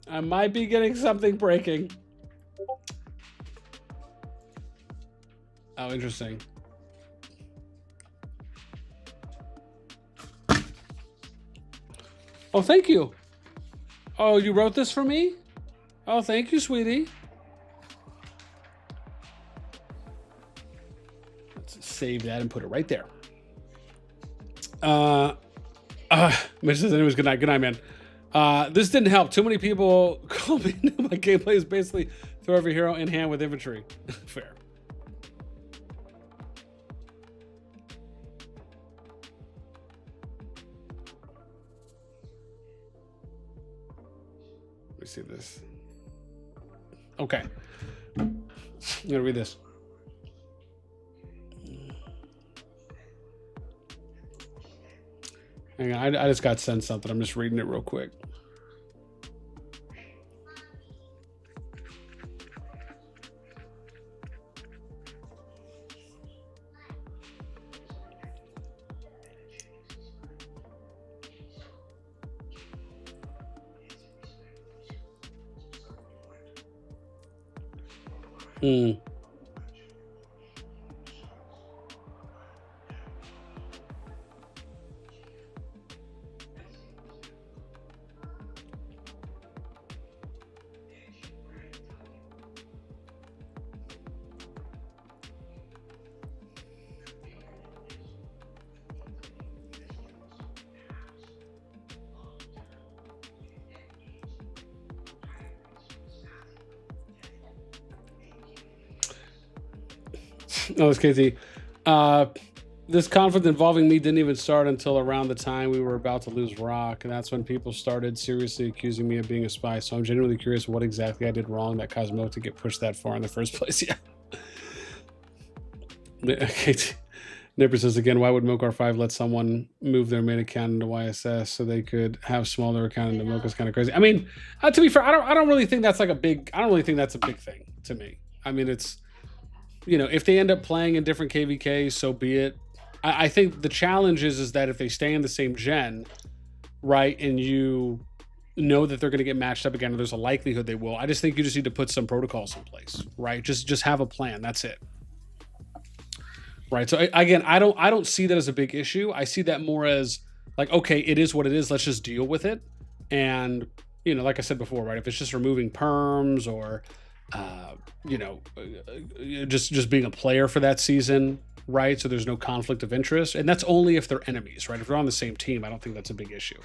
I might be getting something breaking. Oh, interesting. Oh, thank you. Oh, you wrote this for me? Oh, thank you, sweetie. Let's save that and put it right there. Mitch says, anyways, good night. Good night, man. This didn't help. Too many people call me. My gameplay is basically throw every hero in hand with infantry. Fair. Let me see this. Okay. I'm gonna read this. Hang on, I just got sent something. I'm just reading it real quick. Oh, it's Casey. This conflict involving me didn't even start until around the time we were about to lose Rock, and that's when people started seriously accusing me of being a spy. So I'm genuinely curious what exactly I did wrong that caused Mo to get pushed that far in the first place. Yeah. Casey. Nipper says again, why would Mokar 5 let someone move their main account into YSS so they could have smaller account into Mocha? Is kind of crazy. I mean, to be fair, I don't really think that's like a big. I don't really think that's a big thing to me. I mean, it's, you know, if they end up playing in different KVKs, so be it. I think the challenge is that if they stay in the same gen, right, and you know that they're going to get matched up again, or there's a likelihood they will. I just think you just need to put some protocols in place, right? Just have a plan. That's it. Right. So again, I don't see that as a big issue. I see that more as like, okay, it is what it is. Let's just deal with it. And, you know, like I said before, right, if it's just removing perms or, you know, just being a player for that season, right? So there's no conflict of interest. And that's only if they're enemies, right? If they're on the same team, I don't think that's a big issue.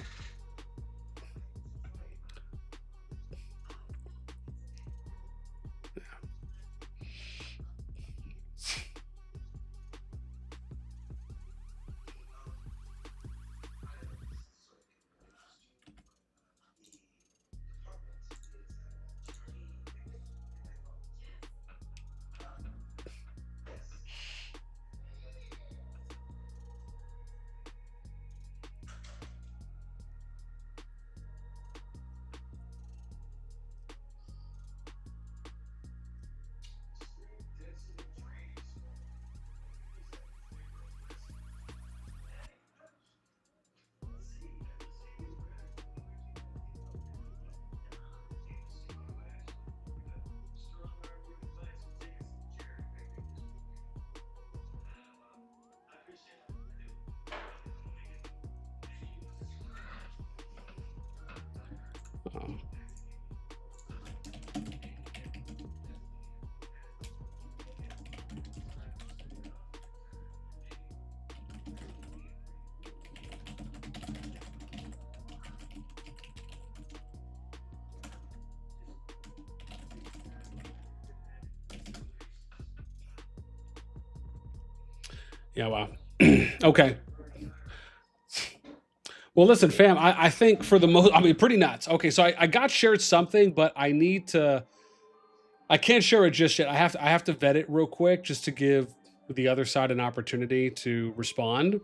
Yeah, wow. Okay. Well, listen, fam, I think for the most, I mean, pretty nuts. Okay, so I got shared something, but I need to, I can't share it just yet. I have to vet it real quick just to give the other side an opportunity to respond.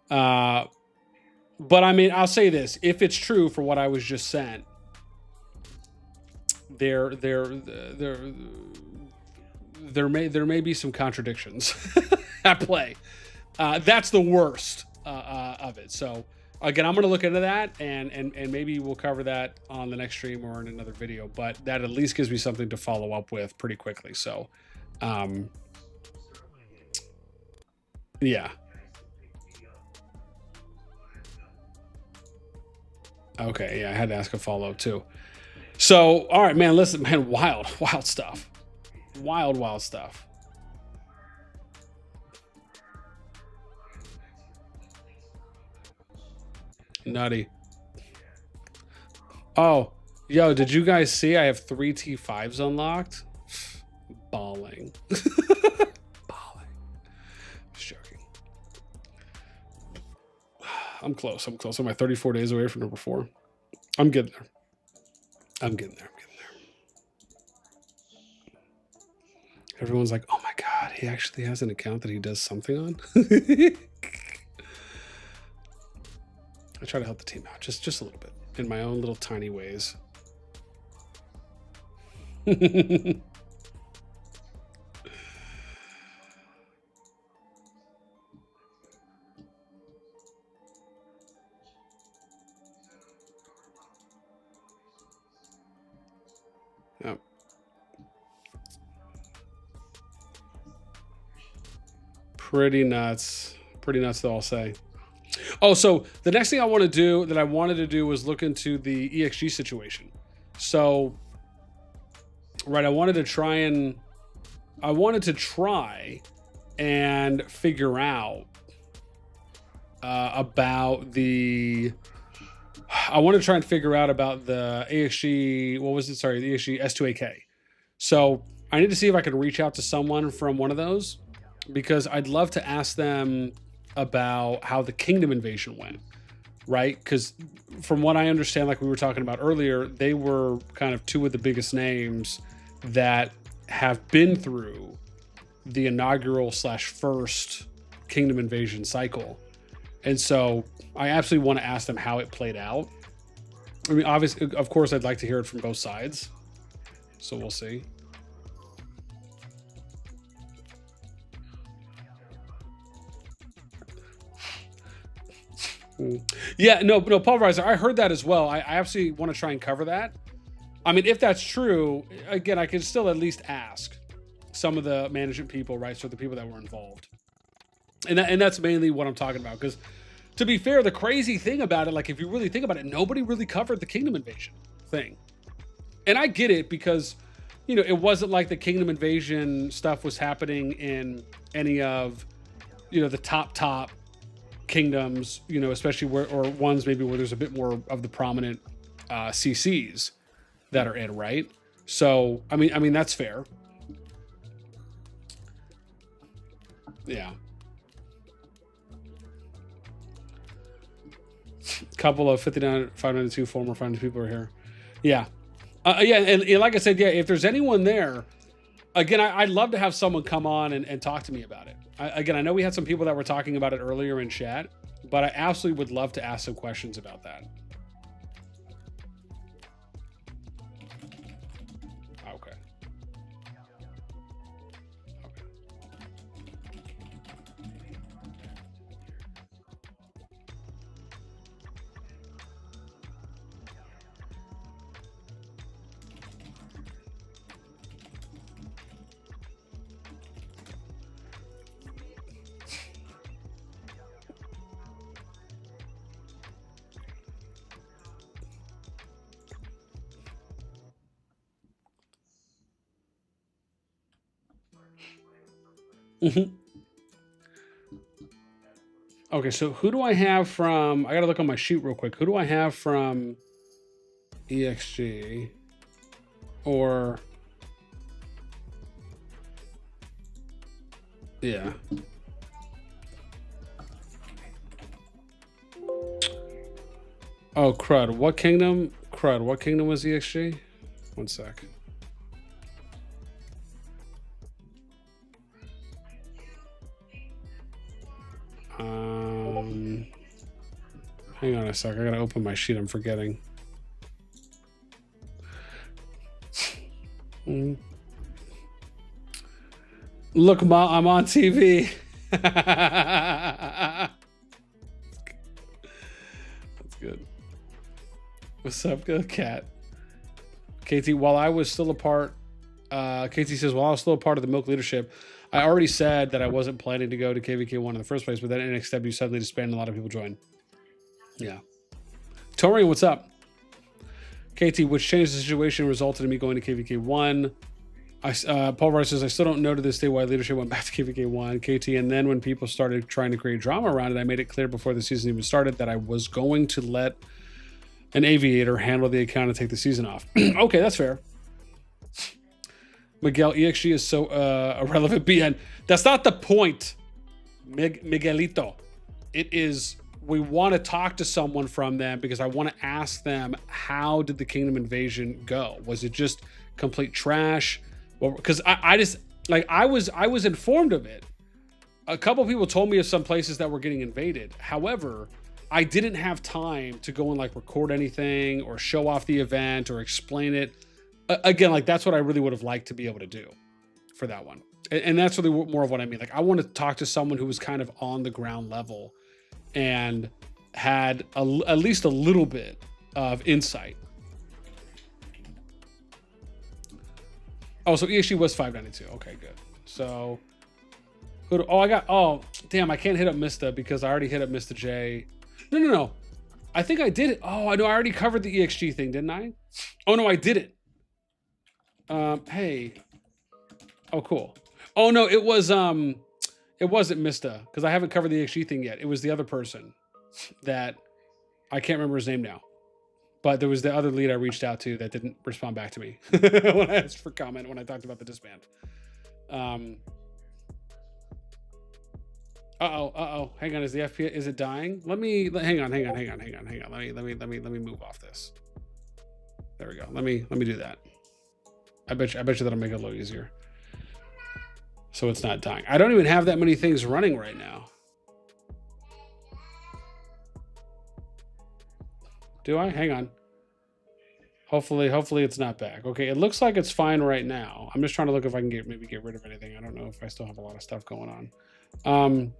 But I mean, I'll say this: if it's true for what I was just sent, there may be some contradictions at play. That's the worst of it. So again, I'm going to look into that, and maybe we'll cover that on the next stream or in another video. But that at least gives me something to follow up with pretty quickly. So, yeah. Okay, yeah, I had to ask a follow-up too. So, all right, man, listen, man, wild stuff. Wild stuff. Nutty. Oh, yo, did you guys see I have 3 T5s unlocked? Balling. Balling. Just joking. I'm close. I'm like 34 days away from number 4. I'm getting there. I'm getting there. Everyone's like, oh my God, he actually has an account that he does something on. I try to help the team out just a little bit in my own little tiny ways. Yep. Pretty nuts though, I'll say. Oh, so the next thing I wanted to do was look into the EXG situation. So, right, I wanted to try and figure out about the EXG, what was it? Sorry, the EXG S2AK. So I need to see if I can reach out to someone from one of those, because I'd love to ask them about how the kingdom invasion went, right? Because from what I understand, like we were talking about earlier, they were kind of 2 of the biggest names that have been through the inaugural / first kingdom invasion cycle. And so I absolutely want to ask them how it played out. I mean, obviously, of course, I'd like to hear it from both sides. So we'll see. Yeah, no, Paul Reiser, I heard that as well. I absolutely want to try and cover that. I mean, if that's true, again, I can still at least ask some of the management people, right? So the people that were involved. And that's mainly what I'm talking about. Because to be fair, the crazy thing about it, like if you really think about it, nobody really covered the kingdom invasion thing. And I get it, because, you know, it wasn't like the kingdom invasion stuff was happening in any of, you know, the top kingdoms, you know, especially where, or ones maybe where there's a bit more of the prominent CCs that are in, right? So, I mean, that's fair. Yeah. Couple of 59, 592 former 500 people are here. Yeah. Yeah. And like I said, yeah, if there's anyone there, again, I'd love to have someone come on and talk to me about it. Again, I know we had some people that were talking about it earlier in chat, but I absolutely would love to ask some questions about that. Okay. Mm-hmm. Okay, so who do I have from... I got to look on my sheet real quick. Who do I have from EXG? Or... Yeah. Oh, crud. What kingdom? Crud. What kingdom was EXG? One sec. Hang on a sec. I gotta open my sheet. I'm forgetting. Look, Ma, I'm on TV. That's good. What's up, good cat? KT, while I was still a part, KT says, while I was still a part of the Milk leadership, I already said that I wasn't planning to go to KVK1 in the first place, but then NXW suddenly disbanded and a lot of people joined. Yeah. Tori, what's up? KT, which changed the situation, resulted in me going to KVK1. Paul Rice says, I still don't know to this day why leadership went back to KVK1. KT, and then when people started trying to create drama around it, I made it clear before the season even started that I was going to let an aviator handle the account and take the season off. Okay, that's fair. Miguel, EXG is so irrelevant. BN. That's not the point, Miguelito. It is, we want to talk to someone from them because I want to ask them, how did the Kingdom invasion go? Was it just complete trash? Well, because I just, like, I was informed of it. A couple people told me of some places that were getting invaded. However, I didn't have time to go and like record anything or show off the event or explain it. Again, like that's what I really would have liked to be able to do for that one. And that's really more of what I mean. Like I want to talk to someone who was kind of on the ground level and had at least a little bit of insight. Oh, so EXG was 592. Okay, good. So, oh, damn, I can't hit up Mista because I already hit up Mista J. No. I think I did it. Oh, I know. I already covered the EXG thing, didn't I? Oh, no, I didn't. Hey. Oh, cool. Oh, no, it wasn't Mista because I haven't covered the EXG thing yet. It was the other person that I can't remember his name now. But there was the other lead I reached out to that didn't respond back to me when I asked for comment when I talked about the disband. Hang on, is the FPS, is it dying? Hang on. Let me move off this. There we go. Let me do that. I bet you that'll make it a little easier. So it's not dying. I don't even have that many things running right now. Do I? Hang on. Hopefully it's not back. Okay, it looks like it's fine right now. I'm just trying to look if I can maybe get rid of anything. I don't know if I still have a lot of stuff going on.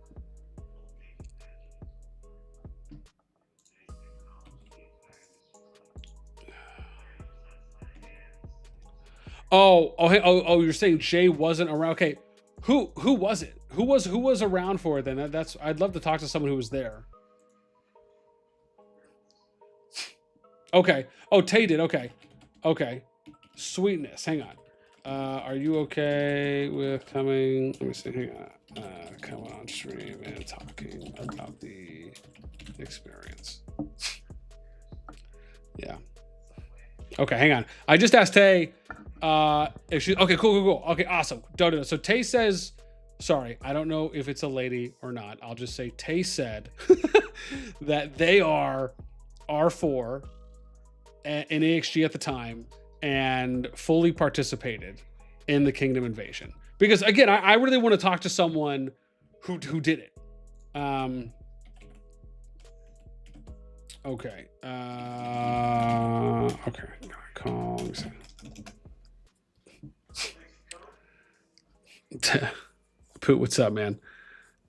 Oh, you're saying Jay wasn't around. Okay. Who was it? Who was around for it then? I'd love to talk to someone who was there. Okay. Oh, Tay did. Okay. Sweetness. Hang on. Are you okay with coming? Let me see. Hang on. Coming on stream and talking about the experience. Yeah. Okay, hang on. I just asked Tay if she. Okay, cool. Okay, awesome. So Tay says, sorry, I don't know if it's a lady or not. I'll just say Tay said that they are R4 in EXG at the time and fully participated in the Kingdom invasion. Because again, I really want to talk to someone who did it. Okay. Okay. Call. Poot, what's up, man?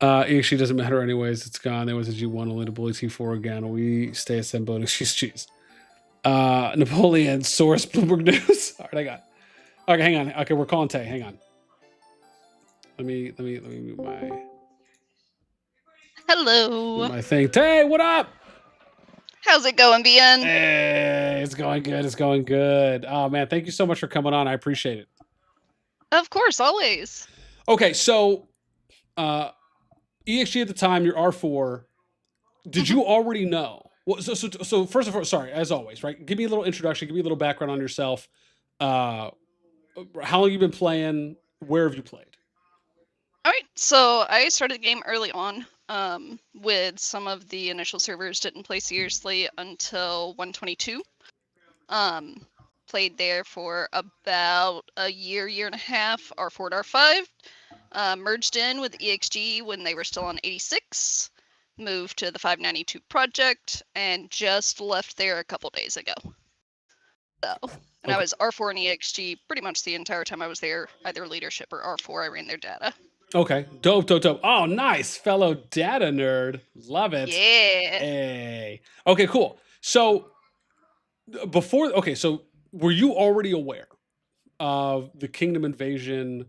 EXG doesn't matter anyways. It's gone. There was a G1 only to bully T4 again. We stay at 7 bonus. Cheese. Napoleon source Bloomberg News. All right, I got. Okay, hang on. Okay, we're calling Tay. Hang on. Let me move my. Hello. Move my thing. Tay, what up? How's it going, BN? Hey, it's going good. Oh man, thank you so much for coming on. I appreciate it. Of course, always. Okay, so EXG at the time, you're R4. Did you already know? Well, so first of all, sorry, as always, right? Give me a little introduction, give me a little background on yourself. How long you been playing? Where have you played? All right, so I started the game early on. with some of the initial servers didn't play seriously until 122. Played there for about a year and a half, R4 to R5. Merged in with EXG when they were still on 86. Moved to the 592 project and just left there a couple days ago. So, and I Okay. was R4 and EXG pretty much the entire time I was there, either leadership or R4. I ran their data. Okay. Dope, dope, dope. Oh, nice. Fellow data nerd. Love it. Yeah. Hey. Okay, cool. So so were you already aware of the Kingdom Invasion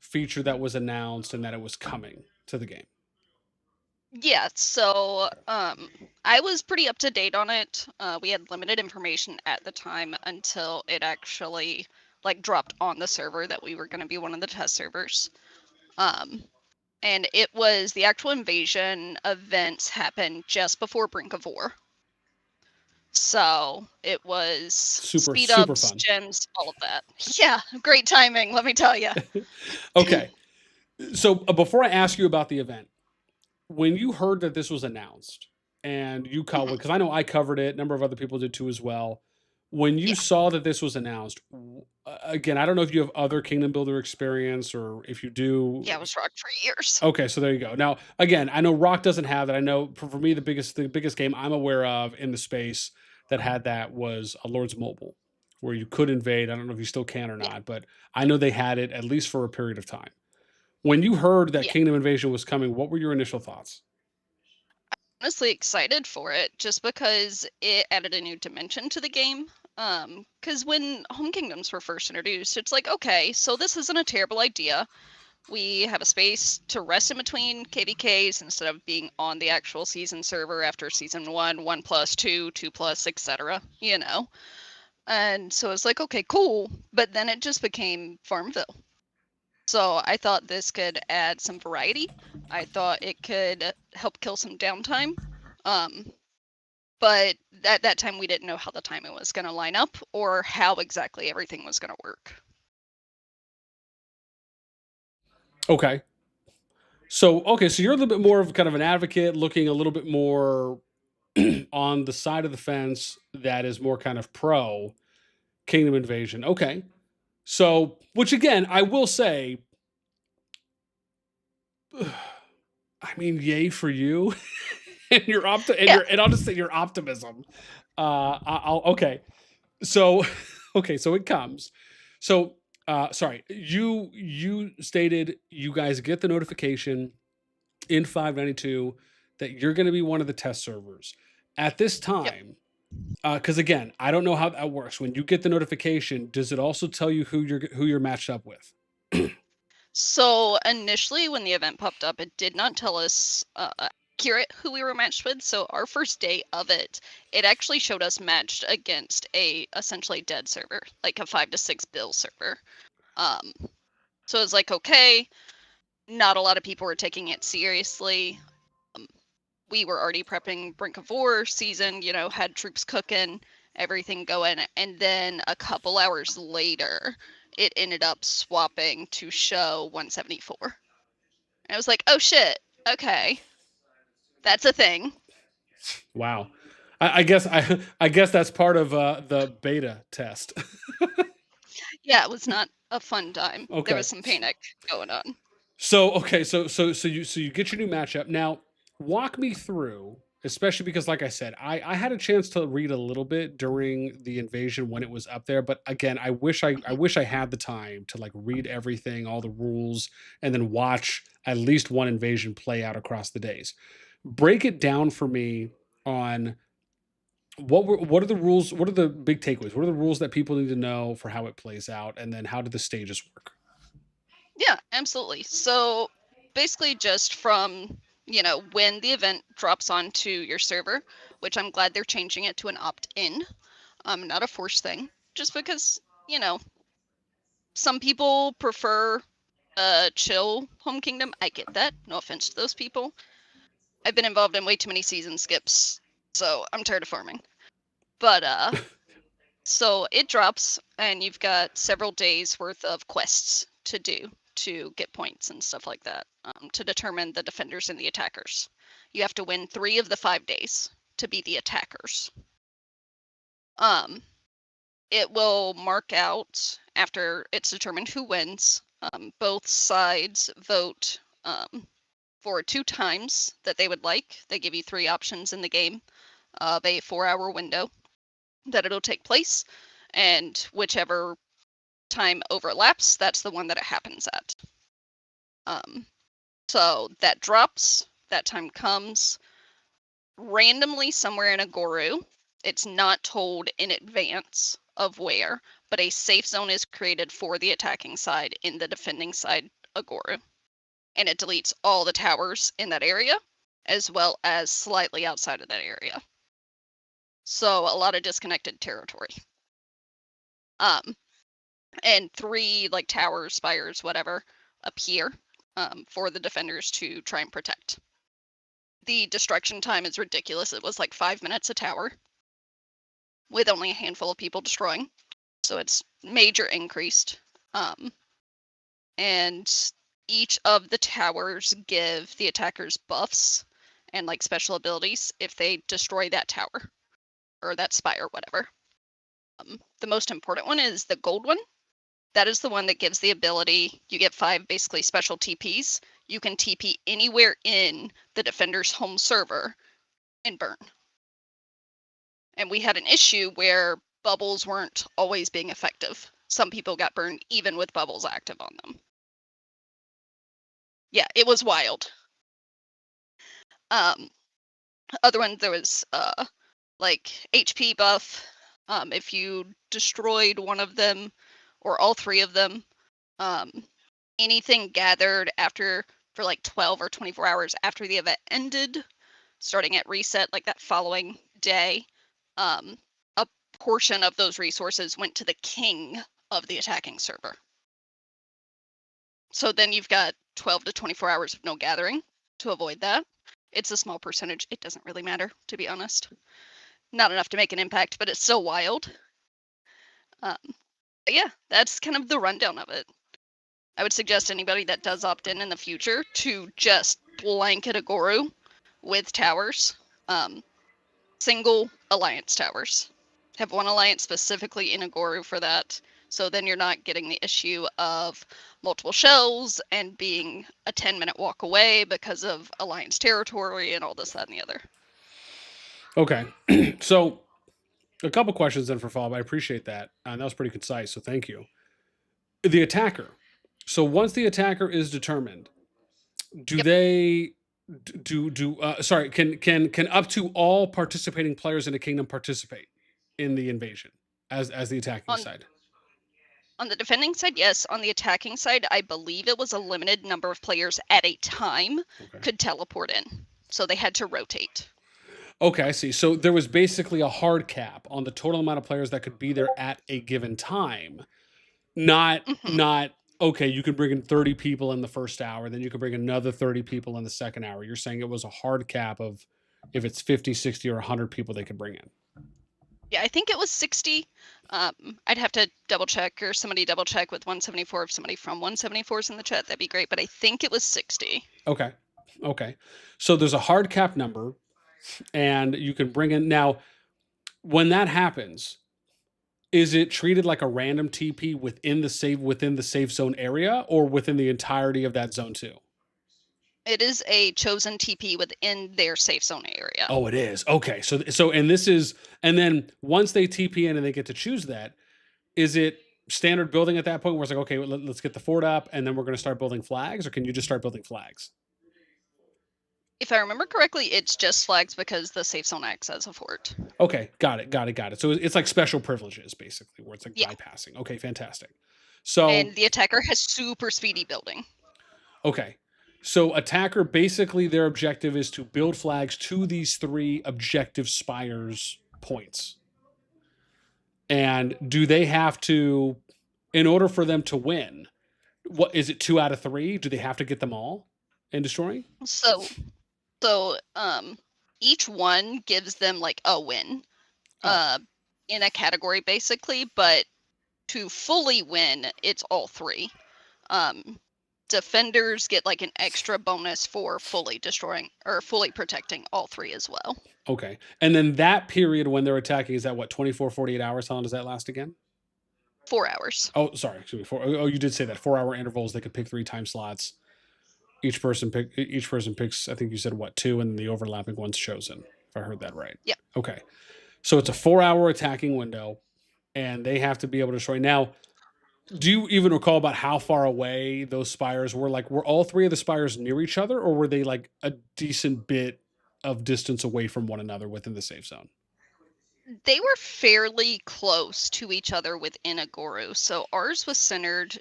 feature that was announced and that it was coming to the game? Yeah, so I was pretty up to date on it. We had limited information at the time until it actually like dropped on the server that we were going to be one of the test servers. And it was the actual invasion events happened just before Brink of War. So it was Super speed ups, fun. gems, all of that. Yeah, great timing, let me tell you. Okay. So before I ask you about the event, when you heard that this was announced and you covered, because I know I covered it, a number of other people did too as well. When you Yeah. saw that this was announced, again, I don't know if you have other Kingdom Builder experience or if you do. Yeah, I was rocked for years. Okay, so there you go. Now, again, I know Rock doesn't have that. I know for me, the biggest game I'm aware of in the space that had that was a Lord's Mobile, where you could invade. I don't know if you still can or not, but I know they had it at least for a period of time. When you heard that Yeah. Kingdom Invasion was coming, what were your initial thoughts? Honestly excited for it just because it added a new dimension to the game. Because when Home Kingdoms were first introduced, it's like, okay, so this isn't a terrible idea. We have a space to rest in between KVKs instead of being on the actual season server after season 1+2, 2+, etc. You know? And so it's like, okay, cool. But then it just became Farmville. So I thought this could add some variety. I thought it could help kill some downtime. But at that time, we didn't know how the timing was going to line up or how exactly everything was going to work. Okay. So you're a little bit more of kind of an advocate, looking a little bit more on the side of the fence that is more kind of pro Kingdom Invasion. Okay. So, which again, I will say, I mean, yay for you and and I'll just say your optimism. Okay. So, okay, so it comes. So, sorry, you stated you guys get the notification in 592 that you're going to be one of the test servers at this time. Because again, I don't know how that works. When you get the notification, does it also tell you who you're matched up with? So initially, when the event popped up, it did not tell us accurate who we were matched with. So our first day of it, it actually showed us matched against a essentially dead server, like a 5 to 6 bill server. So it's like, okay, not a lot of people were taking it seriously. We were already prepping Brink of War season, you know, had troops cooking, everything going. And then a couple hours later, it ended up swapping to show 174. And I was like, oh shit, okay. That's a thing. Wow. I guess that's part of the beta test. Yeah, it was not a fun time. Okay. There was some panic going on. So okay, so you get your new matchup. Now, walk me through, especially because like I said, I had a chance to read a little bit during the invasion when it was up there, but again, I wish I had the time to like read everything, all the rules, and then watch at least one invasion play out across the days. Break it down for me on what are the rules, what are the big takeaways? What are the rules that people need to know for how it plays out, and then how do the stages work? Yeah, absolutely. So basically just from, you know, when the event drops onto your server, which I'm glad they're changing it to an opt-in, not a forced thing, just because, you know, some people prefer a chill home kingdom. I get that. No offense to those people. I've been involved in way too many season skips, so I'm tired of farming. But so it drops and you've got several days worth of quests to do to get points and stuff like that, to determine the defenders and the attackers. You have to win 3 of the 5 days to be the attackers. It will mark out after it's determined who wins. Both sides vote for 2 times that they would like. They give you 3 options in the game of a 4-hour window that it'll take place, and whichever time overlaps, that's the one that it happens at. So that drops, that time comes randomly somewhere in Agoru. It's not told in advance of where, but a safe zone is created for the attacking side in the defending side Agoru. And it deletes all the towers in that area, as well as slightly outside of that area. So a lot of disconnected territory. And 3 like towers, spires, whatever, appear for the defenders to try and protect. The destruction time is ridiculous. It was like 5 minutes a tower, with only a handful of people destroying. So it's major increased. And each of the towers give the attackers buffs and like special abilities if they destroy that tower or that spire, whatever. The most important one is the gold one. That is the one that gives the ability, you get 5 basically special TPs. You can TP anywhere in the defender's home server and burn. And we had an issue where bubbles weren't always being effective. Some people got burned even with bubbles active on them. Yeah, it was wild. Other one, there was like HP buff. If you destroyed one of them or all 3 of them, anything gathered after for like 12 or 24 hours after the event ended, starting at reset like that following day, a portion of those resources went to the king of the attacking server. So then you've got 12 to 24 hours of no gathering to avoid that. It's a small percentage. It doesn't really matter, to be honest. Not enough to make an impact, but it's so wild. But yeah, that's kind of the rundown of it. I would suggest anybody that does opt in the future to just blanket Agoru with towers. Single alliance towers. Have one alliance specifically in Agoru for that. So then you're not getting the issue of multiple shells and being a 10-minute walk away because of alliance territory and all this, that, and the other. Okay. So a couple questions then for follow-up. I appreciate that. And that was pretty concise, so thank you. The attacker. So once the attacker is determined, do Yep. they sorry, can up to all participating players in a kingdom participate in the invasion as the attacking side? On the defending side, yes. On the attacking side, I believe it was a limited number of players at a time could teleport in. So they had to rotate. Okay, I see. So there was basically a hard cap on the total amount of players that could be there at a given time. Not okay, you could bring in 30 people in the first hour, then you could bring another 30 people in the second hour. You're saying it was a hard cap of if it's 50, 60, or 100 people they could bring in. Yeah, I think it was 60. I'd have to double check, or somebody double check with 174. If somebody from 174 is in the chat, that'd be great. But I think it was 60. Okay. So there's a hard cap number, and you can bring in now. When that happens, is it treated like a random TP within the safe zone area, or within the entirety of that zone too? It is a chosen TP within their safe zone area. Oh, it is. Okay. So and this is, and then once they TP in and they get to choose that, is it standard building at that point where it's like, okay, let's get the fort up and then we're going to start building flags, or can you just start building flags? If I remember correctly, it's just flags because the safe zone acts as a fort. Okay. Got it. So it's like special privileges basically, where it's like bypassing. Okay. Fantastic. So, and the attacker has super speedy building. Okay. So attacker, basically their objective is to build flags to these 3 objective spires points. And do they have to, in order for them to win, what is it, 2 out of 3? Do they have to get them all in destroying? So each one gives them like a win in a category basically, but to fully win, it's all 3. defenders get like an extra bonus for fully destroying or fully protecting all 3 as well. Okay. And then that period when they're attacking, is that what, 24, 48 hours? How long does that last again? 4 hours. Oh, sorry. Excuse me. Oh, you did say that. 4-hour intervals. They could pick 3 time slots. Each person picks, I think you said what, 2, and the overlapping one's chosen, if I heard that right. Yeah. Okay. So it's a 4-hour attacking window, and they have to be able to destroy. Now, do you even recall about how far away those spires were? Like, were all 3 of the spires near each other, or were they like a decent bit of distance away from one another within the safe zone? They were fairly close to each other within Agoru. So ours was centered.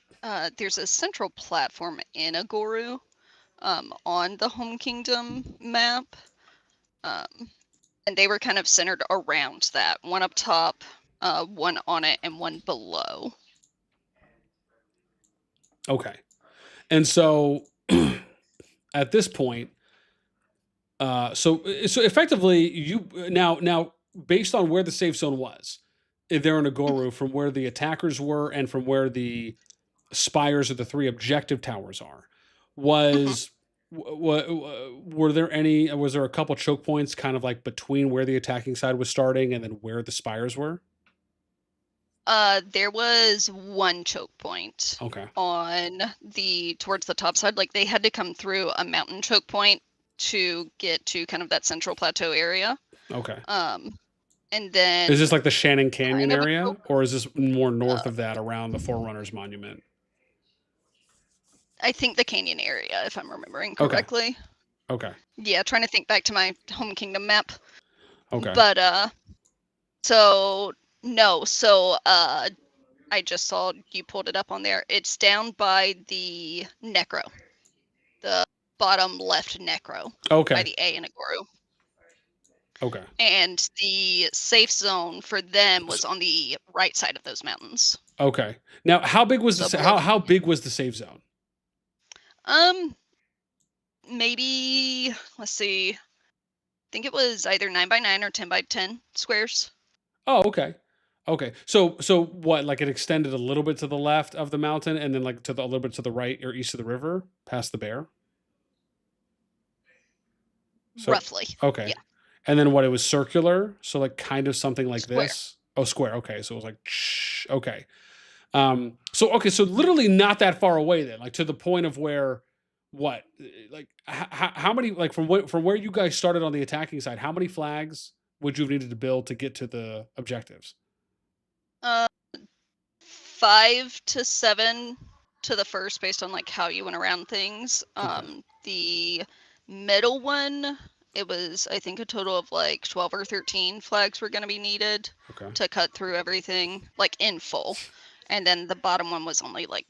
There's a central platform in Agoru on the Home Kingdom map. And they were kind of centered around that. One up top, one on it, and one below. Okay. And so at this point, so effectively, you now based on where the safe zone was, if they're in Agoru, from where the attackers were and from where the spires of the 3 objective towers are, was were there any? Was there a couple choke points, kind of like between where the attacking side was starting and then where the spires were? There was one choke point. Okay. On towards the top side. Like they had to come through a mountain choke point to get to kind of that central plateau area. Okay. And then Is this like the Shannon Canyon kind of area, or is this more north of that, around the Forerunners Monument? I think the canyon area, if I'm remembering correctly. Okay. Yeah, trying to think back to my Home Kingdom map. Okay. But so no, so I just saw you pulled it up on there. It's down by the necro, the bottom left necro. Okay. By the A in Agoru. Okay. And the safe zone for them was on the right side of those mountains. Okay. Now, how big was how big was the safe zone? Maybe let's see. I think it was either 9x9 or 10x10 squares. Oh, okay. Okay. So what? Like it extended a little bit to the left of the mountain, and then like a little bit to the right or east of the river, past the bear. So, Roughly. Okay. Yeah. And then what? It was circular, so like kind of something like Square. this. Oh, square. Okay. So it was like okay. So literally not that far away then, like to the point of where what? Like how many, like from where you guys started on the attacking side, how many flags would you have needed to build to get to the objectives? 5 to 7 to the first, based on like how you went around things. Okay. The middle one, it was I think a total of like 12 or 13 flags were going to be needed Okay. to cut through everything like in full, and then the bottom one was only like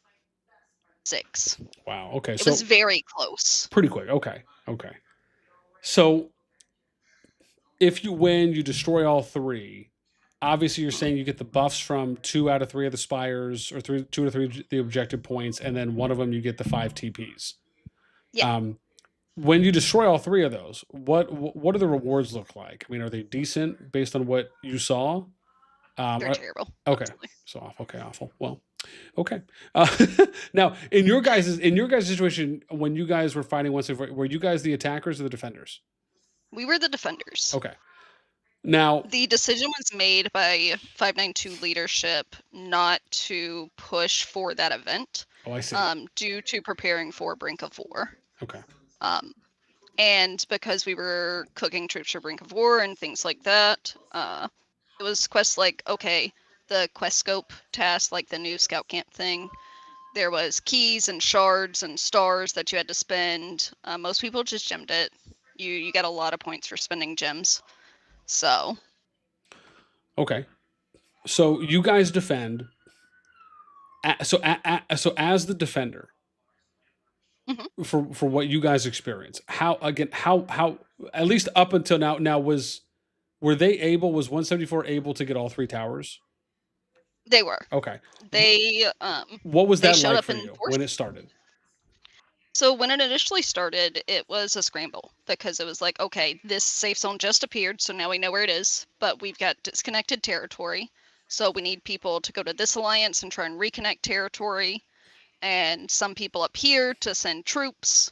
6. Wow. Okay. It So was very close. pretty quick. Okay. Okay. So if you win, you destroy all 3. Obviously, you're saying you get the buffs from 2 out of 3 of the spires, or 2 out of 3 of the objective points, and then one of them you get the 5 TPs. Yeah. When you destroy all 3 of those, what do the rewards look like? I mean, are they decent based on what you saw? They're terrible. Okay. Honestly. So awful. Okay, awful. Well, okay. Now, in your guys' situation, when you guys were fighting once, were you guys the attackers or the defenders? We were the defenders. Okay. Now, the decision was made by 592 leadership not to push for that event. Oh, I see. Due to preparing for Brink of War. Okay. And because we were cooking troops for Brink of War and things like that, it was quests like, okay, the quest scope task, like the new scout camp thing. There was keys and shards and stars that you had to spend. Most people just gemmed it. You got a lot of points for spending gems. So. Okay. So you guys defend. So as the defender, Mm-hmm. for what you guys experience, how at least up until now was 174 able to get all 3 towers? They were. Okay. They what was that showed like up for in you force. when it started? So when it initially started, it was a scramble because it was like, okay, this safe zone just appeared, so now we know where it is, but we've got disconnected territory. So we need people to go to this alliance and try and reconnect territory. and some people up here to send troops.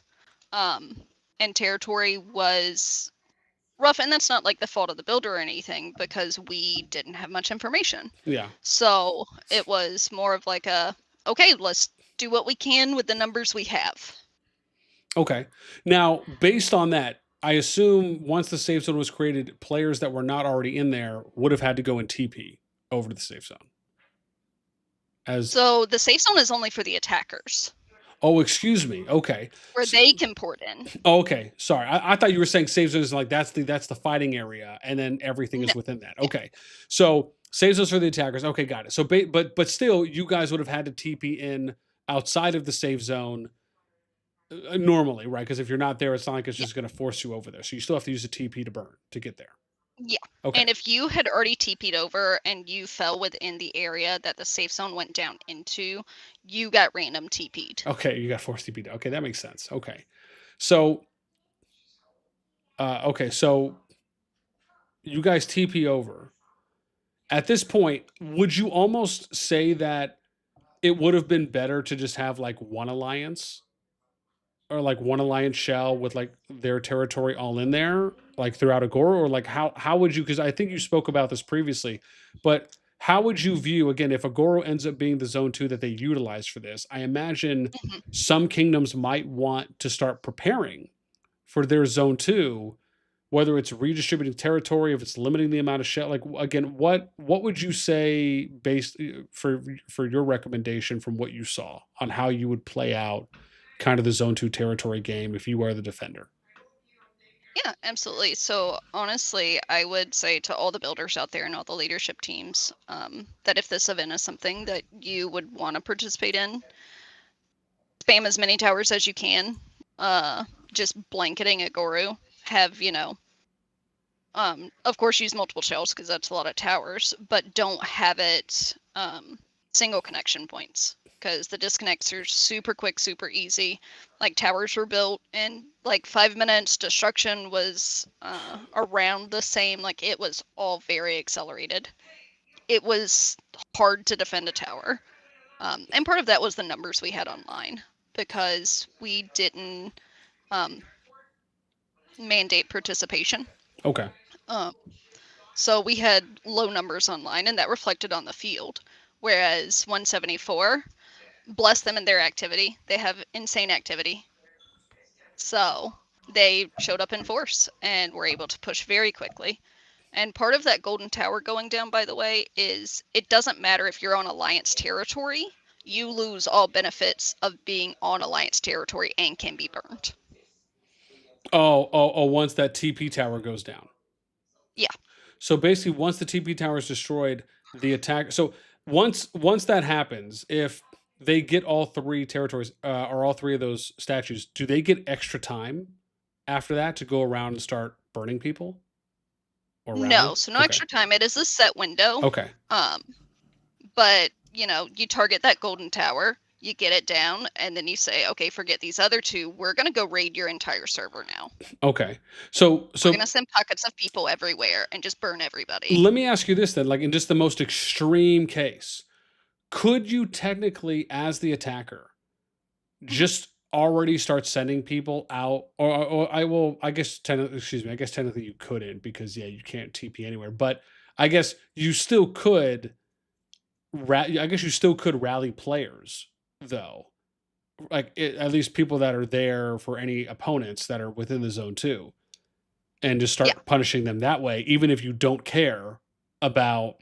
And territory was rough, and that's not like the fault of the builder or anything, because we didn't have much information. Yeah. So it was more of like a, okay, let's do what we can with the numbers we have. Okay. Now, based on that, I assume once the safe zone was created, players that were not already in there would have had to go and TP over to the safe zone. So the safe zone is only for the attackers. Oh, excuse me. Okay. Where they can port in. Oh, okay. Sorry. I thought you were saying safe zones like that's the fighting area, and then everything is within that. Okay. So safe zones for the attackers. Okay, got it. So but still, you guys would have had to TP in outside of the safe zone normally, right? Because if you're not there, it's not like it's just going to force you over there. So you still have to use a TP to burn to get there. Yeah. Okay. And if you had already TP'd over and you fell within the area that the safe zone went down into, you got random TP'd. Okay, you got forced TP'd. Okay, that makes sense. Okay. So so you guys TP over. At this point, would you almost say that it would have been better to just have like one alliance? Or like one alliance shell with like their territory all in there, like throughout Agora, or like how would you? Because I think you spoke about this previously, but how would you view again if Agora ends up being the zone 2 that they utilize for this? I imagine some kingdoms might want to start preparing for their zone 2, whether it's redistributing territory, if it's limiting the amount of shell. Like again, what would you say based for your recommendation from what you saw on how you would play out kind of the zone 2 territory game if you are the defender? Yeah, absolutely. So honestly, I would say to all the builders out there and all the leadership teams that if this event is something that you would want to participate in, spam as many towers as you can. Just blanketing at Goru. Have, of course use multiple shells because that's a lot of towers, but don't have it single connection points, because the disconnects are super quick, super easy. Like towers were built in like 5 minutes. Destruction was around the same. Like it was all very accelerated. It was hard to defend a tower. And part of that was the numbers we had online, because we didn't mandate participation. Okay. So we had low numbers online, and that reflected on the field. Whereas 174, bless them in their activity. They have insane activity. So they showed up in force and were able to push very quickly. And part of that golden tower going down, by the way, is it doesn't matter if you're on Alliance territory. You lose all benefits of being on Alliance territory and can be burned. Oh, once that TP tower goes down. Yeah. So basically, once the TP tower is destroyed, the attack. So once that happens, if they get all 3 territories or all 3 of those statues, do they get extra time after that to go around and start burning people? Or no, so no extra time. It is a set window. Okay. But you target that golden tower, you get it down, and then you say, okay, forget these other 2. We're gonna go raid your entire server now. Okay. So we're gonna send pockets of people everywhere and just burn everybody. Let me ask you this then, like in just the most extreme case, could you technically, as the attacker, just already start sending people out? I guess technically you couldn't, because you can't TP anywhere. But I guess you still could. Rally players, though, at least people that are there for any opponents that are within the zone 2, and just start punishing them that way, even if you don't care about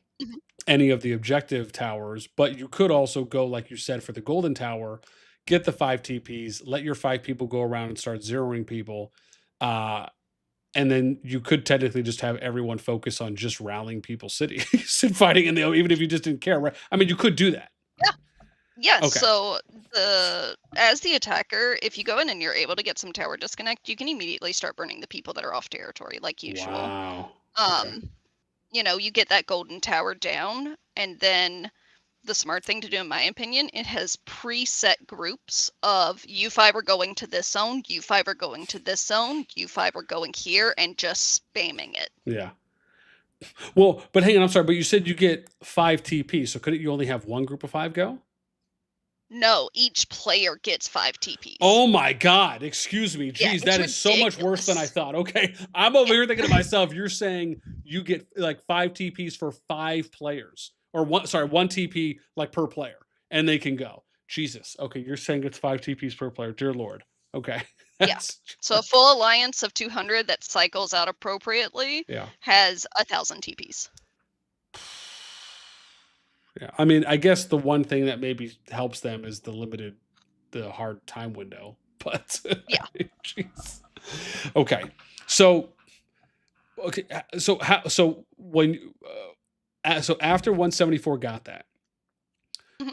any of the objective towers. But you could also go, like you said, for the golden tower, get the 5 TPs, let your 5 people go around and start zeroing people, and then you could technically just have everyone focus on just rallying people's cities and fighting in the, even if you just didn't care, right? I mean, you could do that. Yeah. Okay. So as the attacker, if you go in and you're able to get some tower disconnect, you can immediately start burning the people that are off territory, like usual. Wow. Okay. You get that golden tower down, and then the smart thing to do, in my opinion, it has preset groups of you 5 are going to this zone, you 5 are going to this zone, you 5 are going here, and just spamming it. Yeah. Well, but hang on, I'm sorry, but you said you get 5 TP, so couldn't you only have one group of 5 go? No, each player gets 5 TPs. Oh my God! Excuse me. Yeah, Jeez, it's that is so much worse than I ridiculous. thought. Okay, I'm over here thinking to myself, you're saying you get like 5 TPs for 5 players, or one? Sorry, 1 TP like per player, and they can go. Jesus. Okay, you're saying it's 5 TPs per player. Dear Lord. Okay. Yeah. That's So a full alliance of 200 that cycles out appropriately yeah. has 1,000 TPs. Yeah. I mean, I guess the one thing that maybe helps them is the hard time window. But Yeah. jeez. Okay. So okay. So how? So when so after 174 got that, Mhm.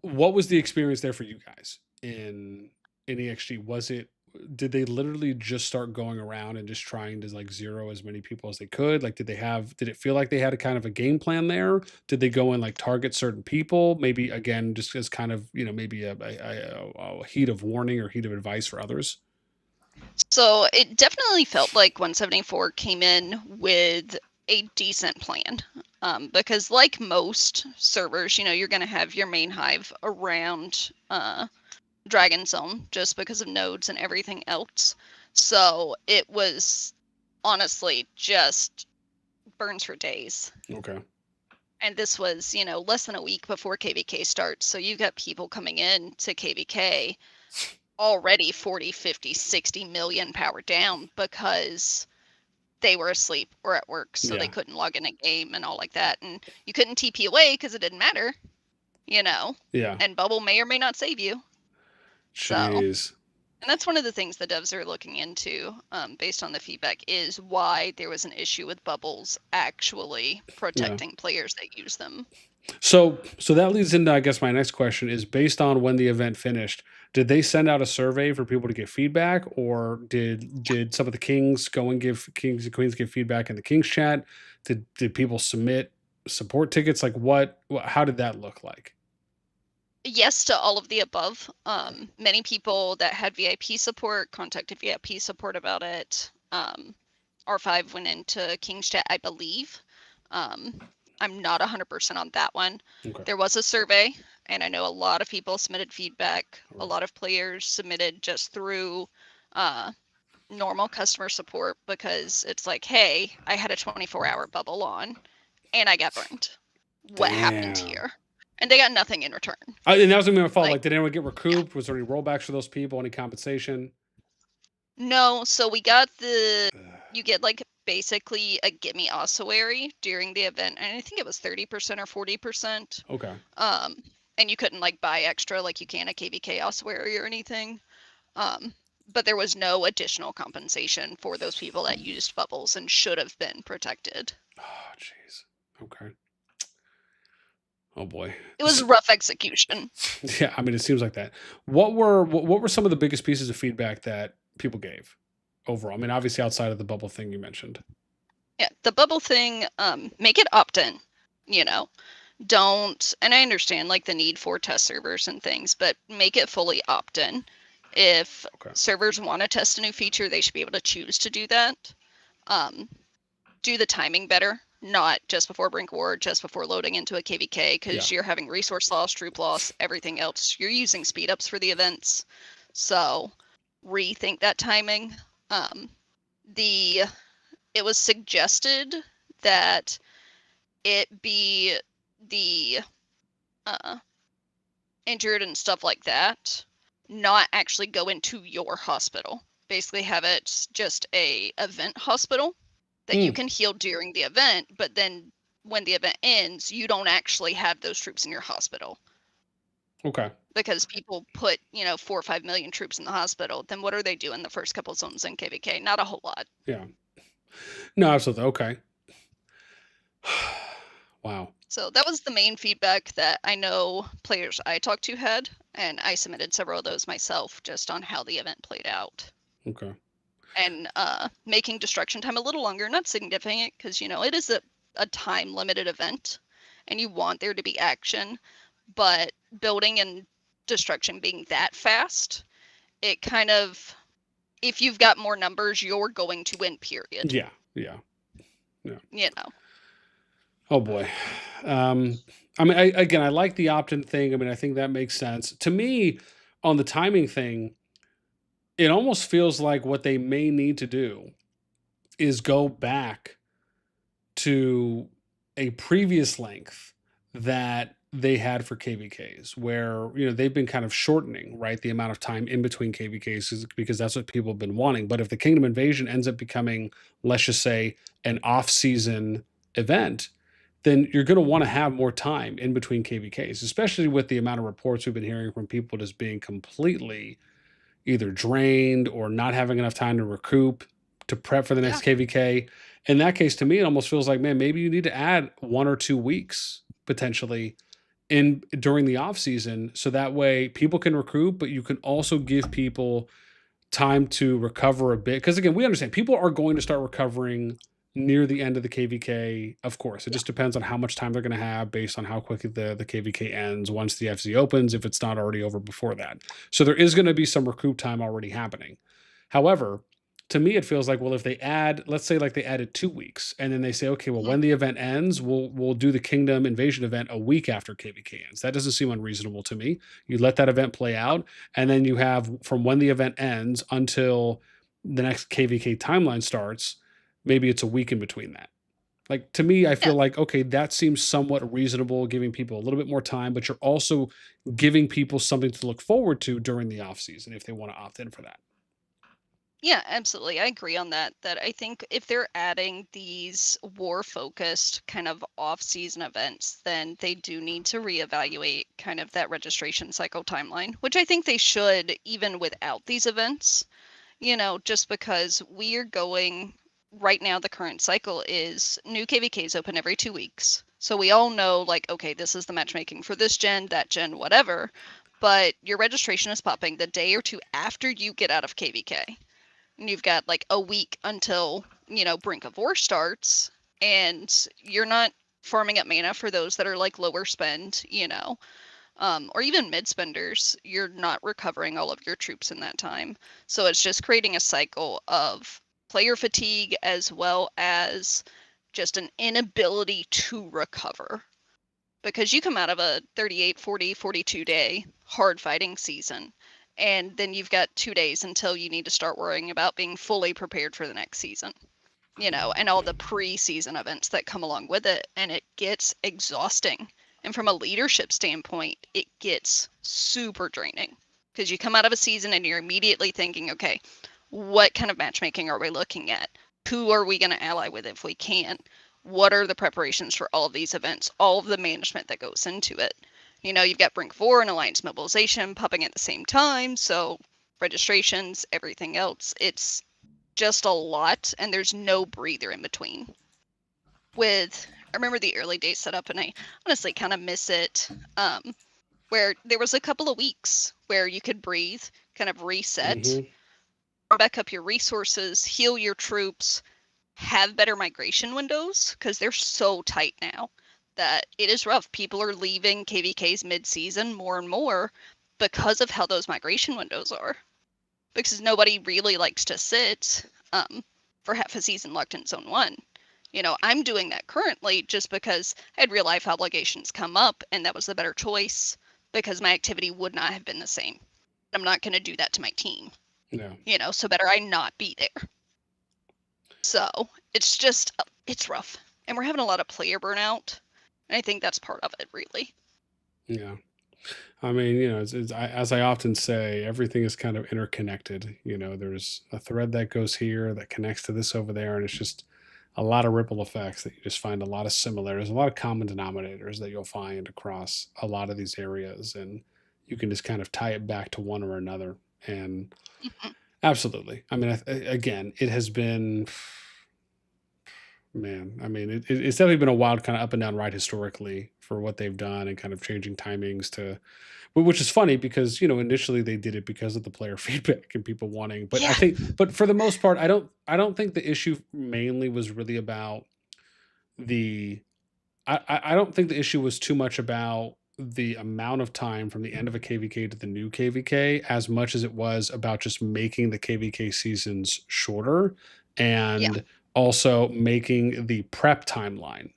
what was the experience there for you guys in EXG? Was it, did they literally just start going around and just trying to like zero as many people as they could? Like, did it feel like they had a kind of a game plan there? Did they go and like target certain people? Maybe again, just as kind of, maybe a heat of warning or heat of advice for others? So it definitely felt like 174 came in with a decent plan. Because like most servers, you're going to have your main hive around Dragon Zone just because of nodes and everything else. So it was honestly just burns for days. Okay. And this was, less than a week before KVK starts. So you've got people coming in to KVK already 40, 50, 60 million power down because they were asleep or at work. So they couldn't log in a game and all like that. And you couldn't TP away because it didn't matter, Yeah. And Bubble may or may not save you. Jeez. So, and that's one of the things the devs are looking into, based on the feedback, is why there was an issue with bubbles actually protecting players that use them. So that leads into, I guess, my next question is, based on when the event finished, did they send out a survey for people to get feedback, or did some of the kings go and give kings and queens give feedback in the kings chat? Did people submit support tickets? Like how did that look like? Yes to all of the above. Many people that had VIP support contacted VIP support about it. R5 went into King's Chat, I believe. I'm not 100% on that one. Okay. There was a survey, and I know a lot of people submitted feedback. A lot of players submitted just through normal customer support because it's like, hey, I had a 24-hour bubble on, and I got burned. What happened Damn. here? And they got nothing in return. And that was gonna be my fault. Like, did anyone get recouped? Was there any rollbacks for those people? Any compensation? No, so we got you get like basically a gimme ossuary during the event, and I think it was 30% or 40%. Okay. And you couldn't like buy extra like you can a KVK ossuary or anything. But there was no additional compensation for those people that used bubbles and should have been protected. Oh, jeez. Okay. Oh boy. It was rough execution. Yeah, I mean, it seems like that. What were some of the biggest pieces of feedback that people gave overall? I mean, obviously outside of the bubble thing you mentioned. Yeah, the bubble thing, make it opt-in, Don't, and I understand like the need for test servers and things, but make it fully opt-in. If servers want to test a new feature, they should be able to choose to do that. Do the timing better, not just before Brink War, just before loading into a KVK, because you're having resource loss, troop loss, everything else. You're using speed ups for the events. So rethink that timing. It was suggested that it be the injured and stuff like that, not actually go into your hospital. Basically have it just a event hospital that you can heal during the event, but then when the event ends, you don't actually have those troops in your hospital. Okay. Because people put, 4 or 5 million troops in the hospital, then what are they doing the first couple zones in KVK? Not a whole lot. Yeah. No, absolutely. Okay. Wow. So that was the main feedback that I know players I talked to had, and I submitted several of those myself just on how the event played out. Okay. And making destruction time a little longer, not significant, because, it is a time-limited event, and you want there to be action, but building and destruction being that fast, it kind of, if you've got more numbers, you're going to win, period. Yeah. Oh boy. I mean, again, I like the opt-in thing. I mean, I think that makes sense. To me, on the timing thing, it almost feels like what they may need to do is go back to a previous length that they had for KVKs, where they've been kind of shortening, right, the amount of time in between KVKs because that's what people have been wanting. But if the Kingdom Invasion ends up becoming, let's just say, an off-season event, then you're going to want to have more time in between KVKs, especially with the amount of reports we've been hearing from people just being completely either drained or not having enough time to recoup to prep for the next KVK. In that case, to me, it almost feels like, man, maybe you need to add 1 or 2 weeks potentially in during the off season, so that way people can recoup, but you can also give people time to recover a bit. Because again, we understand people are going to start recovering near the end of the KVK. Of course, it just depends on how much time they're going to have based on how quickly the KVK ends once the FZ opens, if it's not already over before that. So there is going to be some recoup time already happening. However, to me, it feels like, well, if they add, let's say like they added 2 weeks, and then they say, okay, well, when the event ends, we'll do the Kingdom Invasion event a week after KVK ends. That doesn't seem unreasonable to me. You let that event play out, and then you have from when the event ends until the next KVK timeline starts, maybe it's a week in between that. Like, to me, I feel like, okay, that seems somewhat reasonable, giving people a little bit more time, but you're also giving people something to look forward to during the off season if they want to opt in for that. Yeah, absolutely. I agree on that. That I think if they're adding these war-focused kind of off-season events, then they do need to reevaluate kind of that registration cycle timeline, which I think they should even without these events, just because we are going right now, the current cycle is new KVKs open every 2 weeks. So we all know, like, okay, this is the matchmaking for this gen, that gen, whatever. But your registration is popping the day or two after you get out of KVK. And you've got like a week until, Brink of War starts, and you're not farming up mana for those that are like lower spend, or even mid spenders. You're not recovering all of your troops in that time. So it's just creating a cycle of player fatigue as well as just an inability to recover. Because you come out of a 38, 40, 42 day hard fighting season, and then you've got 2 days until you need to start worrying about being fully prepared for the next season, and all the pre-season events that come along with it, and it gets exhausting. And from a leadership standpoint, it gets super draining because you come out of a season and you're immediately thinking, okay, what kind of matchmaking are we looking at? Who are we going to ally with if we can? What are the preparations for all of these events, all of the management that goes into it? You've got Brink 4 and Alliance Mobilization popping at the same time, so registrations, everything else, it's just a lot, and there's no breather in between. I remember the early days setup, and I honestly kind of miss it, where there was a couple of weeks where you could breathe, kind of reset, back up your resources, heal your troops, have better migration windows, because they're so tight now that it is rough. People are leaving KVKs mid-season more and more because of how those migration windows are. Because nobody really likes to sit for half a season locked in Zone 1. I'm doing that currently just because I had real life obligations come up, and that was the better choice because my activity would not have been the same. I'm not going to do that to my team. No. So better I not be there. So it's rough. And we're having a lot of player burnout. And I think that's part of it, really. Yeah. I mean, as I often say, everything is kind of interconnected. There's a thread that goes here that connects to this over there, and it's just a lot of ripple effects that you just find a lot of similarities, a lot of common denominators that you'll find across a lot of these areas, and you can just kind of tie it back to one or another. And absolutely, I mean, again, it has been, man, I mean, it's definitely been a wild kind of up and down ride historically for what they've done and kind of changing timings to, which is funny because initially they did it because of the player feedback and people wanting, but I think, but for the most part, I don't think the issue mainly was really about the, I don't think the issue was too much about the amount of time from the end of a KVK to the new KVK as much as it was about just making the KVK seasons shorter and also making the prep timeline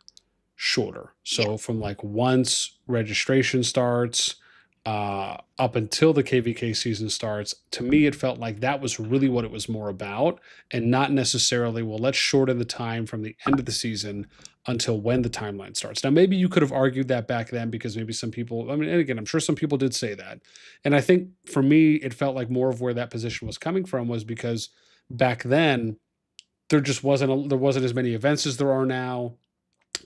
shorter. So from like once registration starts up until the KVK season starts, to me, it felt like that was really what it was more about, and not necessarily, well, let's shorten the time from the end of the season until when the timeline starts. Now, maybe you could have argued that back then because maybe some people, I mean, and again, I'm sure some people did say that. And I think for me, it felt like more of where that position was coming from was because back then there just wasn't as many events as there are now.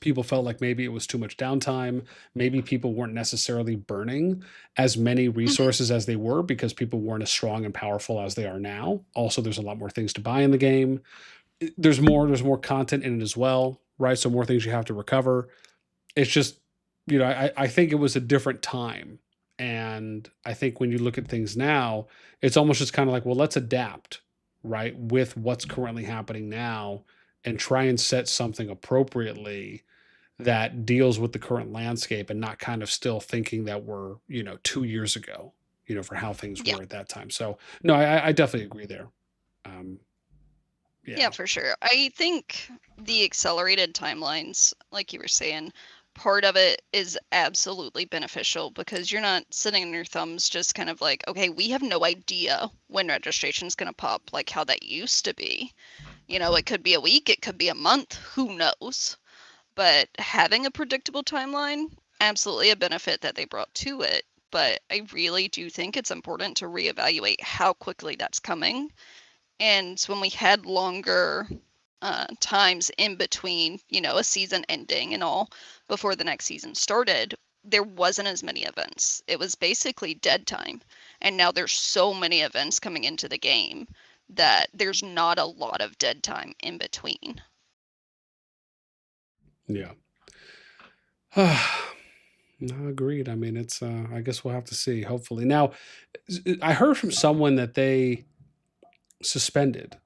People felt like maybe it was too much downtime. Maybe people weren't necessarily burning as many resources as they were because people weren't as strong and powerful as they are now. Also, there's a lot more things to buy in the game. There's more content in it as well, right? So more things you have to recover. It's just, I think it was a different time. And I think when you look at things now, it's almost just kind of like, well, let's adapt, right, with what's currently happening now and try and set something appropriately that deals with the current landscape and not kind of still thinking that we're, 2 years ago, for how things were at that time. So no, I definitely agree there. Yeah, for sure. I think the accelerated timelines, like you were saying, part of it is absolutely beneficial because you're not sitting on your thumbs just kind of like, okay, we have no idea when registration is going to pop, like how that used to be. It could be a week, it could be a month, who knows? But having a predictable timeline, absolutely a benefit that they brought to it. But I really do think it's important to reevaluate how quickly that's coming. And when we had longer times in between, a season ending and all before the next season started, there wasn't as many events. It was basically dead time. And now there's so many events coming into the game that there's not a lot of dead time in between. Yeah. No, agreed. I mean, it's, I guess we'll have to see, hopefully. Now, I heard from someone that they suspended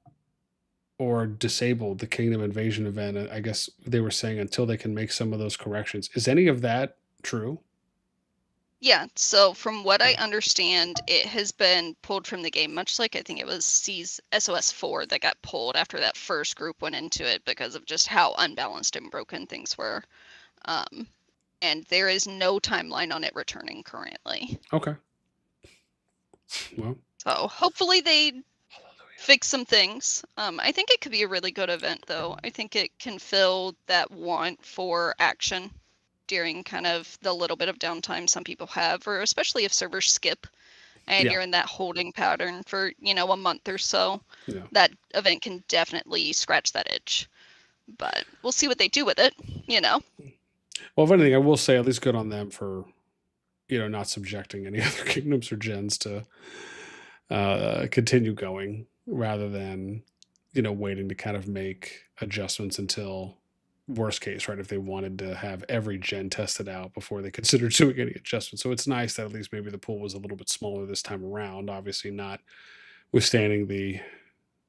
or disabled the Kingdom Invasion event. I guess they were saying until they can make some of those corrections. Is any of that true? Yeah, so from what I understand, it has been pulled from the game, much like I think it was SOS 4 that got pulled after that first group went into it because of just how unbalanced and broken things were. And there is no timeline on it returning currently. Okay. Well, so hopefully they fix some things. I think it could be a really good event, though. I think it can fill that want for action during kind of the little bit of downtime some people have, or especially if servers skip and you're in that holding pattern for, a month or so. Yeah. That event can definitely scratch that itch. But we'll see what they do with it, Well, if anything, I will say at least good on them for, not subjecting any other kingdoms or gens to continue going rather than, waiting to kind of make adjustments until worst case, right? If they wanted to have every gen tested out before they considered doing any adjustments. So it's nice that at least maybe the pool was a little bit smaller this time around, obviously not withstanding the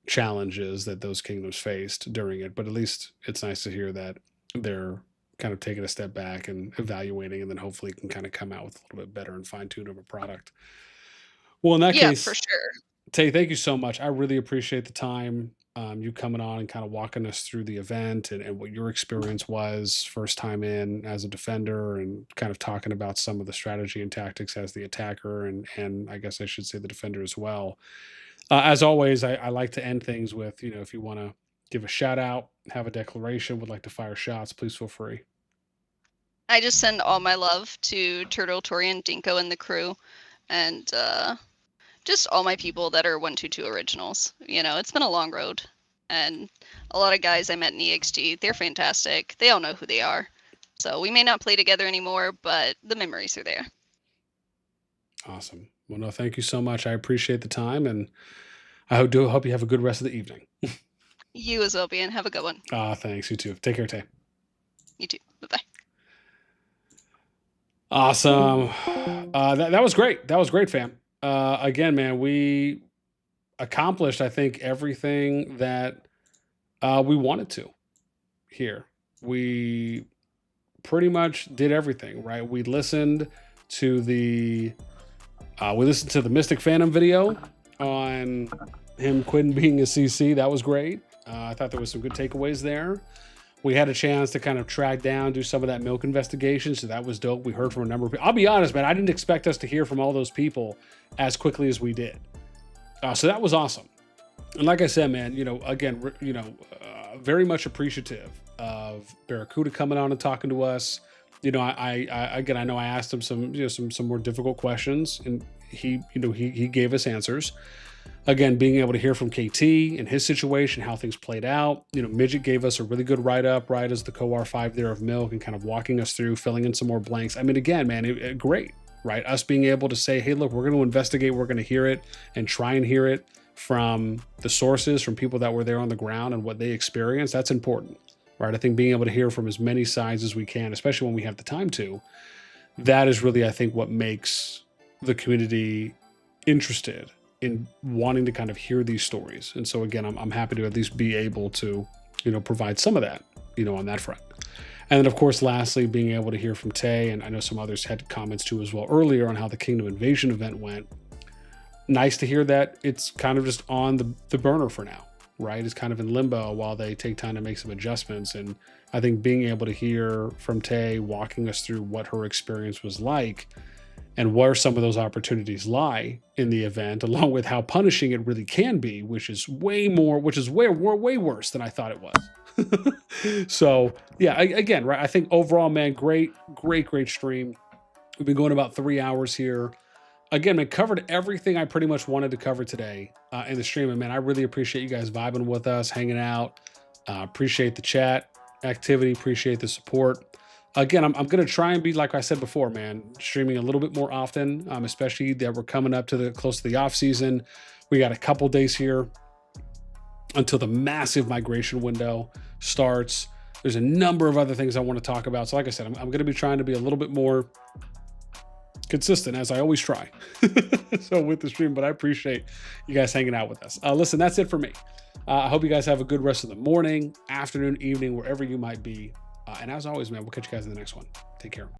challenges that those kingdoms faced during it. But at least it's nice to hear that they're kind of taking a step back and evaluating, and then hopefully can kind of come out with a little bit better and fine-tuned of a product. Well, in that case, for sure. Tay, thank you so much. I really appreciate the time, you coming on and kind of walking us through the event and what your experience was first time in as a defender, and kind of talking about some of the strategy and tactics as the attacker, and I guess I should say the defender as well. As always, I like to end things with, if you want to give a shout out, have a declaration, would like to fire shots, please feel free. I just send all my love to Turtle, Torian, Dinko, and the crew, and just all my people that are 122 originals. It's been a long road, and a lot of guys I met in EXG, they're fantastic. They all know who they are. So we may not play together anymore, but the memories are there. Awesome. Well, no, thank you so much. I appreciate the time, and I hope you have a good rest of the evening. You as well, Ben. Have a good one. Thanks. You too. Take care, Tay. You too. Bye-bye. Awesome. That was great. That was great, fam. Again, man, we accomplished, I think, everything that we wanted to here. We pretty much did everything, right? We listened to the MysticPhantom video on him quitting being a CC. That was great. I thought there was some good takeaways there. We had a chance to kind of track down, do some of that milk investigation. So that was dope. We heard from a number of people. I'll be honest, man, I didn't expect us to hear from all those people as quickly as we did. So that was awesome. And like I said, man, again, very much appreciative of Barracuda coming on and talking to us. I know I asked him some more difficult questions, and he gave us answers. Again, being able to hear from KT and his situation, how things played out. Midget gave us a really good write-up, right, as the Co-R5 there of milk, and kind of walking us through, filling in some more blanks. I mean, again, man, great, right? Us being able to say, hey, look, we're going to investigate, we're going to hear it and try and hear it from the sources, from people that were there on the ground and what they experienced. That's important, right? I think being able to hear from as many sides as we can, especially when we have the time to, that is really, I think, what makes the community interested in wanting to kind of hear these stories. And so again, I'm happy to at least be able to, provide some of that, on that front. And then of course, lastly, being able to hear from Tay, and I know some others had comments too as well earlier on how the Kingdom Invasion event went. Nice to hear that it's kind of just on the burner for now, right? It's kind of in limbo while they take time to make some adjustments. And I think being able to hear from Tay walking us through what her experience was like and where some of those opportunities lie in the event, along with how punishing it really can be, which is way worse than I thought it was. So yeah, again, right. I think overall, man, great stream. We've been going about 3 hours here. Again, man, covered everything I pretty much wanted to cover today in the stream. And man, I really appreciate you guys vibing with us, hanging out. Appreciate the chat activity. Appreciate the support. Again, I'm going to try and be, like I said before, man, streaming a little bit more often, especially that we're coming up to close to the off season. We got a couple days here until the massive migration window starts. There's a number of other things I want to talk about. So like I said, I'm going to be trying to be a little bit more consistent, as I always try. So with the stream, but I appreciate you guys hanging out with us. Listen, that's it for me. I hope you guys have a good rest of the morning, afternoon, evening, wherever you might be. And as always, man, we'll catch you guys in the next one. Take care.